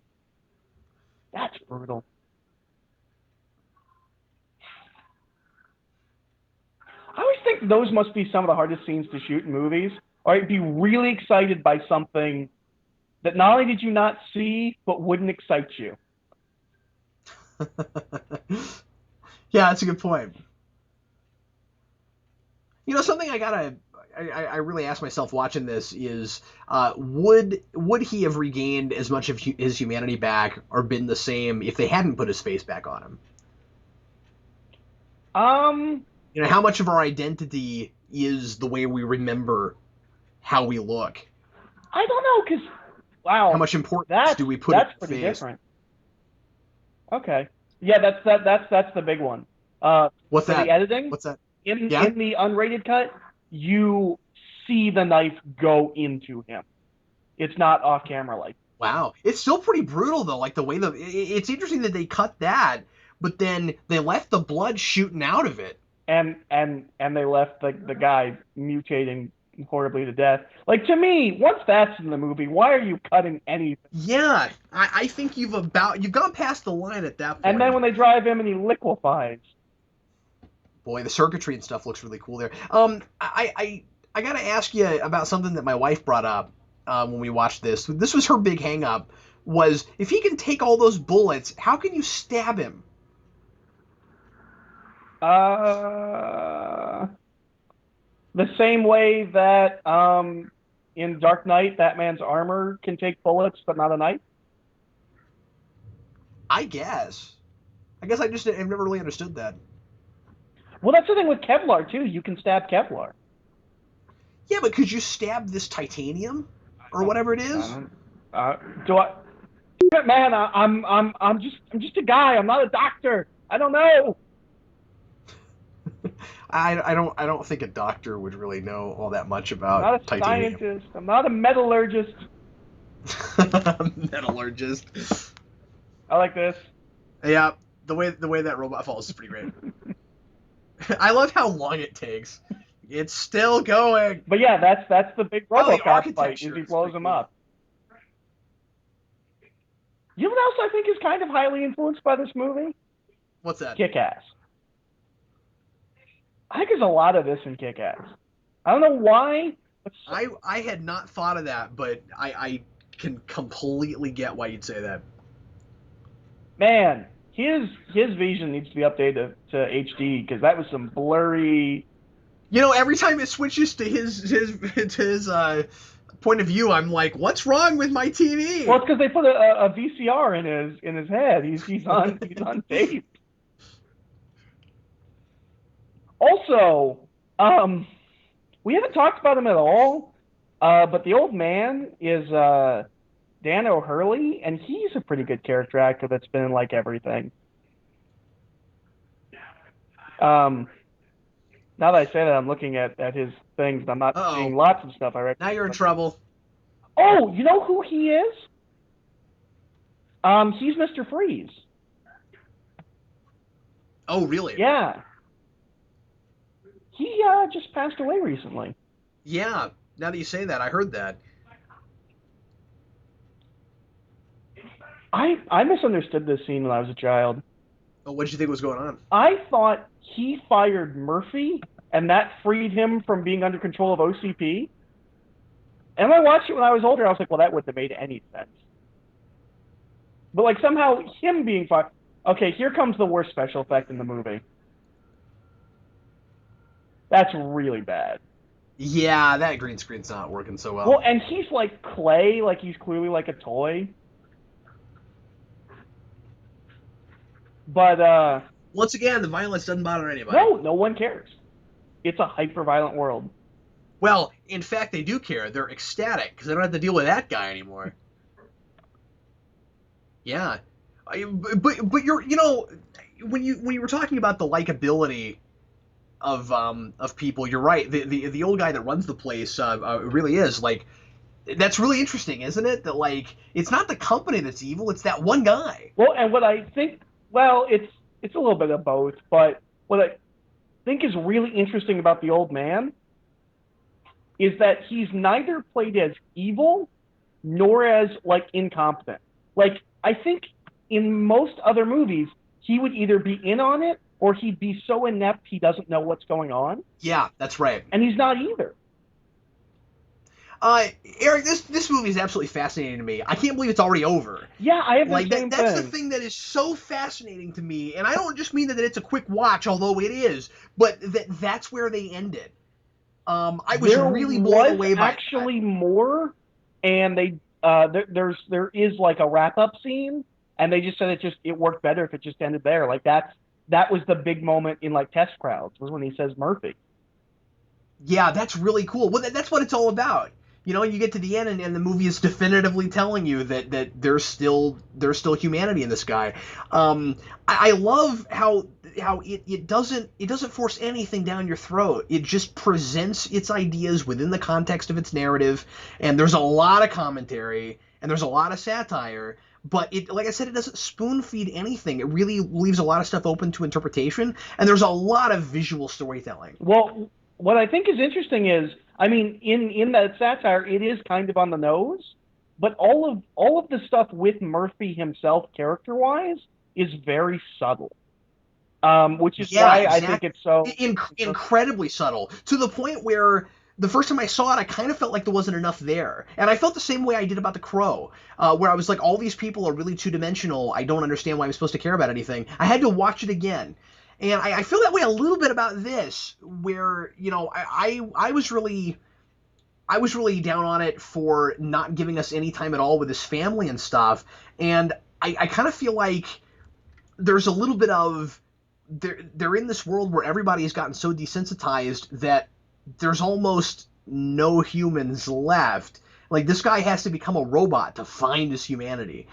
Speaker 2: That's brutal. I always think those must be some of the hardest scenes to shoot in movies. Or I'd be really excited by something that not only did you not see, but wouldn't excite you.
Speaker 1: Yeah, that's a good point. You know, something I really asked myself watching this is, would he have regained as much of his humanity back or been the same if they hadn't put his face back on him? You know, how much of our identity is the way we remember how we look?
Speaker 2: I don't know, because, wow.
Speaker 1: How much importance do we put in the face?
Speaker 2: That's pretty different. Okay. Yeah, that's the big one.
Speaker 1: What's that?
Speaker 2: The editing?
Speaker 1: What's that?
Speaker 2: In the unrated cut, you see the knife go into him. It's not off camera like.
Speaker 1: Wow, it's still pretty brutal though. Like the way it's interesting that they cut that, but then they left the blood shooting out of it.
Speaker 2: And they left the guy mutating horribly to death. Like, to me, once that's in the movie, why are you cutting anything?
Speaker 1: Yeah, I think you've gone past the line at that point.
Speaker 2: And then when they drive him and he liquefies.
Speaker 1: Boy, the circuitry and stuff looks really cool there. I gotta ask you about something that my wife brought up when we watched this. This was her big hang up, was if he can take all those bullets, how can you stab him?
Speaker 2: The same way that in Dark Knight, Batman's armor can take bullets, but not a knife?
Speaker 1: I guess I've never really understood that.
Speaker 2: Well, that's the thing with Kevlar, too. You can stab Kevlar.
Speaker 1: Yeah, but could you stab this titanium? Or whatever it is?
Speaker 2: Man, I'm just a guy. I'm not a doctor. I don't know.
Speaker 1: I don't think a doctor would really know all that much about
Speaker 2: I'm not a
Speaker 1: titanium.
Speaker 2: scientist. I'm not a metallurgist.
Speaker 1: Metallurgist.
Speaker 2: I like this.
Speaker 1: Yeah, the way that robot falls is pretty great. I love how long it takes. It's still going.
Speaker 2: But yeah, that's the big Robocop fight. Is he blows him up. You know what else I think is kind of highly influenced by this movie?
Speaker 1: What's that?
Speaker 2: Kick-Ass. I think there's a lot of this in Kick-Ass. I don't know why.
Speaker 1: I had not thought of that, but I can completely get why you'd say that.
Speaker 2: Man, his vision needs to be updated to HD, because that was some blurry.
Speaker 1: You know, every time it switches to his point of view, I'm like, what's wrong with my TV?
Speaker 2: Well, it's because they put a VCR in his head. He's on tape. Also, we haven't talked about him at all, but the old man is Dan O'Hurley, and he's a pretty good character actor that's been in, like, everything. Now that I say that, I'm looking at his things, and I'm not seeing lots of stuff I recognize.
Speaker 1: Now you're in trouble.
Speaker 2: Oh, you know who he is? He's Mr. Freeze.
Speaker 1: Oh, really?
Speaker 2: Yeah. He just passed away recently.
Speaker 1: Yeah, now that you say that, I heard that.
Speaker 2: I misunderstood this scene when I was a child.
Speaker 1: Oh, what did you think was going on?
Speaker 2: I thought he fired Murphy, and that freed him from being under control of OCP. And I watched it when I was older. I was like, well, that wouldn't have made any sense. But like somehow him being fine. Okay, here comes the worst special effect in the movie. That's really bad.
Speaker 1: Yeah, that green screen's not working so well.
Speaker 2: Well, and he's like clay, like he's clearly like a toy. But
Speaker 1: once again, the violence doesn't bother anybody.
Speaker 2: no one cares. It's a hyper-violent world.
Speaker 1: Well, in fact, they do care. They're ecstatic because they don't have to deal with that guy anymore. Yeah, but you're when you were talking about the likability of people, you're right. The old guy that runs the place really is like, that's really interesting, isn't it? That like it's not the company that's evil, it's that one guy.
Speaker 2: Well, and what I think, well, it's a little bit of both, but what I think is really interesting about the old man is that he's neither played as evil nor as like incompetent. Like I think in most other movies he would either be in on it or he'd be so inept he doesn't know what's going on.
Speaker 1: Yeah, that's right.
Speaker 2: And he's not either.
Speaker 1: Eric, this movie is absolutely fascinating to me. I can't believe it's already over.
Speaker 2: Yeah, I have the same thing.
Speaker 1: That's the thing that is so fascinating to me, and I don't just mean that it's a quick watch, although it is, but that's where they ended. I was really blown away by
Speaker 2: actually more, and they there is like a wrap up scene, and they just said it worked better if it just ended there. Like that was the big moment in like test crowds was when he says Murphy.
Speaker 1: Yeah, that's really cool. Well, that's what it's all about. You get to the end and the movie is definitively telling you that there's still humanity in this guy. I love how it doesn't force anything down your throat. It just presents its ideas within the context of its narrative, and there's a lot of commentary and there's a lot of satire. But like I said, it doesn't spoon feed anything. It really leaves a lot of stuff open to interpretation, and there's a lot of visual storytelling.
Speaker 2: Well, what I think is interesting is, I mean, in that satire, it is kind of on the nose, but all of the stuff with Murphy himself, character-wise, is very subtle. Which is why exactly. I think it's so
Speaker 1: incredibly subtle, to the point where the first time I saw it, I kind of felt like there wasn't enough there. And I felt the same way I did about The Crow, where I was like, all these people are really two-dimensional. I don't understand why I'm supposed to care about anything. I had to watch it again. And I feel that way a little bit about this, where, I was really down on it for not giving us any time at all with his family and stuff. And I kind of feel like there's a little bit of, they're in this world where everybody has gotten so desensitized that there's almost no humans left. Like, this guy has to become a robot to find his humanity.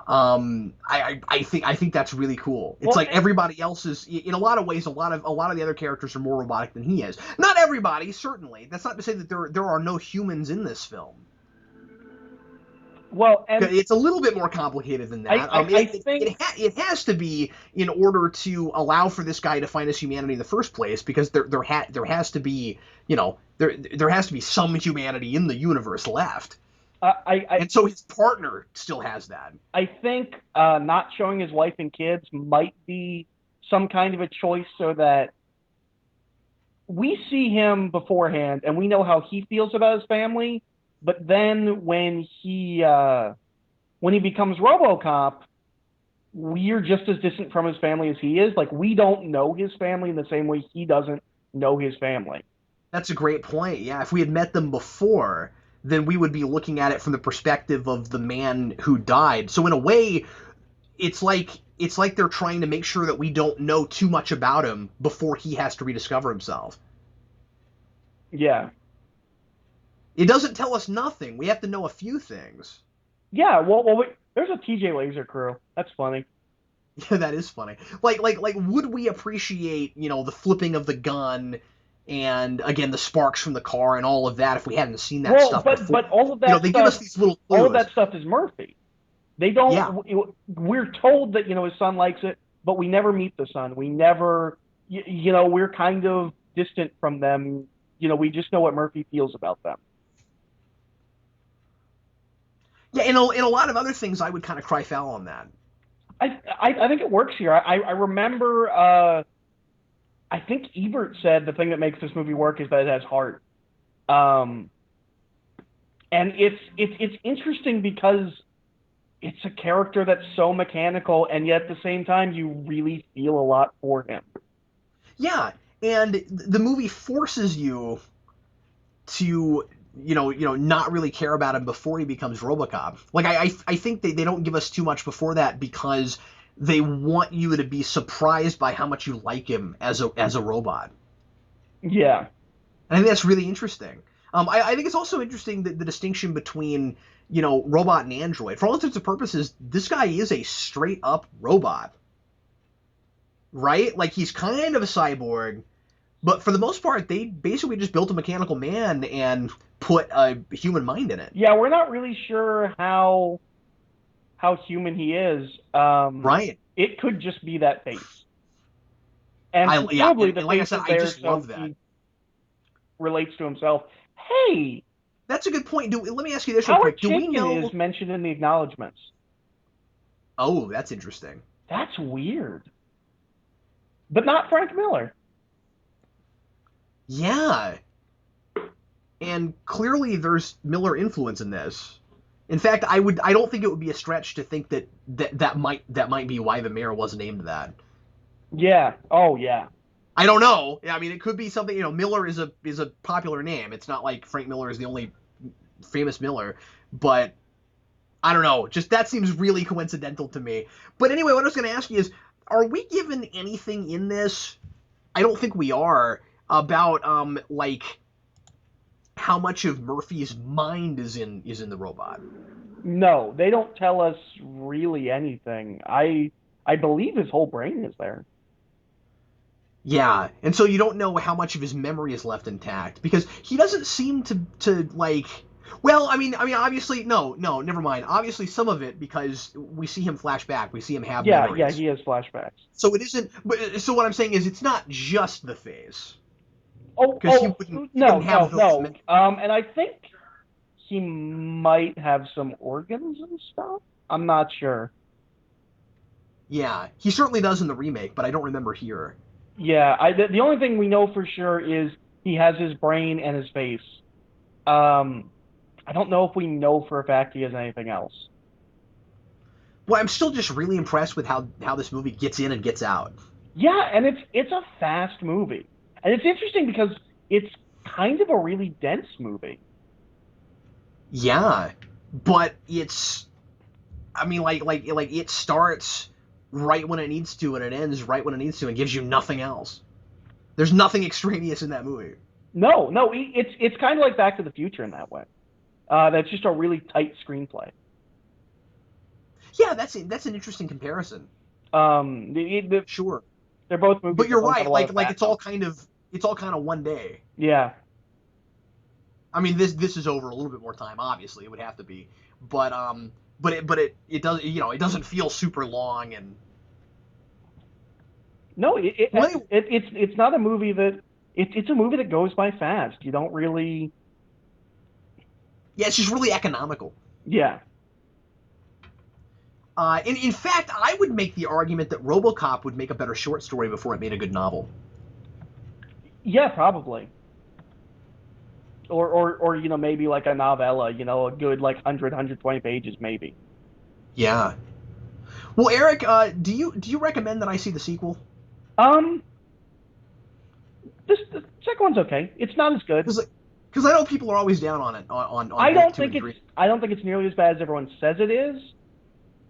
Speaker 1: I think that's really cool. It's like everybody else is, in a lot of ways, a lot of the other characters are more robotic than he is. Not everybody, certainly. That's not to say that there are no humans in this film.
Speaker 2: Well, and
Speaker 1: it's a little bit more complicated than that.
Speaker 2: I think
Speaker 1: it has to be in order to allow for this guy to find his humanity in the first place, because there has to be, there has to be some humanity in the universe left. And so his partner still has that.
Speaker 2: I think not showing his wife and kids might be some kind of a choice, so that we see him beforehand and we know how he feels about his family. But then when he becomes Robocop, we're just as distant from his family as he is. Like, we don't know his family in the same way he doesn't know his family.
Speaker 1: That's a great point. Yeah, if we had met them before, then we would be looking at it from the perspective of the man who died. So in a way, it's like they're trying to make sure that we don't know too much about him before he has to rediscover himself.
Speaker 2: Yeah.
Speaker 1: It doesn't tell us nothing. We have to know a few things.
Speaker 2: Yeah, well there's a TJ Laser crew. That's funny.
Speaker 1: Yeah, that is funny. Like would we appreciate, the flipping of the gun and, again, the sparks from the car and all of that if we hadn't seen that stuff before?
Speaker 2: But all of that
Speaker 1: they give us these little clues.
Speaker 2: All of that stuff is Murphy. They don't... Yeah. We're told that, his son likes it, but we never meet the son. We never... we're kind of distant from them. We just know what Murphy feels about them.
Speaker 1: Yeah, in a lot of other things, I would kind of cry foul on that.
Speaker 2: I think it works here. I remember... I think Ebert said the thing that makes this movie work is that it has heart. And it's interesting because it's a character that's so mechanical, and yet at the same time, you really feel a lot for him.
Speaker 1: Yeah, and the movie forces you to not really care about him before he becomes RoboCop. Like I think they don't give us too much before that because they want you to be surprised by how much you like him as a robot.
Speaker 2: Yeah.
Speaker 1: And I think that's really interesting. I think it's also interesting that the distinction between robot and android. For all intents and purposes, this guy is a straight up robot, right? Like he's kind of a cyborg, but for the most part, they basically just built a mechanical man and put a human mind in it.
Speaker 2: Yeah, we're not really sure how human he is.
Speaker 1: Right.
Speaker 2: It could just be that face. And
Speaker 1: Yeah,
Speaker 2: presumably
Speaker 1: and
Speaker 2: the
Speaker 1: like I
Speaker 2: face
Speaker 1: said,
Speaker 2: is
Speaker 1: I
Speaker 2: there
Speaker 1: just
Speaker 2: so
Speaker 1: love that.
Speaker 2: he relates to himself. Hey,
Speaker 1: that's a good point. Let me ask you this real
Speaker 2: Howard
Speaker 1: quick. Do we know?
Speaker 2: Chaykin is mentioned in the acknowledgments.
Speaker 1: Oh, that's interesting.
Speaker 2: That's weird. But not Frank Miller.
Speaker 1: Yeah. And clearly there's Miller influence in this. In fact, I don't think it would be a stretch to think that might be why the mayor wasn't named that.
Speaker 2: Yeah. Oh, yeah.
Speaker 1: I don't know. I mean, it could be something. Miller is a popular name. It's not like Frank Miller is the only famous Miller, but I don't know. Just that seems really coincidental to me. But anyway, what I was going to ask you is, are we given anything in this? I don't think we are, about like how much of Murphy's mind is in the robot.
Speaker 2: No, they don't tell us really anything. I believe his whole brain is there.
Speaker 1: Yeah, and so you don't know how much of his memory is left intact because he doesn't seem to like. Well, I mean, obviously, no, never mind. Obviously, some of it because we see him flash back, we see him have memories.
Speaker 2: Yeah, he has flashbacks.
Speaker 1: So it isn't. But so what I'm saying is, it's not just the face.
Speaker 2: Oh,
Speaker 1: he wouldn't have
Speaker 2: no. And I think he might have some organs and stuff. I'm not sure.
Speaker 1: Yeah, he certainly does in the remake, but I don't remember here.
Speaker 2: Yeah, the only thing we know for sure is he has his brain and his face. I don't know if we know for a fact he has anything else.
Speaker 1: Well, I'm still just really impressed with how this movie gets in and gets out.
Speaker 2: Yeah, and it's a fast movie. And it's interesting because it's kind of a really dense movie.
Speaker 1: Yeah, but it's, I mean, like it starts right when it needs to and it ends right when it needs to and gives you nothing else. There's nothing extraneous in that movie.
Speaker 2: No, it's kind of like Back to the Future in that way. That's just a really tight screenplay.
Speaker 1: Yeah, that's an interesting comparison.
Speaker 2: Sure. They're both movies.
Speaker 1: But you're right. Like it's all kind of one day.
Speaker 2: Yeah.
Speaker 1: I mean, this is over a little bit more time. Obviously, it would have to be, but it does it doesn't feel super long and.
Speaker 2: No, it's not a movie that it's a movie that goes by fast. You don't really.
Speaker 1: Yeah, it's just really economical.
Speaker 2: Yeah.
Speaker 1: In fact, I would make the argument that Robocop would make a better short story before it made a good novel.
Speaker 2: Yeah, probably. Or maybe like a novella, a good like 120 pages maybe.
Speaker 1: Yeah. Well, Eric, do you recommend that I see the sequel?
Speaker 2: The second one's okay. It's not as good.
Speaker 1: Because I know people are always down on it.
Speaker 2: I don't think it's nearly as bad as everyone says it is.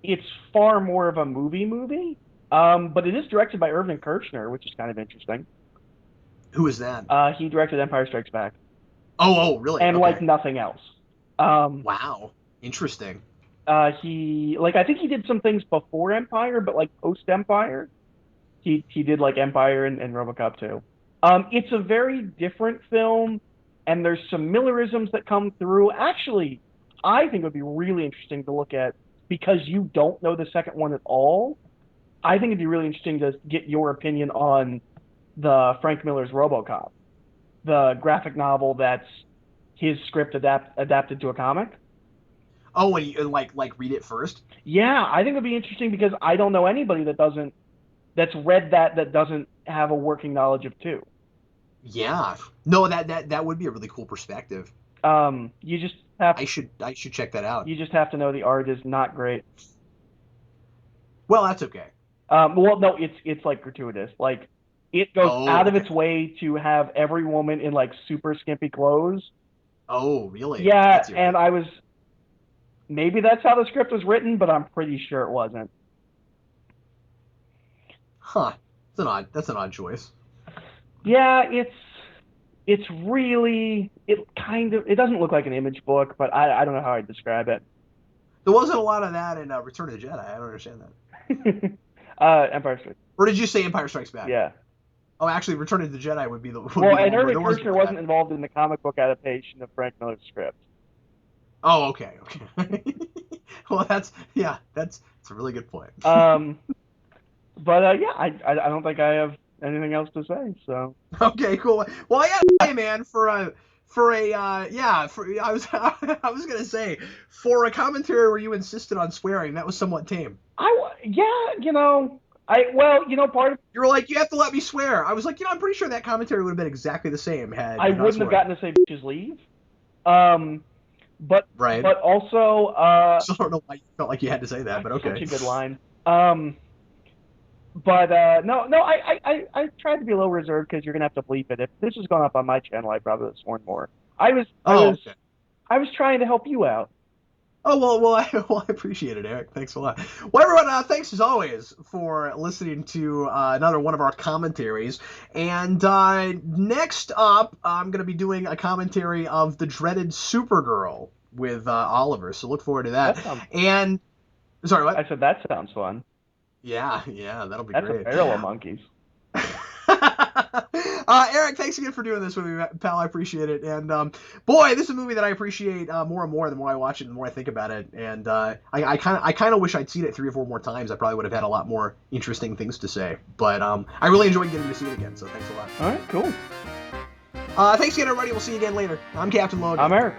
Speaker 2: It's far more of a movie. But it is directed by Irvin Kershner, which is kind of interesting.
Speaker 1: Who is that?
Speaker 2: He directed Empire Strikes Back.
Speaker 1: Oh, really?
Speaker 2: And
Speaker 1: okay.
Speaker 2: like nothing else.
Speaker 1: Wow, interesting.
Speaker 2: I think he did some things before Empire, but like post Empire, he did like Empire and RoboCop 2. It's a very different film, and there's some Millerisms that come through. Actually, I think it would be really interesting to look at because you don't know the second one at all. I think it'd be really interesting to get your opinion on the Frank Miller's RoboCop, the graphic novel that's his script adapted to a comic.
Speaker 1: Oh, and like read it first?
Speaker 2: Yeah, I think it'd be interesting because I don't know anybody that's read that doesn't have a working knowledge of 2.
Speaker 1: Yeah. No, that would be a really cool perspective.
Speaker 2: You just have
Speaker 1: I should check that out.
Speaker 2: you just have to know the art is not great.
Speaker 1: Well, that's okay.
Speaker 2: Well, no, it's like gratuitous. Like it goes out of
Speaker 1: okay.
Speaker 2: its way to have every woman in like super skimpy clothes.
Speaker 1: Oh, really?
Speaker 2: Yeah,
Speaker 1: That's
Speaker 2: and I was maybe that's how the script was written, but I'm pretty sure it wasn't.
Speaker 1: Huh. That's an odd choice.
Speaker 2: Yeah, it's really it doesn't look like an image book, but I don't know how I'd describe it.
Speaker 1: There wasn't a lot of that in Return of the Jedi. I don't understand that.
Speaker 2: Empire Strikes.
Speaker 1: Or did you say Empire Strikes Back?
Speaker 2: Yeah.
Speaker 1: Oh, actually, Return of the Jedi would be the
Speaker 2: Well,
Speaker 1: be the
Speaker 2: and
Speaker 1: one where
Speaker 2: Irving
Speaker 1: there
Speaker 2: Kershner wasn't involved in the comic book adaptation of Frank Miller's script.
Speaker 1: Oh, okay. Well, that's a really good point.
Speaker 2: But yeah, I don't think I have anything else to say. So.
Speaker 1: Okay, cool. Well, I gotta say, man, I was gonna say, for a commentary where you insisted on swearing, that was somewhat tame.
Speaker 2: Part of
Speaker 1: You were like, you have to let me swear. I was like, I'm pretty sure that commentary would have been exactly the same had
Speaker 2: I wouldn't have gotten to say bitches leave. But
Speaker 1: right.
Speaker 2: But also,
Speaker 1: I still don't know why you felt like you had to say that, but okay.
Speaker 2: Such a good line. But no, I tried to be a little reserved because you're gonna have to bleep it. If this was going up on my channel, I probably would have sworn more. I was trying to help you out.
Speaker 1: Oh, well, I appreciate it, Eric. Thanks a lot. Well, everyone, thanks as always for listening to another one of our commentaries. And next up, I'm going to be doing a commentary of the dreaded Supergirl with Oliver. So look forward to that. Sorry, what?
Speaker 2: I said that sounds fun.
Speaker 1: Yeah, that'll be
Speaker 2: great. That's a barrel of monkeys.
Speaker 1: Eric, thanks again for doing this with me, pal. I appreciate it. And boy, this is a movie that I appreciate more and more the more I watch it, the more I think about it. And I kind of wish I'd seen it 3 or 4 more times. I probably would have had a lot more interesting things to say. But I really enjoyed getting to see it again. So thanks a lot.
Speaker 2: All right, cool.
Speaker 1: Thanks again, everybody. We'll see you again later. I'm Captain Logan.
Speaker 2: I'm Eric.